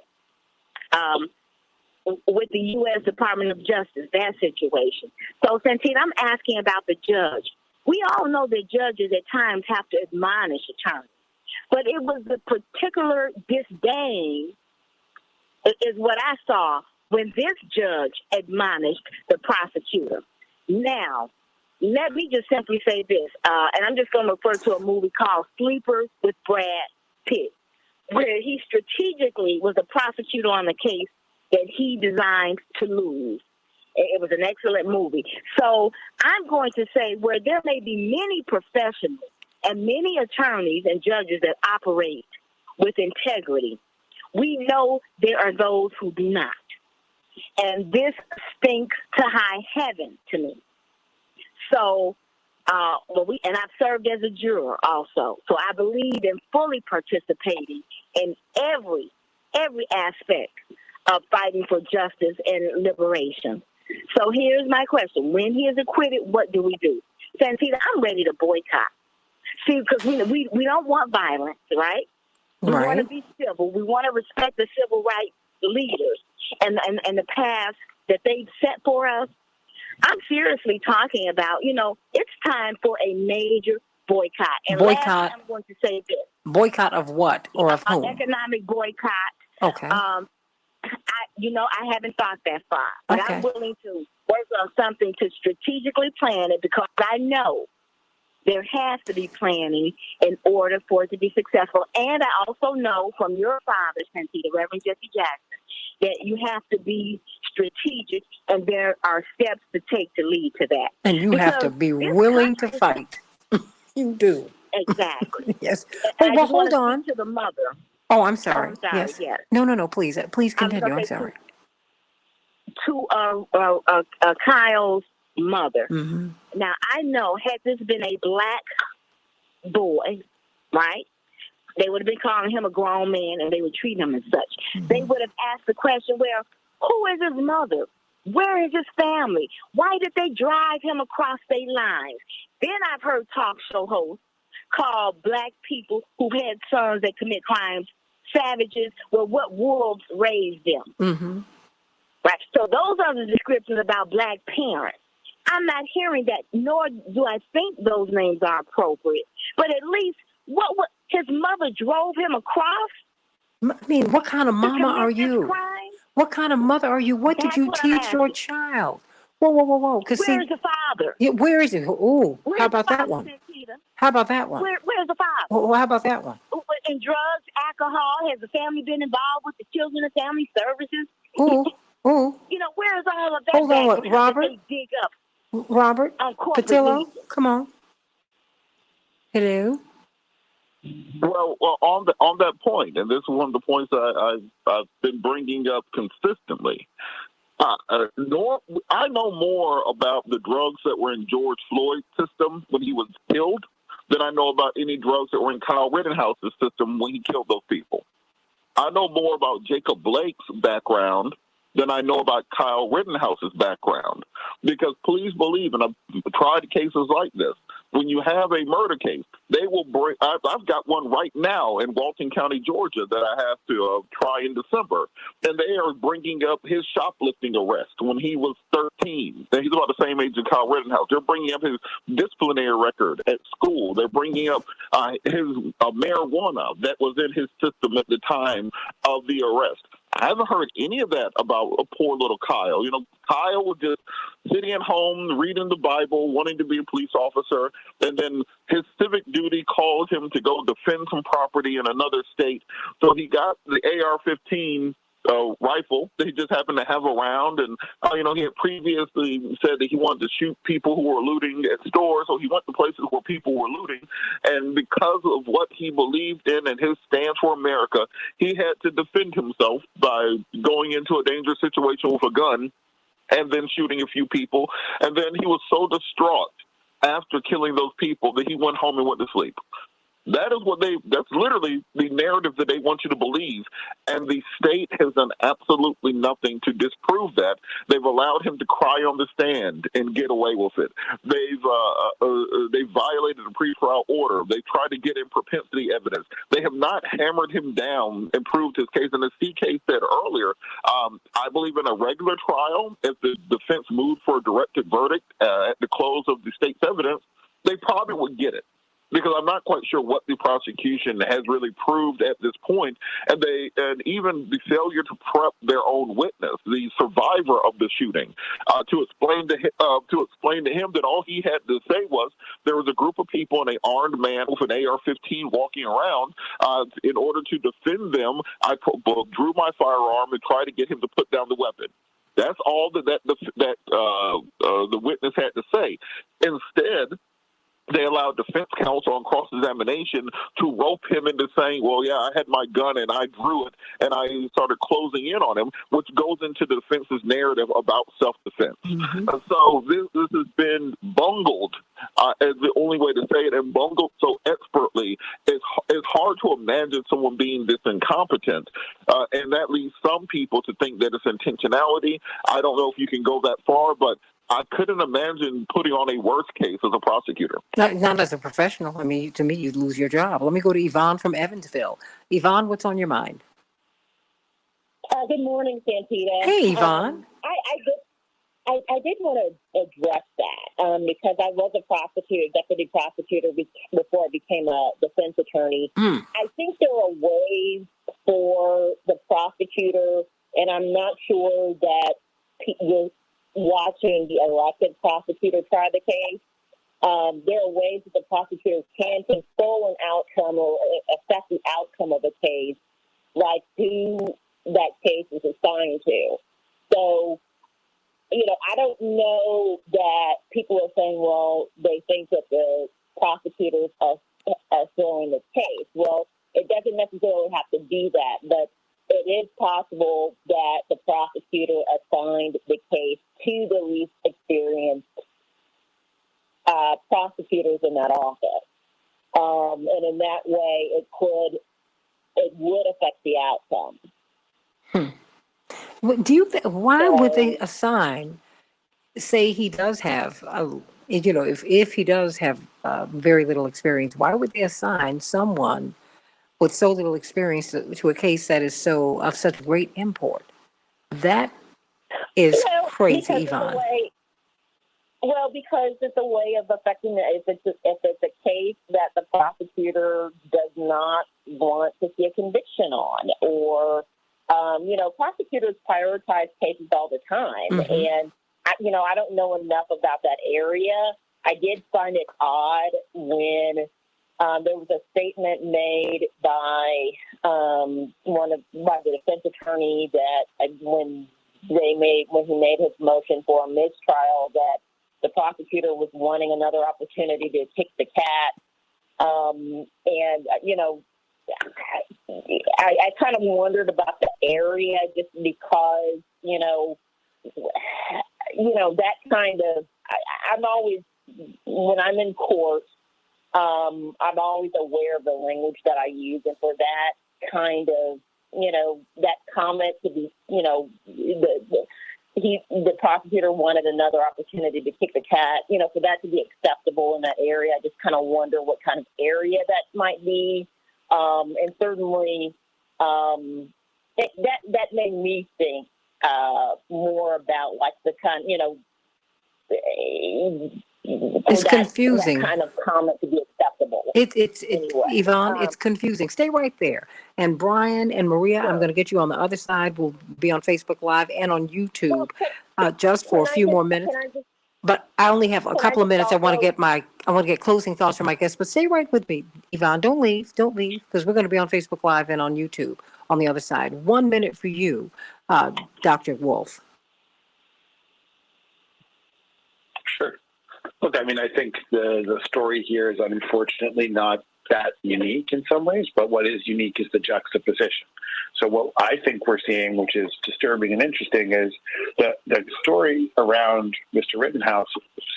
S12: with the U.S. Department of Justice, that situation. So, Santita, I'm asking about the judge. We all know that judges at times have to admonish attorneys, but it was the particular disdain is what I saw when this judge admonished the prosecutor. Now, let me just simply say this, and I'm just going to refer to a movie called Sleepers with Brad Pitt. where he strategically was the prosecutor on the case that he designed to lose. It was an excellent movie. So I'm going to say where there may be many professionals and many attorneys and judges that operate with integrity, we know there are those who do not. And this stinks to high heaven to me. So, and I've served as a juror also. So I believe in fully participating in every aspect of fighting for justice and liberation. So here's my question. When he is acquitted, what do we do? Santita, I'm ready to boycott. See, because we don't want violence, right? We want to be civil. We want to respect the civil rights leaders and the path that they've set for us. I'm seriously talking about, it's time for a major boycott. And lastly, I'm going to say this.
S1: Boycott of what or of whom?
S12: Economic boycott.
S1: Okay.
S12: I haven't thought that far. But I'm willing to work on something to strategically plan it because I know there has to be planning in order for it to be successful. And I also know from your father, Santita, Reverend Jesse Jackson, that you have to be strategic and there are steps to take to lead to that.
S1: And you have to be willing to fight. You do.
S12: Exactly.
S1: Yes. Well, hold on.
S12: To the mother.
S1: Oh, I'm sorry.
S12: Oh, I'm sorry. Yes.
S1: No, please continue. I'm sorry.
S12: To Kyle's mother.
S1: Mm-hmm.
S12: Now, I know had this been a black boy, right, they would have been calling him a grown man and they would treat him as such. Mm-hmm. They would have asked the question, well, who is his mother? Where is his family? Why did they drive him across state lines? Then I've heard talk show hosts call black people who had sons that commit crimes savages. Well, what wolves raised them?
S1: Mm-hmm.
S12: Right. So those are the descriptions about black parents. I'm not hearing that, nor do I think those names are appropriate. But at least what his mother drove him across?
S1: I mean, what kind of mama are you?
S12: Crime?
S1: What kind of mother are you? What did you teach your child? Whoa.
S12: Where's the father?
S1: Yeah, where is it? Oh, how about that one?
S12: Santita?
S1: How about that one?
S12: Where's the father?
S1: Well, how about that one?
S12: In drugs, alcohol, has the family been involved with the children and family services?
S1: Ooh.
S12: Where's all of that?
S1: Hold on, Robert.
S12: Dig up.
S1: Robert Patillo, come on. Hello.
S8: Well, on that point, and this is one of the points I've been bringing up consistently. I know more about the drugs that were in George Floyd's system when he was killed than I know about any drugs that were in Kyle Rittenhouse's system when he killed those people. I know more about Jacob Blake's background than I know about Kyle Rittenhouse's background. Because please believe, and I've tried cases like this, when you have a murder case, they will bring, I've got one right now in Walton County, Georgia, that I have to try in December. And they are bringing up his shoplifting arrest when he was 13. And he's about the same age as Kyle Rittenhouse. They're bringing up his disciplinary record at school. They're bringing up his marijuana that was in his system at the time of the arrest. I haven't heard any of that about a poor little Kyle. Kyle was just sitting at home, reading the Bible, wanting to be a police officer, and then his civic duty called him to go defend some property in another state. So he got the AR-15 rifle that he just happened to have around, and he had previously said that he wanted to shoot people who were looting at stores, so he went to places where people were looting, and because of what he believed in and his stance for America, he had to defend himself by going into a dangerous situation with a gun and then shooting a few people, and then he was so distraught after killing those people that he went home and went to sleep. That's literally the narrative that they want you to believe. And the state has done absolutely nothing to disprove that. They've allowed him to cry on the stand and get away with it. They've violated a pretrial order. They tried to get in propensity evidence. They have not hammered him down and proved his case. And as CK said earlier, I believe in a regular trial, if the defense moved for a directed verdict at the close of the state's evidence, they probably would get it. because I'm not quite sure what the prosecution has really proved at this point, and even the failure to prep their own witness, the survivor of the shooting, to explain to him that all he had to say was there was a group of people and an armed man with an AR-15 walking around. In order to defend them, I drew my firearm and tried to get him to put down the weapon. That's all that the witness had to say. Instead, they allowed defense counsel on cross-examination to rope him into saying, well, yeah, I had my gun and I drew it and I started closing in on him, which goes into the defense's narrative about self-defense. So this has been bungled, as the only way to say it, and bungled so expertly. It's hard to imagine someone being this incompetent, and that leads some people to think that it's intentionality. I don't know if you can go that far, but I couldn't imagine putting on a worse case as a prosecutor.
S1: Not as a professional. I mean, to me, you'd lose your job. Let me go to Yvonne from Evansville. Yvonne, what's on your mind?
S14: Good morning, Santita.
S1: Hey, Yvonne.
S14: I did want to address that because I was a prosecutor, deputy prosecutor, before I became a defense attorney. I think there are ways for the prosecutor, and I'm not sure that people watching the elected prosecutor try the case. There are ways that the prosecutor can control an outcome or affect the outcome of a case, like who that case is assigned to. So, I don't know that people are saying, well, they think that the prosecutors are throwing the case. Well, it doesn't necessarily have to be that, but it is possible that the prosecutor assigned the case to the least experienced prosecutors in that office. And in that way, it would affect the outcome.
S1: Why would they assign, say he does have, if he does have very little experience, why would they assign someone with so little experience to a case that is of such great import? That is crazy, Yvonne.
S14: Because it's a way of affecting it. If it's a case that the prosecutor does not want to see a conviction on, or prosecutors prioritize cases all the time, and I don't know enough about that area. I did find it odd when there was a statement made by the defense attorney that when he made his motion for a mistrial, that the prosecutor was wanting another opportunity to kick the cat. I kind of wondered about the area just because, that kind of, I'm always, when I'm in court, I'm always aware of the language that I use. And for that kind of, that comment to be, the prosecutor wanted another opportunity to kick the cat, for that to be acceptable in that area. I just kind of wonder what kind of area that might be. And certainly that made me think more about like the kind,
S1: it's confusing.
S14: That kind of comment to be acceptable.
S1: It's Yvonne, it's confusing. Stay right there. And Brian and Maria, I'm going to get you on the other side. We'll be on Facebook Live and on YouTube just for a few more minutes. But I only have a couple of minutes. I want to get closing thoughts from my guests. But stay right with me, Yvonne. Don't leave, because we're going to be on Facebook Live and on YouTube on the other side. 1 minute for you, Dr. Wolf.
S13: Sure. Look, I mean, I think the story here is unfortunately not that unique in some ways, but what is unique is the juxtaposition. So what I think we're seeing, which is disturbing and interesting, is that the story around Mr. Rittenhouse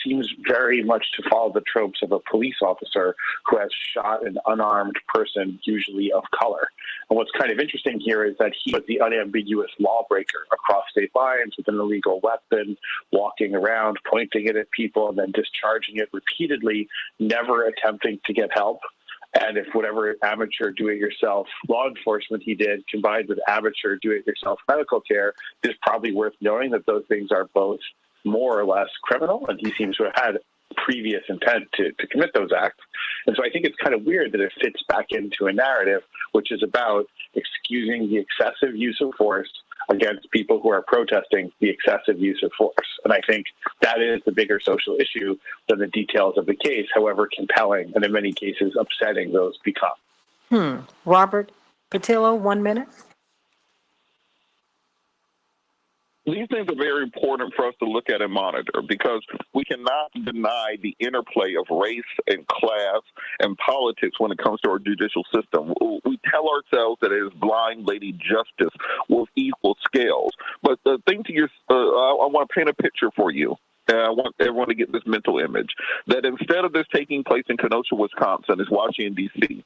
S13: seems very much to follow the tropes of a police officer who has shot an unarmed person, usually of color. And what's kind of interesting here is that he was the unambiguous lawbreaker across state lines with an illegal weapon, walking around, pointing it at people, and then discharging it repeatedly, never attempting to get help. And if whatever amateur do-it-yourself law enforcement he did combined with amateur do-it-yourself medical care, it's probably worth knowing that those things are both more or less criminal, and he seems to have had previous intent to commit those acts. And so I think it's kind of weird that it fits back into a narrative which is about excusing the excessive use of force against people who are protesting the excessive use of force. And I think that is the bigger social issue than the details of the case, however compelling and in many cases upsetting those become.
S1: Robert Patillo, 1 minute.
S15: These things are very important for us to look at and monitor because we cannot deny the interplay of race and class and politics when it comes to our judicial system. We tell ourselves that it is blind lady justice with equal scales. But the thing to I want to paint a picture for you. I want everyone to get this mental image that instead of this taking place in Kenosha, Wisconsin, it's Washington, D.C.,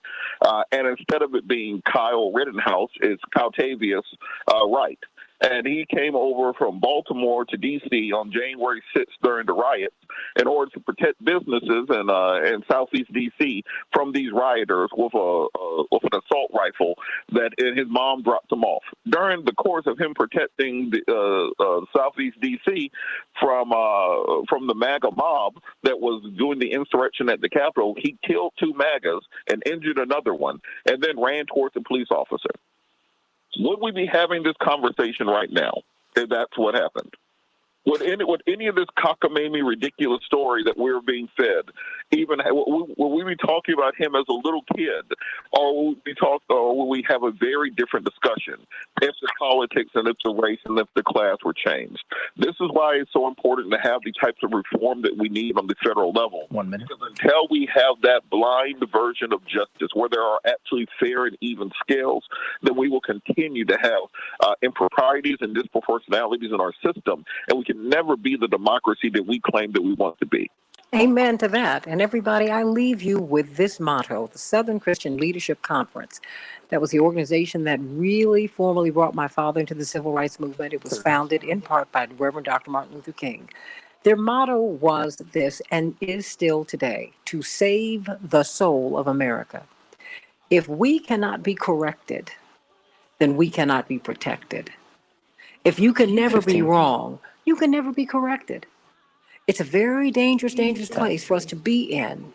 S15: and instead of it being Kyle Rittenhouse, it's Caltavius Wright. And he came over from Baltimore to D.C. on January 6th during the riots in order to protect businesses in Southeast D.C. from these rioters with an assault rifle that his mom dropped him off. During the course of him protecting the Southeast D.C. from the MAGA mob that was doing the insurrection at the Capitol, he killed 2 MAGAs and injured another one and then ran towards the police officer. Would we be having this conversation right now if that's what happened? Would any of this cockamamie, ridiculous story that we're being fed, even will we be talking about him as a little kid, or will we have a very different discussion if the politics and if the race and if the class were changed? This is why it's so important to have the types of reform that we need on the federal level.
S2: 1 minute.
S15: Because until we have that blind version of justice where there are actually fair and even scales, then we will continue to have improprieties and disproportionalities in our system, and we can never be the democracy that we claim that we want to be.
S1: Amen to that. And everybody, I leave you with this motto, the Southern Christian Leadership Conference. That was the organization that really formally brought my father into the civil rights movement. It was founded in part by Reverend Dr. Martin Luther King. Their motto was this, and is still today, to save the soul of America. If we cannot be corrected, then we cannot be protected. If you can never be wrong, you can never be corrected. It's a very dangerous, dangerous place for us to be in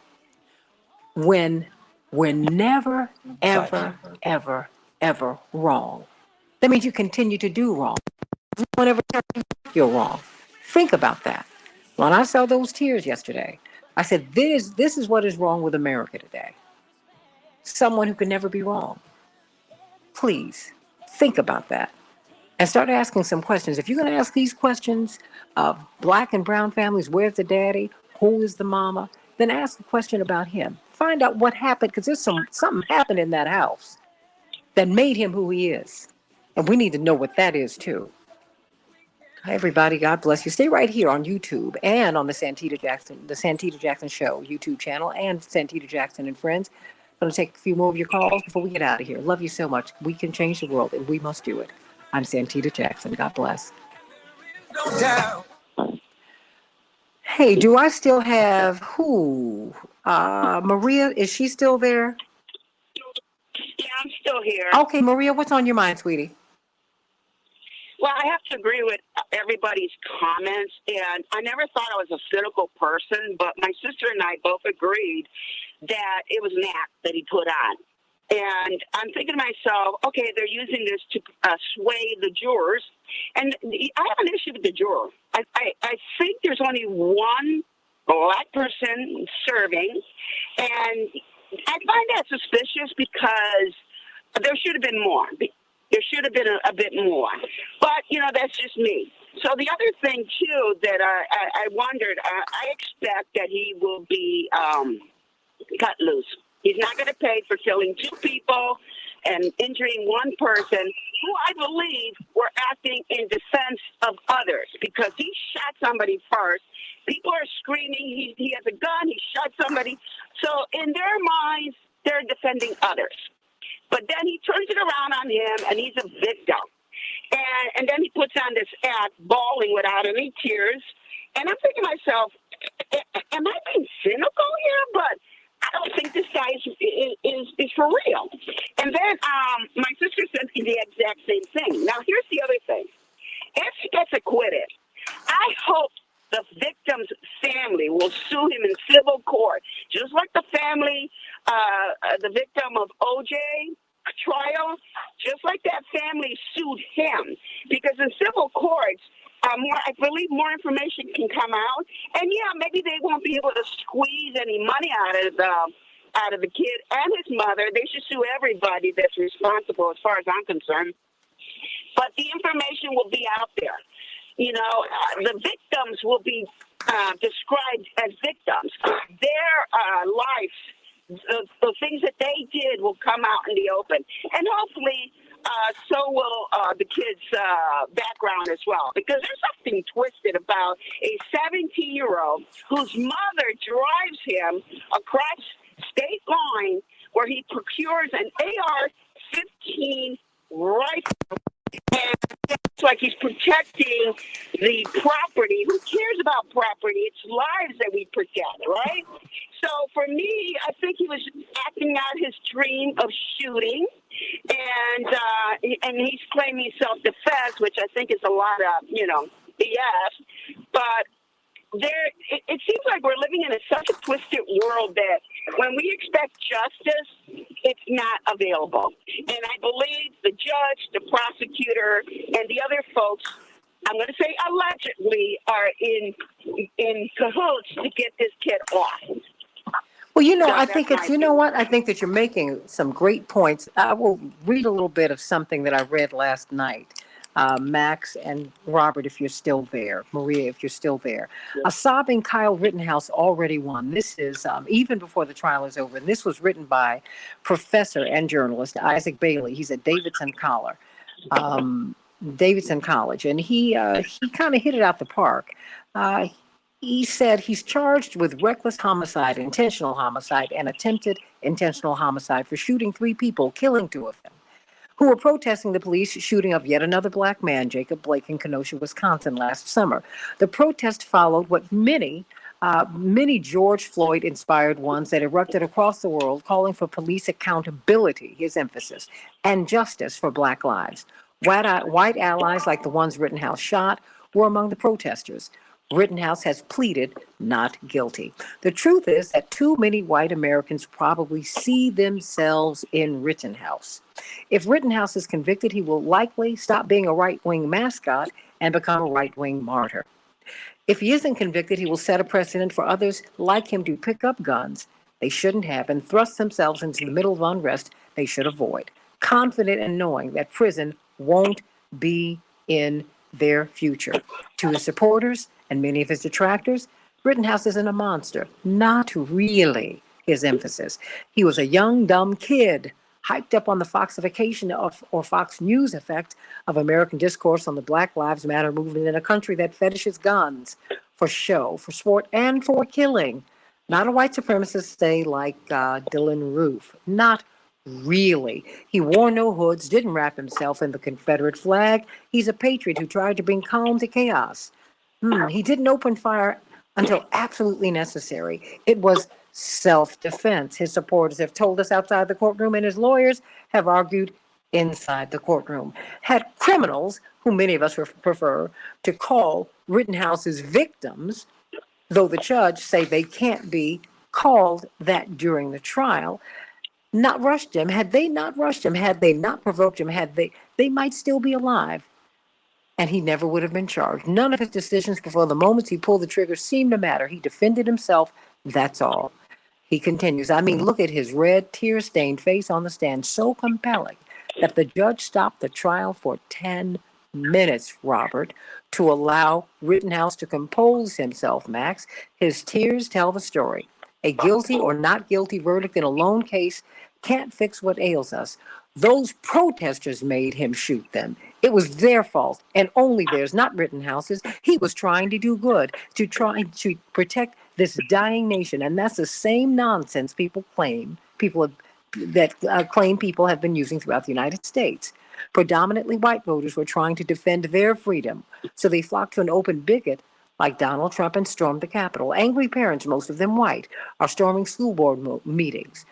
S1: when we're never, ever, ever, ever wrong. That means you continue to do wrong. No one ever tells you you're wrong. Think about that. When I saw those tears yesterday, I said, this is what is wrong with America today. Someone who can never be wrong. Please think about that. And start asking some questions. If you're going to ask these questions of Black and brown families, where's the daddy? Who is the mama? Then ask a question about him. Find out what happened, because there's something happened in that house that made him who he is. And we need to know what that is too. Hi, everybody. God bless you. Stay right here on YouTube and on the Santita Jackson Show YouTube channel, and Santita Jackson and Friends. I'm going to take a few more of your calls before we get out of here. Love you so much. We can change the world, and we must do it. I'm Santita Jackson. God bless. Hey, do I still have who? Maria, is she still there?
S12: Yeah, I'm still here.
S1: Okay, Maria, what's on your mind, sweetie?
S12: Well, I have to agree with everybody's comments, and I never thought I was a cynical person, but my sister and I both agreed that it was an act that he put on. And I'm thinking to myself, okay, they're using this to sway the jurors. And I have an issue with the juror. I think there's only one Black person serving. And I find that suspicious because there should have been more. There should have been a bit more. But, that's just me. So the other thing, too, that I wondered, I expect that he will be cut loose. He's not going to pay for killing 2 people and injuring 1 person who I believe were acting in defense of others, because he shot somebody first. People are screaming, he has a gun, he shot somebody. So in their minds, they're defending others. But then he turns it around on him, and he's a victim. And then he puts on this act, bawling without any tears. And I'm thinking to myself, am I being cynical here? But I don't think this guy is for real. And then my sister said the exact same thing. Now, here's the other thing. If he gets acquitted, I hope the victim's family will sue him in civil court, just like the family, the victim of OJ trial, just like that family sued him, because in civil courts, I believe more information can come out, and yeah, maybe they won't be able to squeeze any money out of the kid and his mother. They should sue everybody that's responsible, as far as I'm concerned. But the information will be out there. You know, the victims will be described as victims. Their lives, the things that they did, will come out in the open, and hopefully so will the kid's background as well, because there's something twisted about a 17-year-old whose mother drives him across state line where he procures an AR-15 rifle. And it's like he's protecting the property. Who cares about property? It's lives that we protect, right? So for me, I think he was acting out his dream of shooting, and he's claiming self-defense, which I think is a lot of, BS. But it seems like we're living in such a twisted world that when we expect justice, it's not available. And I believe the judge, the prosecutor, and the other folks, I'm going to say allegedly, are in cahoots to get this kid off.
S1: Well, I think I think that you're making some great points. I will read a little bit of something that I read last night. Max and Robert, if you're still there, Maria, if you're still there. Yeah. A sobbing Kyle Rittenhouse already won. This is even before the trial is over. And this was written by professor and journalist Isaac Bailey. He's at Davidson College. And he kind of hit it out the park. He said he's charged with reckless homicide, intentional homicide, and attempted intentional homicide for shooting 3 people, killing 2 of them, who were protesting the police shooting of yet another black man, Jacob Blake, in Kenosha, Wisconsin, last summer. The protest followed what many George Floyd-inspired ones that erupted across the world, calling for police accountability, his emphasis, and justice for black lives. White allies like the ones Rittenhouse shot were among the protesters. Rittenhouse has pleaded not guilty. The truth is that too many white Americans probably see themselves in Rittenhouse. If Rittenhouse is convicted, he will likely stop being a right-wing mascot and become a right-wing martyr. If he isn't convicted, he will set a precedent for others like him to pick up guns they shouldn't have and thrust themselves into the middle of unrest they should avoid, confident in knowing that prison won't be in their future. To his supporters and many of his detractors, Rittenhouse isn't a monster. Not really, his emphasis. He was a young, dumb kid, hyped up on the Foxification or Fox News effect of American discourse on the Black Lives Matter movement in a country that fetishes guns for show, for sport, and for killing. Not a white supremacist, say, like Dylan Roof. Not really. He wore no hoods, didn't wrap himself in the Confederate flag. He's a patriot who tried to bring calm to chaos. He didn't open fire until absolutely necessary. It was self-defense. His supporters have told us outside the courtroom, and his lawyers have argued inside the courtroom. Had criminals, who many of us prefer to call Rittenhouse's victims, though the judge say they can't be called that during the trial, not rushed him, had they not rushed him, had they not provoked him, they might still be alive. And he never would have been charged. None of his decisions before the moments he pulled the trigger seemed to matter. He defended himself, that's all. He continues, look at his red, tear-stained face on the stand, so compelling that the judge stopped the trial for 10 minutes, Robert, to allow Rittenhouse to compose himself, Max. His tears tell the story. A guilty or not guilty verdict in a lone case can't fix what ails us. Those protesters made him shoot them. It was their fault, and only theirs, not Rittenhouse's. He was trying to do good, to try to protect this dying nation, and that's the same nonsense people claim people have been using throughout the United States. Predominantly white voters were trying to defend their freedom, so they flocked to an open bigot like Donald Trump and stormed the Capitol. Angry parents, most of them white, are storming school board meetings,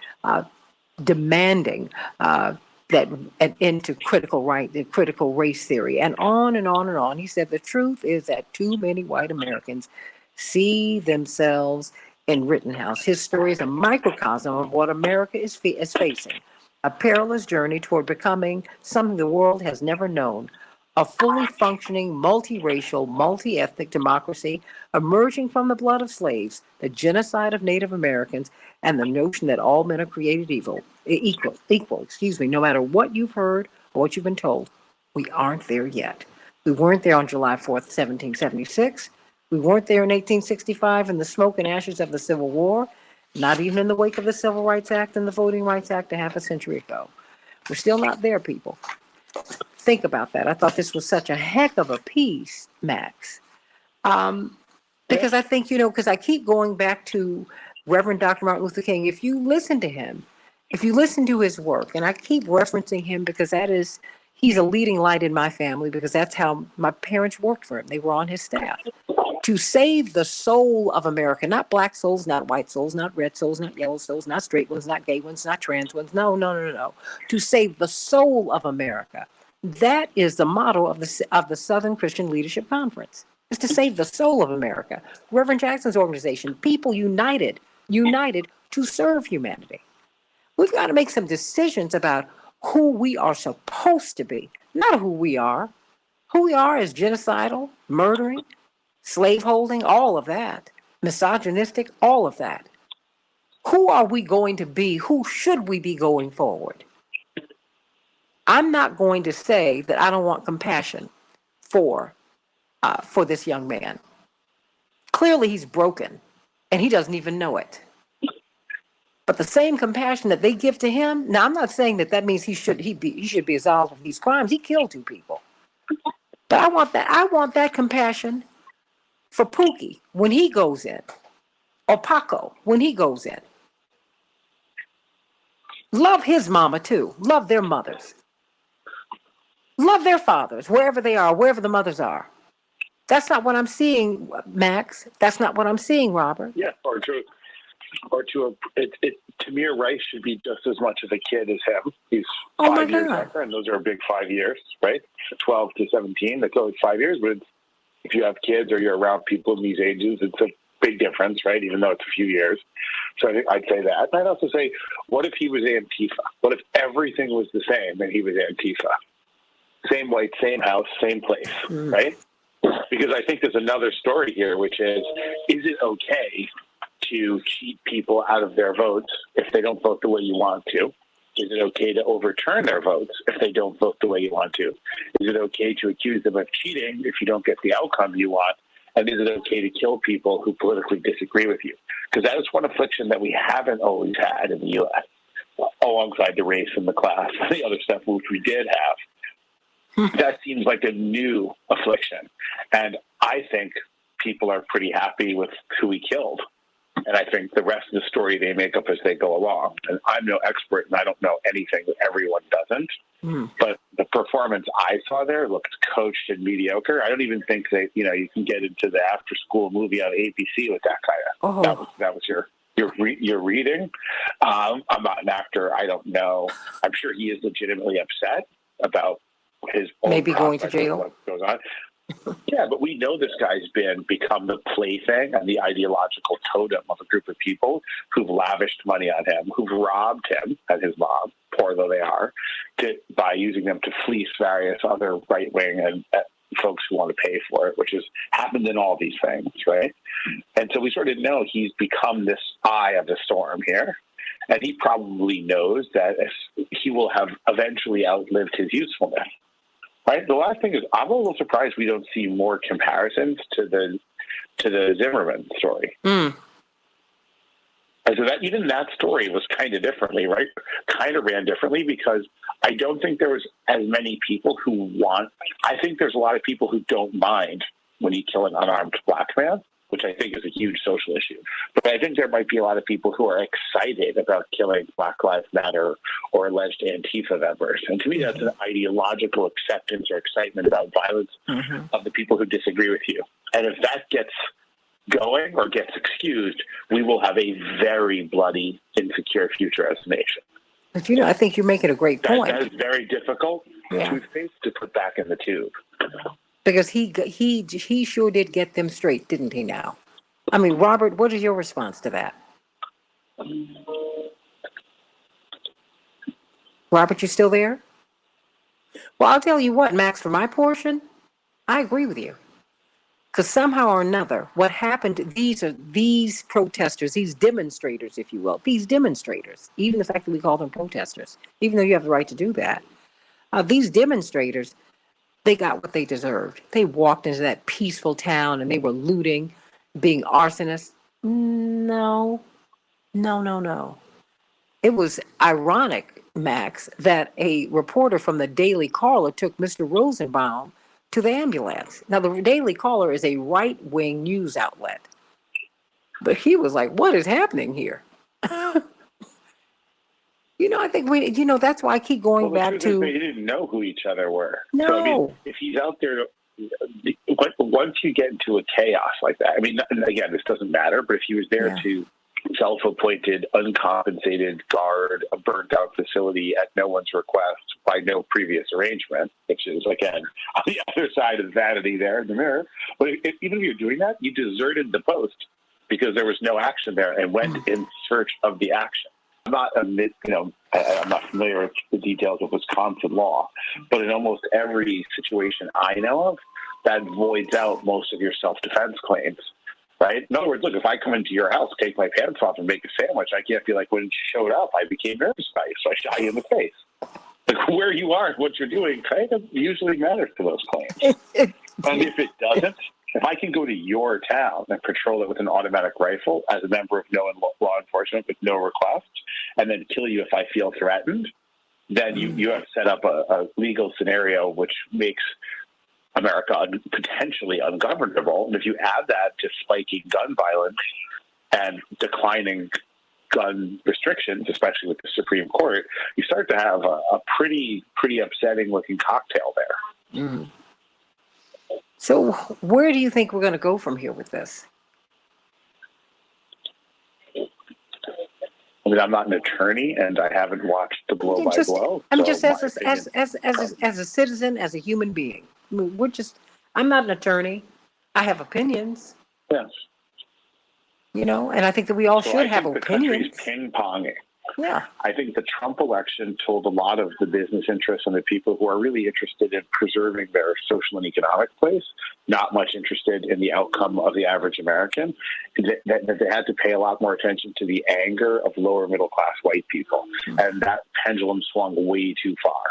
S1: demanding that an end to critical race theory, and on and on and on. He said the truth is that too many white Americans see themselves in Rittenhouse. His story is a microcosm of what America is facing, a perilous journey toward becoming something the world has never known, a fully functioning, multiracial, multi-ethnic democracy emerging from the blood of slaves, the genocide of Native Americans, and the notion that all men are created equal, no matter what you've heard or what you've been told. We aren't there yet. We weren't there on July 4th, 1776. We weren't there in 1865 in the smoke and ashes of the Civil War, not even in the wake of the Civil Rights Act and the Voting Rights Act a half a century ago. We're still not there, people. Think about that. I thought this was such a heck of a piece, Max. Because I think, because I keep going back to Reverend Dr. Martin Luther King. If you listen to him, if you listen to his work, and I keep referencing him because he's a leading light in my family because that's how my parents worked for him. They were on his staff. To save the soul of America, not black souls, not white souls, not red souls, not yellow souls, not straight ones, not gay ones, not trans ones. No. To save the soul of America. That is the motto of the Southern Christian Leadership Conference, is to save the soul of America. Reverend Jackson's organization, people united to serve humanity. We've got to make some decisions about who we are supposed to be, not who we are. Who we are is genocidal, murdering, slaveholding, all of that, misogynistic, all of that. Who are we going to be? Who should we be going forward? I'm not going to say that I don't want compassion for this young man. Clearly, he's broken, and he doesn't even know it. But the same compassion that they give to him, now I'm not saying that means he should be absolved of these crimes. He killed 2 people. But I want that compassion for Pookie when he goes in, or Paco when he goes in. Love his mama too. Love their mothers. Love their fathers, wherever they are, wherever the mothers are. That's not what I'm seeing, Max. That's not what I'm seeing, Robert.
S13: Yeah, Tamir Rice should be just as much of a kid as him. He's 5 years younger, and those are a big 5 years, right? 12 to 17, that's only 5 years, but if you have kids or you're around people in these ages, it's a big difference, right? Even though it's a few years. So I think I'd say that. And I'd also say, what if he was Antifa? What if everything was the same and he was Antifa? Same white, same house, same place, right? Because I think there's another story here, which is it okay to cheat people out of their votes if they don't vote the way you want to? Is it okay to overturn their votes if they don't vote the way you want to? Is it okay to accuse them of cheating if you don't get the outcome you want? And is it okay to kill people who politically disagree with you? Because that is one affliction that we haven't always had in the U.S., alongside the race and the class and the other stuff which we did have. That seems like a new affliction. And I think people are pretty happy with who he killed. And I think the rest of the story they make up as they go along. And I'm no expert and I don't know anything that everyone doesn't. But the performance I saw there looked coached and mediocre. I don't even think that, you can get into the after school movie on ABC with that kind of. That was your reading. I'm not an actor. I don't know. I'm sure he is legitimately upset about his own
S1: maybe going to jail.
S13: What goes on. Yeah, but we know this guy's become the plaything and the ideological totem of a group of people who've lavished money on him, who've robbed him and his mom, poor though they are, by using them to fleece various other right-wing and folks who want to pay for it, which has happened in all these things, right? And so we sort of know he's become this eye of the storm here. And he probably knows that he will have eventually outlived his usefulness. Right. The last thing is, I'm a little surprised we don't see more comparisons to the Zimmerman story. And so that story was kind of differently, right? Kind of ran differently because I don't think there was as many people who I think there's a lot of people who don't mind when you kill an unarmed black man, which I think is a huge social issue. But I think there might be a lot of people who are excited about killing Black Lives Matter or alleged Antifa members. And to me, that's an ideological acceptance or excitement about violence of the people who disagree with you. And if that gets going or gets excused, we will have a very bloody, insecure future as a nation.
S1: But I think you're making a great point.
S13: That is very difficult toothpaste to put back in the tube.
S1: Because he sure did get them straight, didn't he now? I mean, Robert, what is your response to that? Robert, you still there? Well, I'll tell you what, Max, for my portion, I agree with you. Because somehow or another, what happened, these protesters, these demonstrators, if you will, these demonstrators, even the fact that we call them protesters, even though you have the right to do that, these demonstrators, they got what they deserved. They walked into that peaceful town and they were looting, being arsonists. No, no, no, no. It was ironic, Max, that a reporter from the Daily Caller took Mr. Rosenbaum to the ambulance. Now, the Daily Caller is a right-wing news outlet. But he was like, what is happening here? I think that's why I keep going back to...
S13: They didn't know who each other were.
S1: No.
S13: So, I mean, if he's out there, once you get into a chaos like that, I mean, again, this doesn't matter, but if he was there to self-appointed, uncompensated guard a burnt-out facility at no one's request by no previous arrangement, which is, again, on the other side of vanity there in the mirror. But even if you're doing that, you deserted the post because there was no action there and went in search of the action. I'm not familiar with the details of Wisconsin law, but in almost every situation I know of, that voids out most of your self-defense claims. Right? In other words, look, if I come into your house, take my pants off, and make a sandwich, I can't be like, when you showed up, I became nervous about you, so I shot you in the face. Like, where you are and what you're doing kind of usually matters to those claims. And if it doesn't, if I can go to your town and patrol it with an automatic rifle as a member of no law enforcement with no request, and then kill you if I feel threatened, then you have set up a legal scenario which makes America potentially ungovernable. And if you add that to spiking gun violence and declining gun restrictions, especially with the Supreme Court, you start to have a pretty upsetting looking cocktail there.
S1: Mm. So where do you think we're going to go from here with this?
S13: I mean, I'm not an attorney, and I haven't watched the blow by blow.
S1: I'm just as a citizen, as a human being. I mean, I'm not an attorney. I have opinions.
S13: Yes.
S1: And I think that we all should have opinions.
S13: The country's ping-ponging.
S1: Yeah.
S13: I think the Trump election told a lot of the business interests and the people who are really interested in preserving their social and economic place, not much interested in the outcome of the average American, that they had to pay a lot more attention to the anger of lower middle class white people. And that pendulum swung way too far.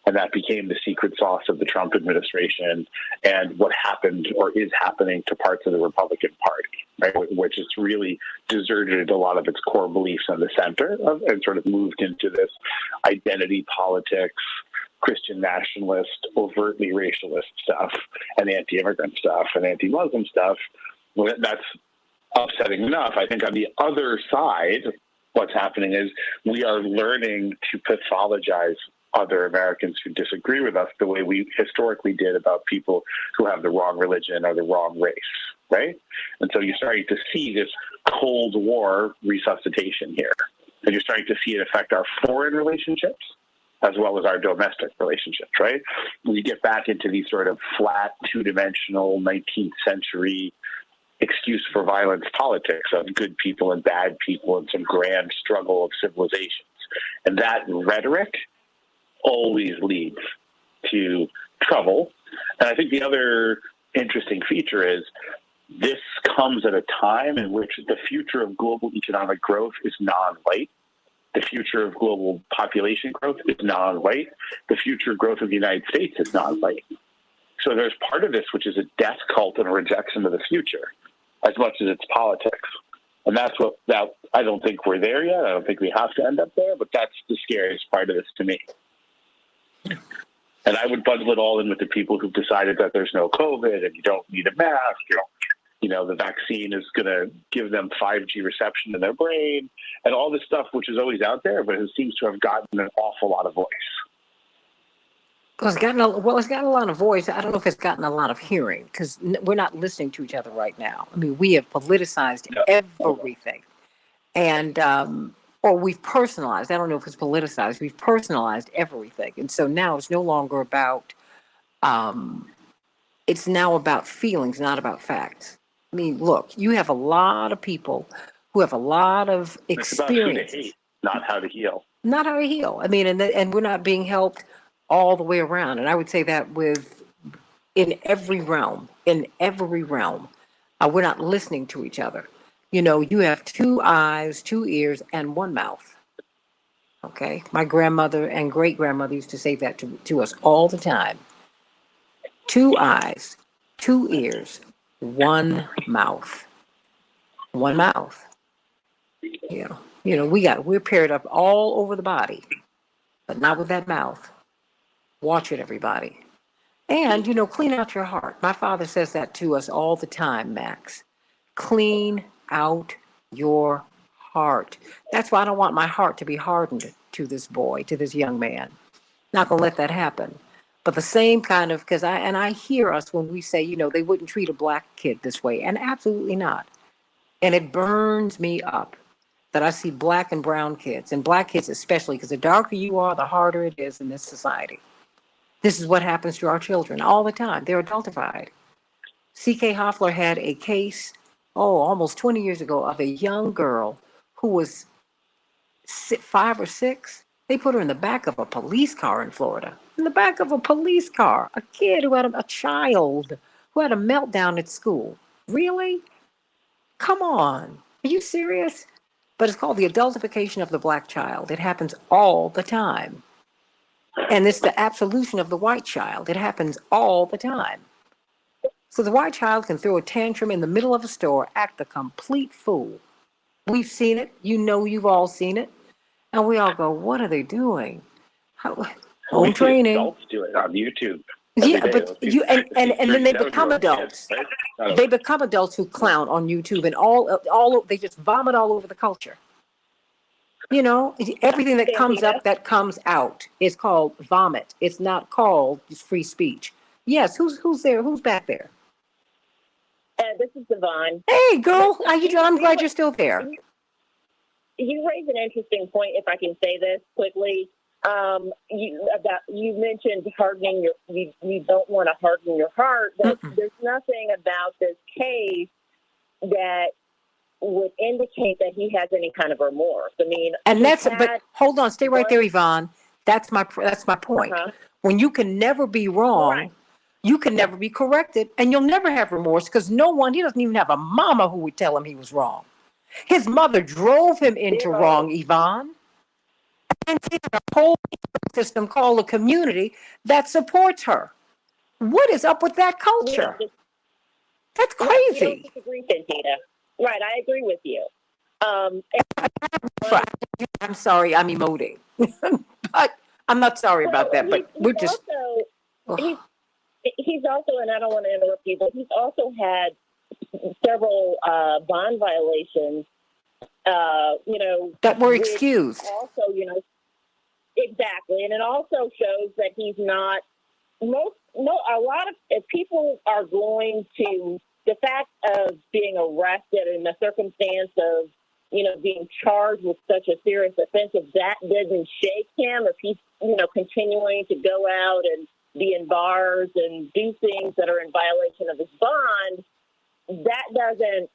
S13: And that became the secret sauce of the Trump administration and what happened or is happening to parts of the Republican Party, right? Which has really deserted a lot of its core beliefs in the center and sort of moved into this identity politics, Christian nationalist, overtly racialist stuff, and anti-immigrant stuff and anti-Muslim stuff. Well, that's upsetting enough. I think on the other side, what's happening is we are learning to pathologize other Americans who disagree with us the way we historically did about people who have the wrong religion or the wrong race, right? And so you're starting to see this Cold War resuscitation here. And you're starting to see it affect our foreign relationships as well as our domestic relationships, right? We get back into these sort of flat, two-dimensional 19th century excuse for violence politics of good people and bad people and some grand struggle of civilizations. And that rhetoric always leads to trouble. And I think the other interesting feature is this comes at a time in which the future of global economic growth is non-white. The future of global population growth is non-white. The future growth of the United States is non-white. So there's part of this which is a death cult and a rejection of the future as much as it's politics. And that's I don't think we're there yet. I don't think we have to end up there, but that's the scariest part of this to me. And I would bundle it all in with the people who've decided that there's no COVID and you don't need a mask. The vaccine is going to give them 5G reception in their brain and all this stuff, which is always out there, but it seems to have gotten an awful lot of voice.
S1: Well, it's gotten a lot of voice. I don't know if it's gotten a lot of hearing because we're not listening to each other right now. I mean, we have politicized everything. And, or we've personalized. I don't know if it's politicized. We've personalized everything. And so now it's no longer about, it's now about feelings, not about facts. I mean, look, you have a lot of people who have a lot of
S13: It's about who to
S1: experience.
S13: hate, not how to heal.
S1: Not how to heal. I mean, and we're not being helped all the way around. And I would say that in every realm, we're not listening to each other. You know, you have two eyes, two ears, and one mouth. Okay, my grandmother and great grandmother used to say that to us all the time. Two eyes, two ears, one mouth. One mouth. We're paired up all over the body, but not with that mouth. Watch it, everybody. And, clean out your heart. My father says that to us all the time, Max. Clean out your heart. That's why I don't want my heart to be hardened to this boy, to this young man. Not going to let that happen. But the same kind of, because I hear us when we say, they wouldn't treat a black kid this way, and absolutely not. And it burns me up that I see black and brown kids, and black kids especially, because the darker you are, the harder it is in this society. This is what happens to our children all the time. They're adultified. C.K. Hoffler had a case, almost 20 years ago, of a young girl who was 5 or 6. They put her in the back of a police car in Florida. In the back of a police car. A kid who had a child who had a meltdown at school. Really? Come on. Are you serious? But it's called the adultification of the black child. It happens all the time. And it's the absolution of the white child. It happens all the time. So the white child can throw a tantrum in the middle of a store, act a complete fool. We've seen it. You've all seen it. And we all go, what are they doing? Home training.
S13: Adults do it on YouTube.
S1: Yeah, but and then they become adults. They become adults who clown on YouTube and all they just vomit all over the culture. Everything that comes up, that comes out is called vomit. It's not called free speech. Yes, who's there? Who's back there?
S14: This is Devon.
S1: Hey, girl, how you doing? I'm glad you're still there.
S14: You raise an interesting point, if I can say this quickly. You mentioned hardening you don't want to harden your heart. But there's nothing about this case that would indicate that he has any kind of remorse. I mean,
S1: but hold on, stay right there, Yvonne. That's my point. When you can never be wrong, you can never be corrected, and you'll never have remorse because he doesn't even have a mama who would tell him he was wrong. His mother drove him into wrong, Yvonne. And he has a whole system called a community that supports her. What is up with that culture? That's crazy.
S14: I don't disagree, Santita. Right, I agree with you.
S1: I'm sorry, I'm emoting. But I'm not sorry about that, but we're just...
S14: He's also, and I don't want to interrupt you, but he's also had several bond violations,
S1: that were excused.
S14: Also, exactly. And it also shows that he's not, a lot of people are going to, the fact of being arrested in the circumstance of, being charged with such a serious offense, if that doesn't shake him, if he's, continuing to go out and be in bars and do things that are in violation of his bond, that doesn't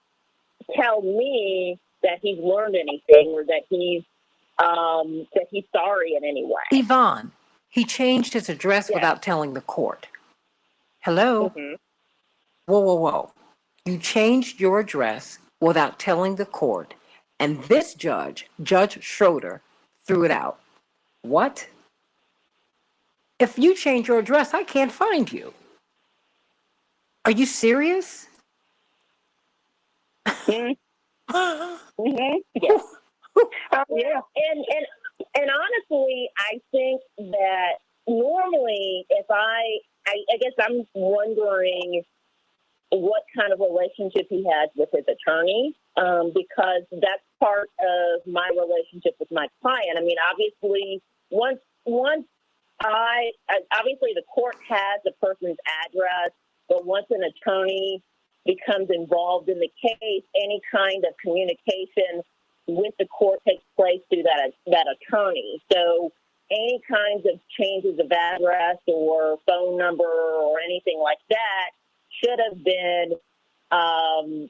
S14: tell me that he's learned anything or that he's sorry in any way.
S1: Yvonne, he changed his address without telling the court. Hello?
S14: Mm-hmm.
S1: Whoa. You changed your address without telling the court, and this Judge Schroeder, threw it out. What? If you change your address, I can't find you. Are you serious?
S14: Mm-hmm. Yes. Yeah. And honestly, I think that normally if I guess I'm wondering what kind of relationship he has with his attorney, because that's part of my relationship with my client. I mean, obviously, obviously the court has the person's address, but once an attorney becomes involved in the case, any kind of communication with the court takes place through that attorney. So any kinds of changes of address or phone number or anything like that should have been the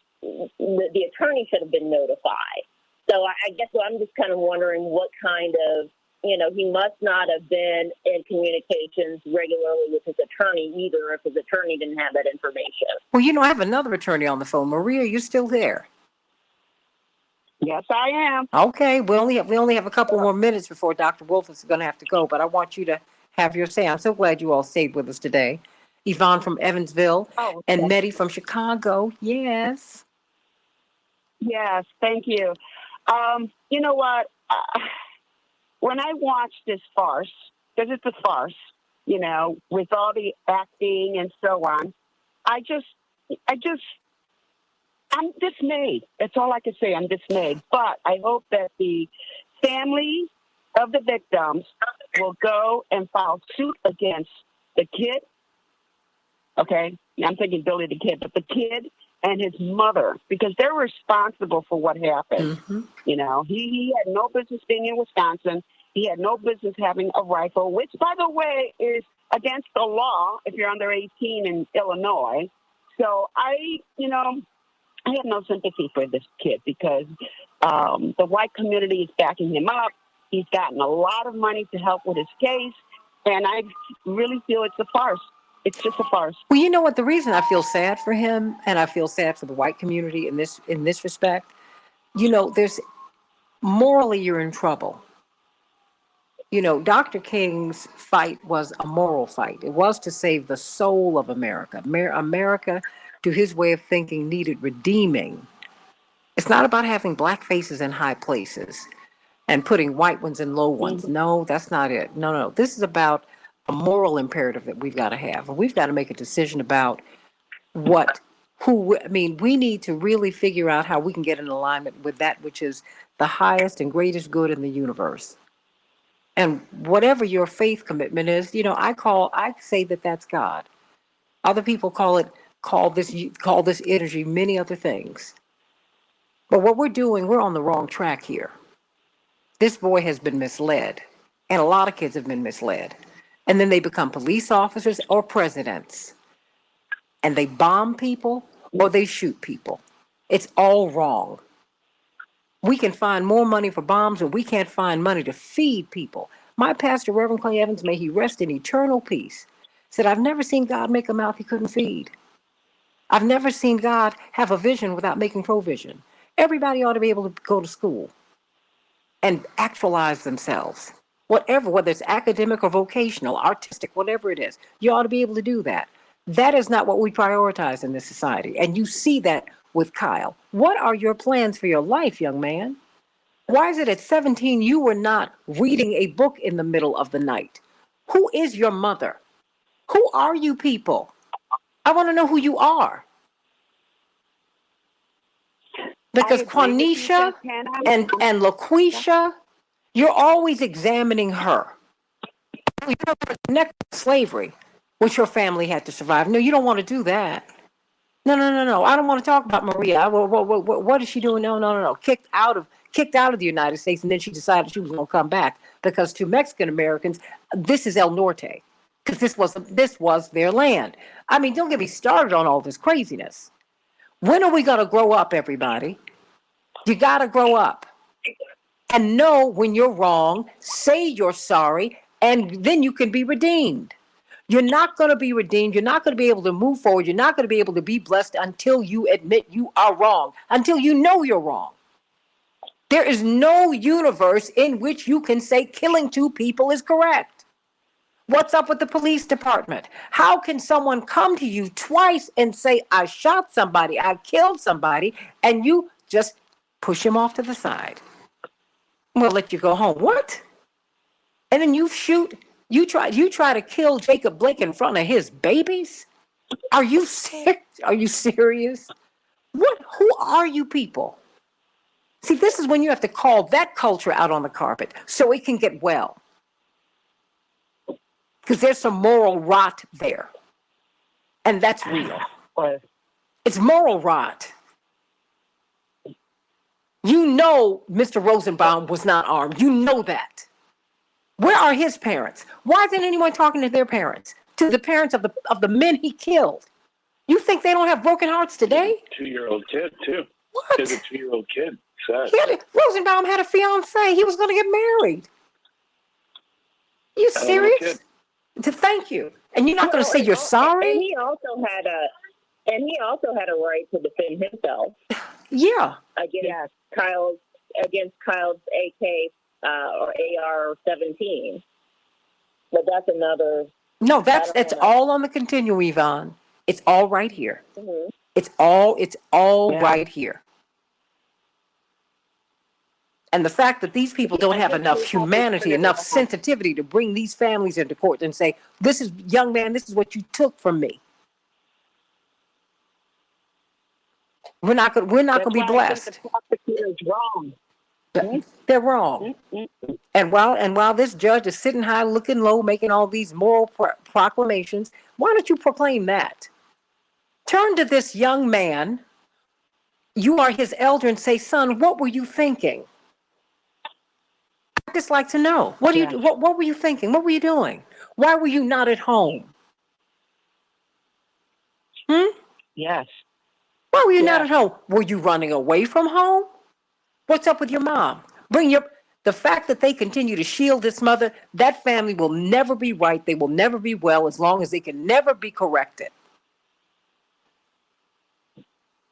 S14: attorney should have been notified. So I guess I'm just kind of wondering what kind of, he must not have been in communications regularly with his attorney either if his attorney didn't have that information.
S1: Well, I have another attorney on the phone. Maria, you still there?
S12: Yes, I am.
S1: Okay, we only have a couple more minutes before Dr. Wolf is going to have to go, but I want you to have your say. I'm so glad you all stayed with us today. Yvonne from Evansville and Mehdi from Chicago. Yes.
S12: Yes, thank you. You know what? When I watch this farce, because it's a farce, with all the acting and so on, I'm dismayed. That's all I can say. I'm dismayed. But I hope that the family of the victims will go and file suit against the kid. Okay? I'm thinking Billy the kid, but the kid and his mother, because they're responsible for what happened.
S1: Mm-hmm.
S12: He had no business being in Wisconsin. He had no business having a rifle, which, by the way, is against the law if you're under 18 in Illinois. So I have no sympathy for this kid because the white community is backing him up. He's gotten a lot of money to help with his case, and I really feel it's a farce. It's just a farce.
S1: Well, you know what? The reason I feel sad for him, and I feel sad for the white community in this respect, there's morally you're in trouble. Dr. King's fight was a moral fight. It was to save the soul of America. America, to his way of thinking, needed redeeming. It's not about having black faces in high places and putting white ones in low ones. No, that's not it. No. This is about a moral imperative that we've got to have. And we've got to make a decision about we need to really figure out how we can get in alignment with that which is the highest and greatest good in the universe. And whatever your faith commitment is, I say that that's God. Other people call this energy many other things. But what we're doing, we're on the wrong track here. This boy has been misled, and a lot of kids have been misled. And then they become police officers or presidents. And they bomb people or they shoot people. It's all wrong. We can find more money for bombs, but we can't find money to feed people. My pastor, Reverend Clay Evans, may he rest in eternal peace, said, I've never seen God make a mouth he couldn't feed. I've never seen God have a vision without making provision. Everybody ought to be able to go to school and actualize themselves. Whether it's academic or vocational, artistic, whatever it is, you ought to be able to do that. That is not what we prioritize in this society. And you see that with Kyle. What are your plans for your life, young man? Why is it at 17 you were not reading a book in the middle of the night? Who is your mother? Who are you people? I want to know who you are. Because Quanisha and LaQuisha, you're always examining her. You're connected to slavery, which your family had to survive. No, you don't want to do that. No. I don't want to talk about Maria. What is she doing? No. Kicked out of the United States, and then she decided she was going to come back because to Mexican Americans, this is El Norte, because this was their land. I mean, don't get me started on all this craziness. When are we going to grow up, everybody? You got to grow up and know when you're wrong, say you're sorry, and then you can be redeemed. You're not going to be redeemed. You're not going to be able to move forward. You're not going to be able to be blessed until you admit you are wrong, until you know you're wrong. There is no universe in which you can say killing two people is correct. What's up with the police department? How can someone come to you twice and say, I shot somebody, I killed somebody, and you just push him off to the side? We'll let you go home. What? And then you try to kill Jacob Blake in front of his babies? Are you serious? Who are you people? See, this is when you have to call that culture out on the carpet so it can get well. Because there's some moral rot there. And that's real. It's moral rot. You know Mr. Rosenbaum was not armed. You know that. Where are his parents? Why isn't anyone talking to their parents? To the parents of the men he killed? You think they don't have broken hearts today?
S13: 2-year-old kid, too.
S1: What?
S13: There's a 2-year-old kid. Sad.
S1: Rosenbaum had a fiance. He was going to get married. You serious? Thank you. And you're not going to say you're sorry?
S14: And he also had a right to defend himself.
S1: Yeah.
S14: Against Kyle's AK or AR-17. But that's another.
S1: No, that's all on the continuum, Yvonne. It's all right here.
S14: Mm-hmm.
S1: It's all right here. And the fact that these people don't have enough humanity, enough sensitivity to bring these families into court and say, this is, young man, this is what you took from me. We're not going to be blessed.
S14: The prosecutor is wrong.
S1: They're wrong. Mm-hmm. And while this judge is sitting high, looking low, making all these moral proclamations, why don't you proclaim that? Turn to this young man. You are his elder, and say, son, what were you thinking? I'd just like to know. What were you thinking? What were you doing? Why were you not at home?
S14: Yes.
S1: Why were you not at home? Were you running away from home? What's up with your mom? The fact that they continue to shield this mother, that family will never be right. They will never be well as long as they can never be corrected.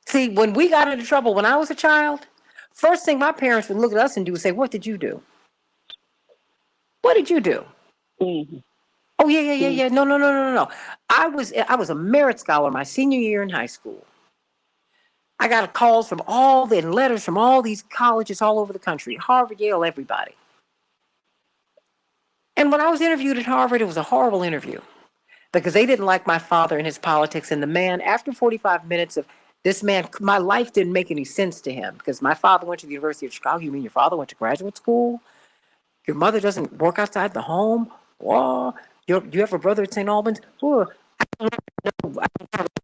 S1: See, when we got into trouble when I was a child, first thing my parents would look at us and do is say, what did you do? What did you do?
S14: Mm-hmm.
S1: Oh, yeah. No. I was a merit scholar my senior year in high school. I got calls from letters from all these colleges all over the country, Harvard, Yale, everybody. And when I was interviewed at Harvard, it was a horrible interview because they didn't like my father and his politics. And the man, after 45 minutes of this man, my life didn't make any sense to him because my father went to the University of Chicago. You mean your father went to graduate school? Your mother doesn't work outside the home? Whoa. You have a brother at St. Albans? Whoa. I don't know what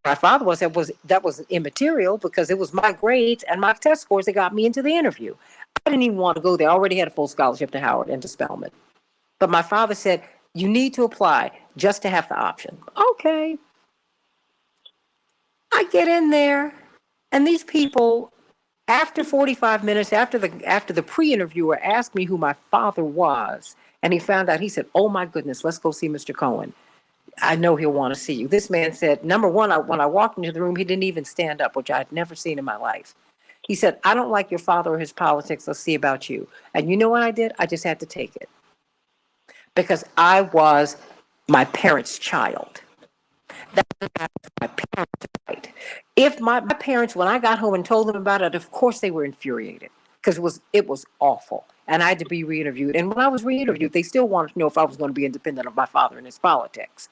S1: my father was. That was immaterial because it was my grades and my test scores that got me into the interview. I didn't even want to go there. I already had a full scholarship to Howard and to Spelman. But my father said, you need to apply just to have the option. Okay. I get in there, and these people, after 45 minutes, after the pre-interviewer asked me who my father was, and he found out, he said, oh my goodness, let's go see Mr. Cohen. I know he'll want to see you. This man said, number one, when I walked into the room, he didn't even stand up, which I had never seen in my life. He said, I don't like your father or his politics. Let's see about you. And you know what I did? I just had to take it. Because I was my parents' child. That's my parents' right. If my parents, when I got home and told them about it, of course they were infuriated. Because it was awful. And I had to be re-interviewed. And when I was re-interviewed, they still wanted to know if I was going to be independent of my father and his politics.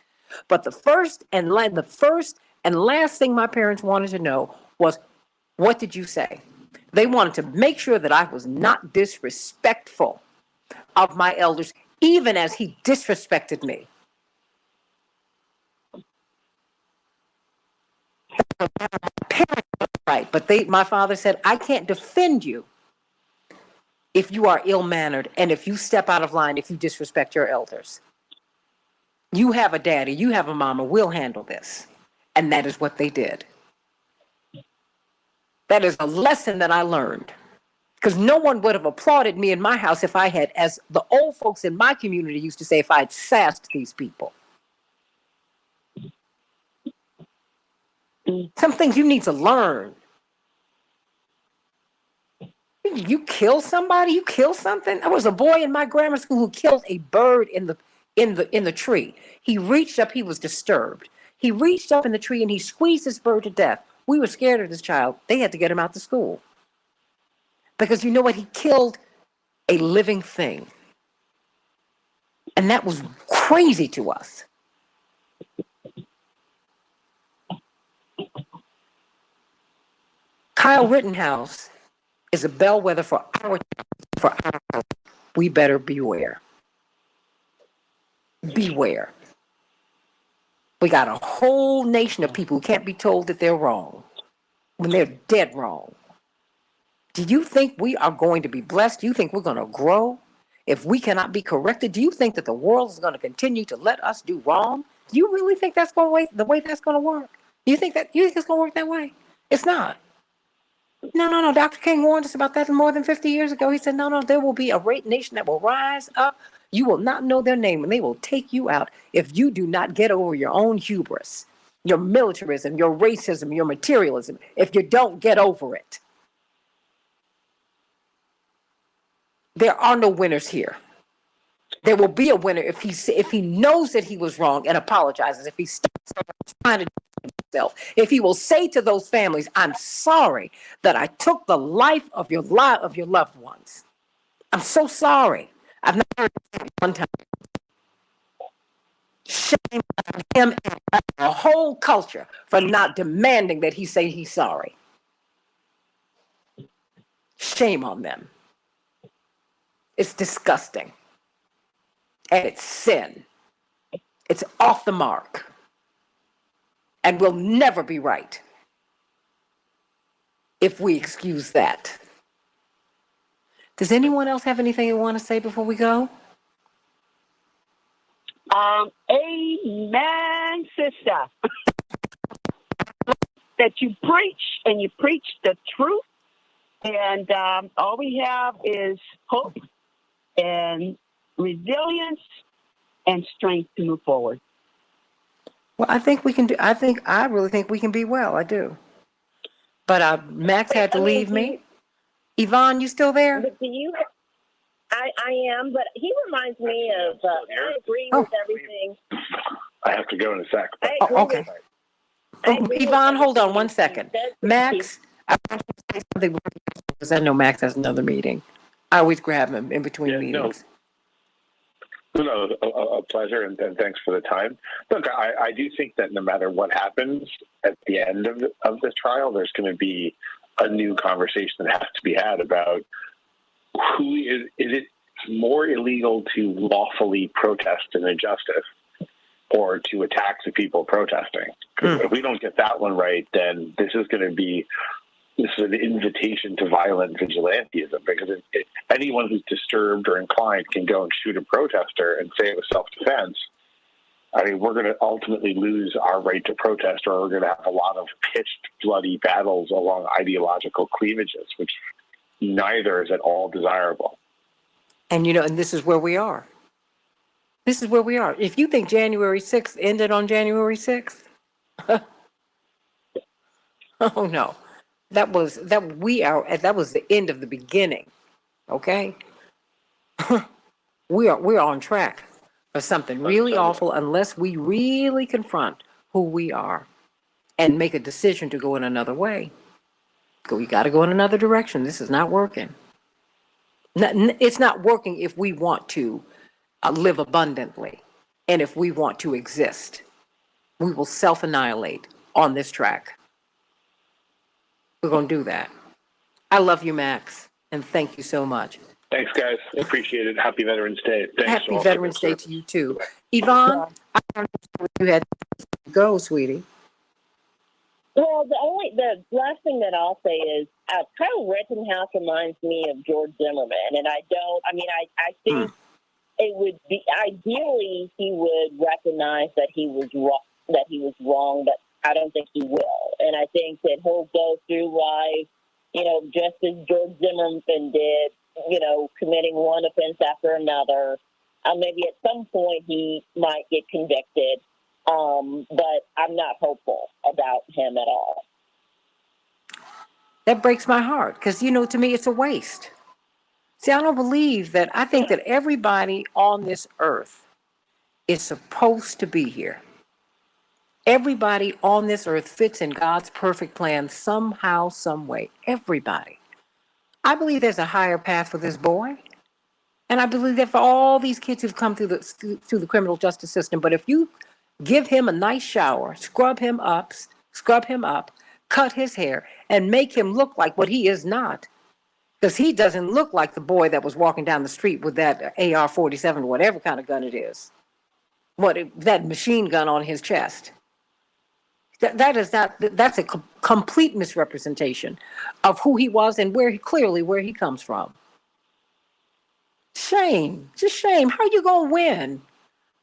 S1: But the first and last thing my parents wanted to know was, what did you say? They wanted to make sure that I was not disrespectful of my elders, even as he disrespected me. Right, but my father said, I can't defend you if you are ill-mannered and if you step out of line, if you disrespect your elders. You have a daddy, you have a mama, we'll handle this. And that is what they did. That is a lesson that I learned. Because no one would have applauded me in my house if I had, as the old folks in my community used to say, if I had sassed these people. Some things you need to learn. You kill somebody, you kill something. There was a boy in my grammar school who killed a bird in the tree. He reached up, he was disturbed. He reached up in the tree and he squeezed this bird to death. We were scared of this child. They had to get him out to school. Because you know what? He killed a living thing. And that was crazy to us. Kyle Rittenhouse is a bellwether for our. We better beware. Beware. We got a whole nation of people who can't be told that they're wrong when they're dead wrong. Do you think we are going to be blessed? Do you think we're going to grow if we cannot be corrected? Do you think that the world is going to continue to let us do wrong? Do you really think that's the way that's going to work? You think it's going to work that way? It's not. No. Dr. King warned us about that more than 50 years ago. He said, no, there will be a nation that will rise up. You will not know their name, and they will take you out if you do not get over your own hubris, your militarism, your racism, your materialism, if you don't get over it. There are no winners here. There will be a winner if he knows that he was wrong and apologizes, if he stops trying to do himself, if he will say to those families, I'm sorry that I took the life of your loved ones. I'm so sorry. I've not heard it one time. Shame on him and the whole culture for not demanding that he say he's sorry. Shame on them. It's disgusting. And it's sin. It's off the mark. And will never be right if we excuse that. Does anyone else have anything they want to say before we go?
S12: Amen, sister. That you preach, and you preach the truth. And all we have is hope and resilience and strength to move forward.
S1: Well, I really think we can be well. I do. But Max had to leave me. Yvonne, you still there?
S14: But I am, but he reminds me of, I agree with everything.
S13: I have to go in a sec.
S1: Okay. Yvonne, hold on 1 second. Max, I want you to say something because I know Max has another meeting. I always grab him in between meetings.
S13: No, a pleasure, and thanks for the time. Look, I do think that no matter what happens at the end of this trial, there's going to be a new conversation that has to be had about who is it more illegal to lawfully protest an injustice or to attack the people protesting? Because if we don't get that one right, then this is an invitation to violent vigilantism, because anyone who's disturbed or inclined can go and shoot a protester and say it was self-defense. I mean, we're going to ultimately lose our right to protest, or we're going to have a lot of pitched, bloody battles along ideological cleavages, which neither is at all desirable.
S1: And, and this is where we are. This is where we are. If you think January 6th ended on January 6th, oh no. That was the end of the beginning. Okay? We're on track for something really awful unless we really confront who we are and make a decision to go in another way. We got to go in another direction. This is not working. It's not working if we want to live abundantly and if we want to exist. We will self-annihilate on this track. We're going to do that. I love you, Max, and thank you so much.
S13: Thanks, guys. Appreciate it. Happy Veterans Day. Thanks.
S1: Happy Veterans Day to you, too. Yvonne, I don't know if you had to go, sweetie.
S14: Well, the last thing that I'll say is Kyle Rittenhouse reminds me of George Zimmerman, and I think it would be ideally he would recognize that he was wrong, but I don't think he will. And I think that he'll go through life, just as George Zimmerman did, committing one offense after another. Maybe at some point he might get convicted, but I'm not hopeful about him at all.
S1: That breaks my heart because, to me, it's a waste. See, I don't believe that. I think that everybody on this earth is supposed to be here. Everybody on this earth fits in God's perfect plan somehow, some way. Everybody. I believe there's a higher path for this boy. And I believe that for all these kids who've come through the criminal justice system, but if you give him a nice shower, scrub him up, cut his hair, and make him look like what he is not, because he doesn't look like the boy that was walking down the street with that AR-47, whatever kind of gun it is, that machine gun on his chest. That's a complete misrepresentation of who he was and where he comes from. Shame, just shame. How are you going to win?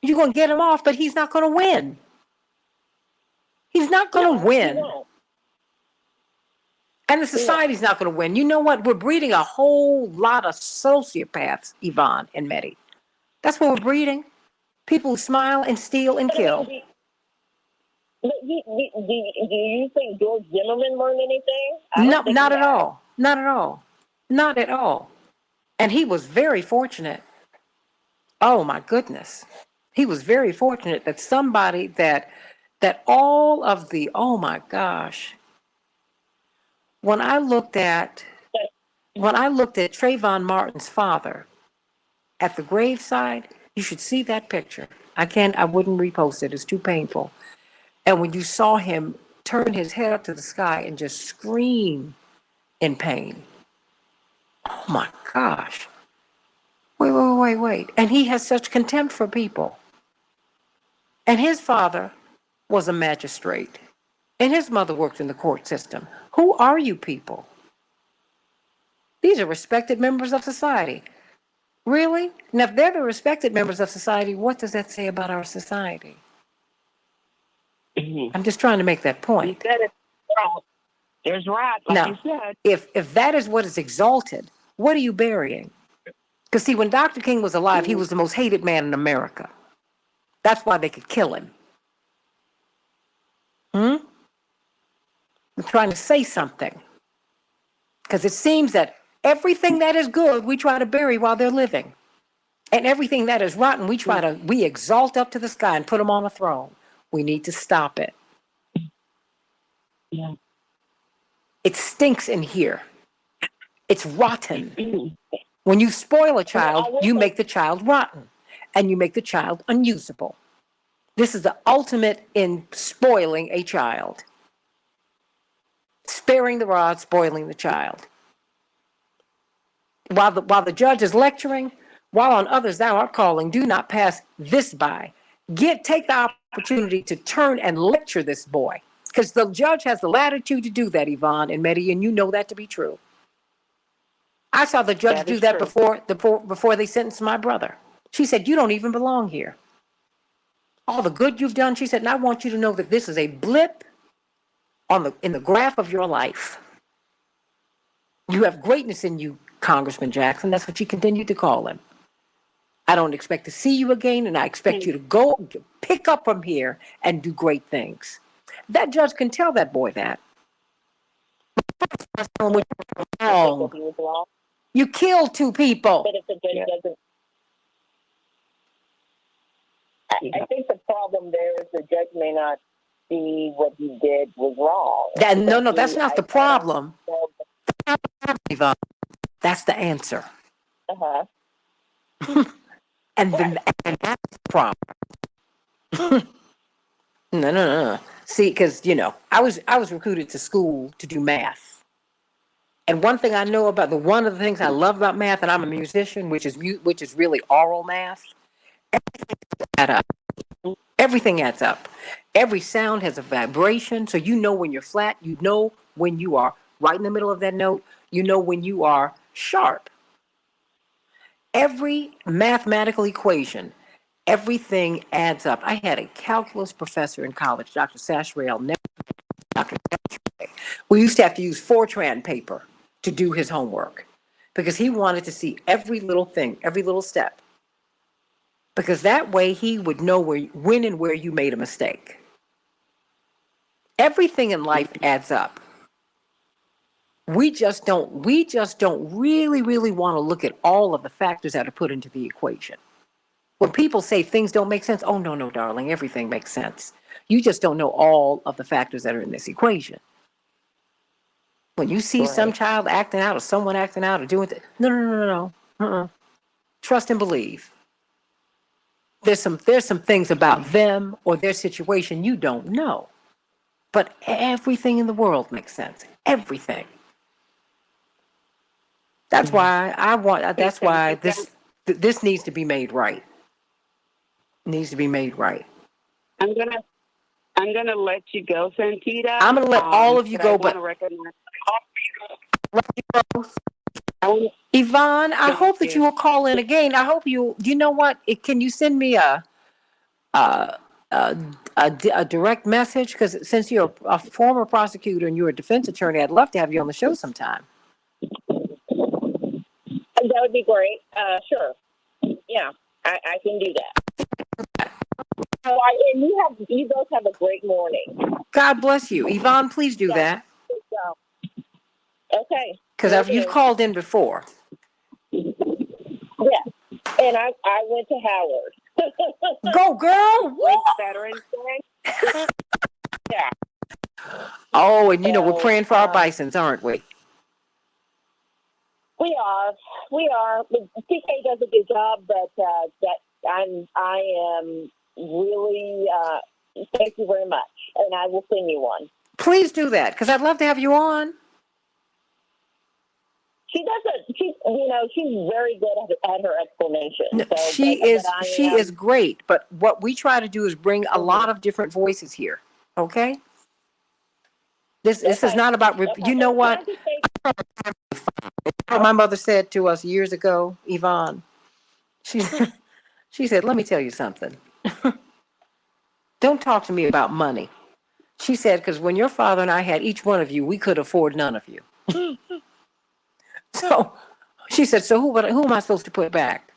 S1: You're going to get him off, but he's not going to win. He's not going to win.
S14: won't.
S1: And the society's not going to win. You know what? We're breeding a whole lot of sociopaths, Yvonne and Mehdi. That's what we're breeding. People who smile and steal and kill.
S14: Do you think George Zimmerman learned anything?
S1: No, not at all. Not at all. Not at all. And he was very fortunate. Oh my goodness. He was very fortunate that somebody that all of the, oh my gosh. When I looked at Trayvon Martin's father at the graveside, you should see that picture. I wouldn't repost it. It's too painful. And when you saw him turn his head up to the sky and just scream in pain. Oh my gosh. Wait. And he has such contempt for people. And his father was a magistrate. And his mother worked in the court system. Who are you people? These are respected members of society. Really? Now, if they're the respected members of society, what does that say about our society? I'm just trying to make that point.
S12: You said it. There's right, like
S1: now,
S12: you said.
S1: If that is what is exalted, what are you burying? Because see, when Dr. King was alive, he was the most hated man in America. That's why they could kill him. I'm trying to say something. Because it seems that everything that is good, we try to bury while they're living. And everything that is rotten, we exalt up to the sky and put them on a throne. We need to stop it.
S12: Yeah.
S1: It stinks in here. It's rotten. When you spoil a child, you make the child rotten. And you make the child unusable. This is the ultimate in spoiling a child. Sparing the rod, spoiling the child. While the judge is lecturing, while on others thou art calling, do not pass this by. Take the opportunity to turn and lecture this boy. Because the judge has the latitude to do that, Yvonne and Mehdi, and you know that to be true. I saw the judge do that before they sentenced my brother. She said, you don't even belong here. All the good you've done, she said, and I want you to know that this is a blip in the graph of your life. You have greatness in you, Congressman Jackson. That's what she continued to call him. I don't expect to see you again, and I expect you to go pick up from here and do great things. That judge can tell that boy that. You killed two people.
S14: But if the judge doesn't, I think the problem there is the judge may not see what he did was wrong.
S1: No, that's not the problem. That's the answer. And that's the problem. No. See, because I was recruited to school to do math, and one thing I know about one of the things I love about math, and I'm a musician, which is really oral math. Everything adds up. Every sound has a vibration, so you know when you're flat. You know when you are right in the middle of that note. You know when you are sharp. Every mathematical equation, everything adds up. I had a calculus professor in college, Dr. Sashreel. We used to have to use Fortran paper to do his homework because he wanted to see every little thing, every little step. Because that way he would know when and where you made a mistake. Everything in life adds up. We just don't really want to look at all of the factors that are put into the equation. When people say things don't make sense, oh, no, darling, everything makes sense. You just don't know all of the factors that are in this equation. When you see some child acting out or someone acting out or doing things, no. Trust and believe. There's some things about them or their situation you don't know. But everything in the world makes sense. Everything. That's why this needs to be made right. Needs to be made right.
S12: I'm gonna let you go, Santita.
S1: I'm gonna let all of you go, but Yvonne, I hope that you will call in again. I hope you know what? Can you send me a a direct message? Because since you're a former prosecutor and you're a defense attorney, I'd love to have you on the show sometime.
S14: That would be great. Sure. Yeah, I can do that. So and you both have a great morning.
S1: God bless you. Yvonne, please do that.
S14: Okay.
S1: Because you've called in before.
S14: Yeah. And I went to Howard.
S1: Go, girl.
S14: Veterans Day. Yeah.
S1: Oh, and we're praying for our bisons, aren't we?
S14: We are. TK does a good job, but I am really. Thank you very much, and I will send you one.
S1: Please do that, because I'd love to have you on.
S14: She doesn't. She's very good at her explanation.
S1: No,
S14: so,
S1: she is great. But what we try to do is bring a lot of different voices here. Okay. This is not about. You know what? My mother said to us years ago, Yvonne. She said, "Let me tell you something. Don't talk to me about money." She said, "Because when your father and I had each one of you, we could afford none of you." So she said, "So who am I supposed to put back?"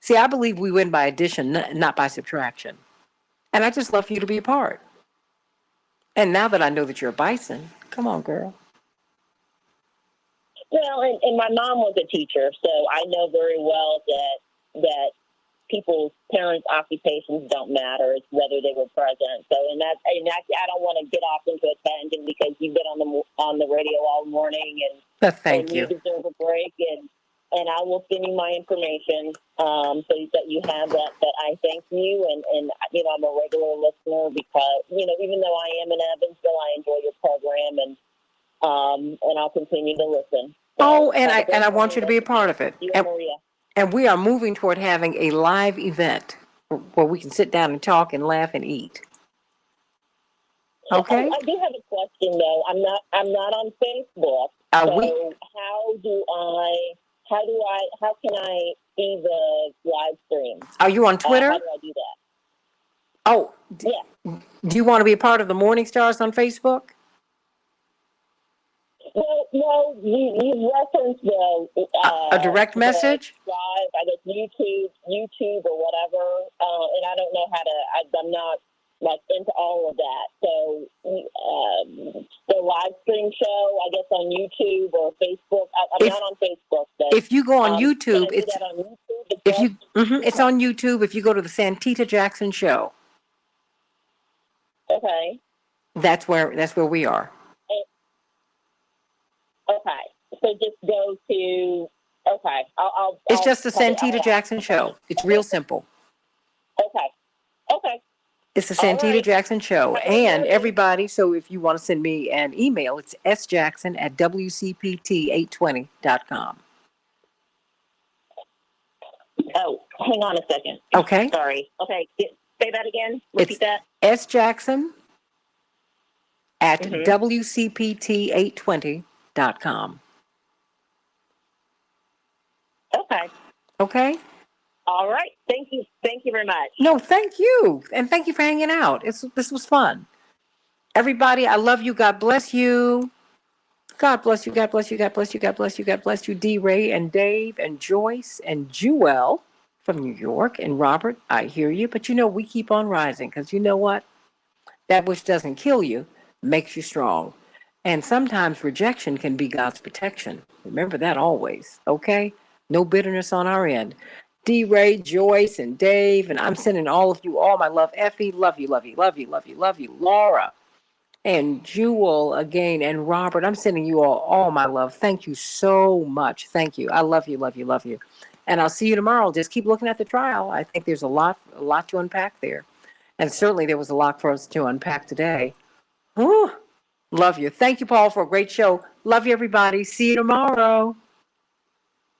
S1: See, I believe we win by addition, not by subtraction. And I just love for you to be a part. And now that I know that you're a bison, come on, girl.
S14: Well, and my mom was a teacher, so I know very well that people's parents' occupations don't matter. It's whether they were present. So, I don't want to get off into a tangent because you've been on the radio all morning,
S1: thank you.
S14: You deserve a break, and I will send you my information so that you have that. That I thank you, and I'm a regular listener because even though I am in Evansville, I enjoy your program, and I'll continue to listen.
S1: So, and I want you to be a part of it.
S14: You and Maria.
S1: And we are moving toward having a live event where we can sit down and talk and laugh and eat. Okay.
S14: I do have a question though. I'm not on Facebook. How can I see the live stream?
S1: Are you on Twitter?
S14: How do I do that?
S1: Oh,
S14: yeah.
S1: Do you want to be a part of the Morning Stars on Facebook?
S14: No, you referenced
S1: a direct message?
S14: Live, I guess YouTube or whatever, and I don't know how to, I'm not into all of that. So the live stream show, I guess on YouTube or Facebook. I'm not on Facebook. But,
S1: if you go on YouTube,
S14: it's on YouTube.
S1: It's on YouTube. If you go to the Santita Jackson Show.
S14: Okay.
S1: That's where we are.
S14: Okay, so just go to. Okay,
S1: It's just the Santita Jackson Show. It's real simple.
S14: Okay.
S1: It's the Santita Jackson Show, and everybody. So if you want to send me an email, it's sjackson@wcpt820.com.
S14: Oh, hang on a second.
S1: Okay.
S14: Sorry. Okay, say that again. Repeat that.
S1: sjackson at wcpt820.com. Okay.
S14: All right. Thank you. Thank you very much.
S1: No, thank you. And thank you for hanging out. This was fun. Everybody, I love you. God bless you. God bless you. God bless you. God bless you. God bless you. God bless you. D. Ray and Dave and Joyce and Jewel from New York and Robert. I hear you. But we keep on rising because you know what? That which doesn't kill you makes you strong. And sometimes rejection can be God's protection. Remember that always. Okay? No bitterness on our end. D. Ray, Joyce, and Dave, and I'm sending all of you all my love. Effie, love you, love you, love you, love you, love you. Laura, and Jewel again, and Robert, I'm sending you all my love. Thank you so much. Thank you. I love you, love you, love you. And I'll see you tomorrow. Just keep looking at the trial. I think there's a lot to unpack there. And certainly there was a lot for us to unpack today. Whew. Love you. Thank you, Paul, for a great show. Love you, everybody. See you tomorrow.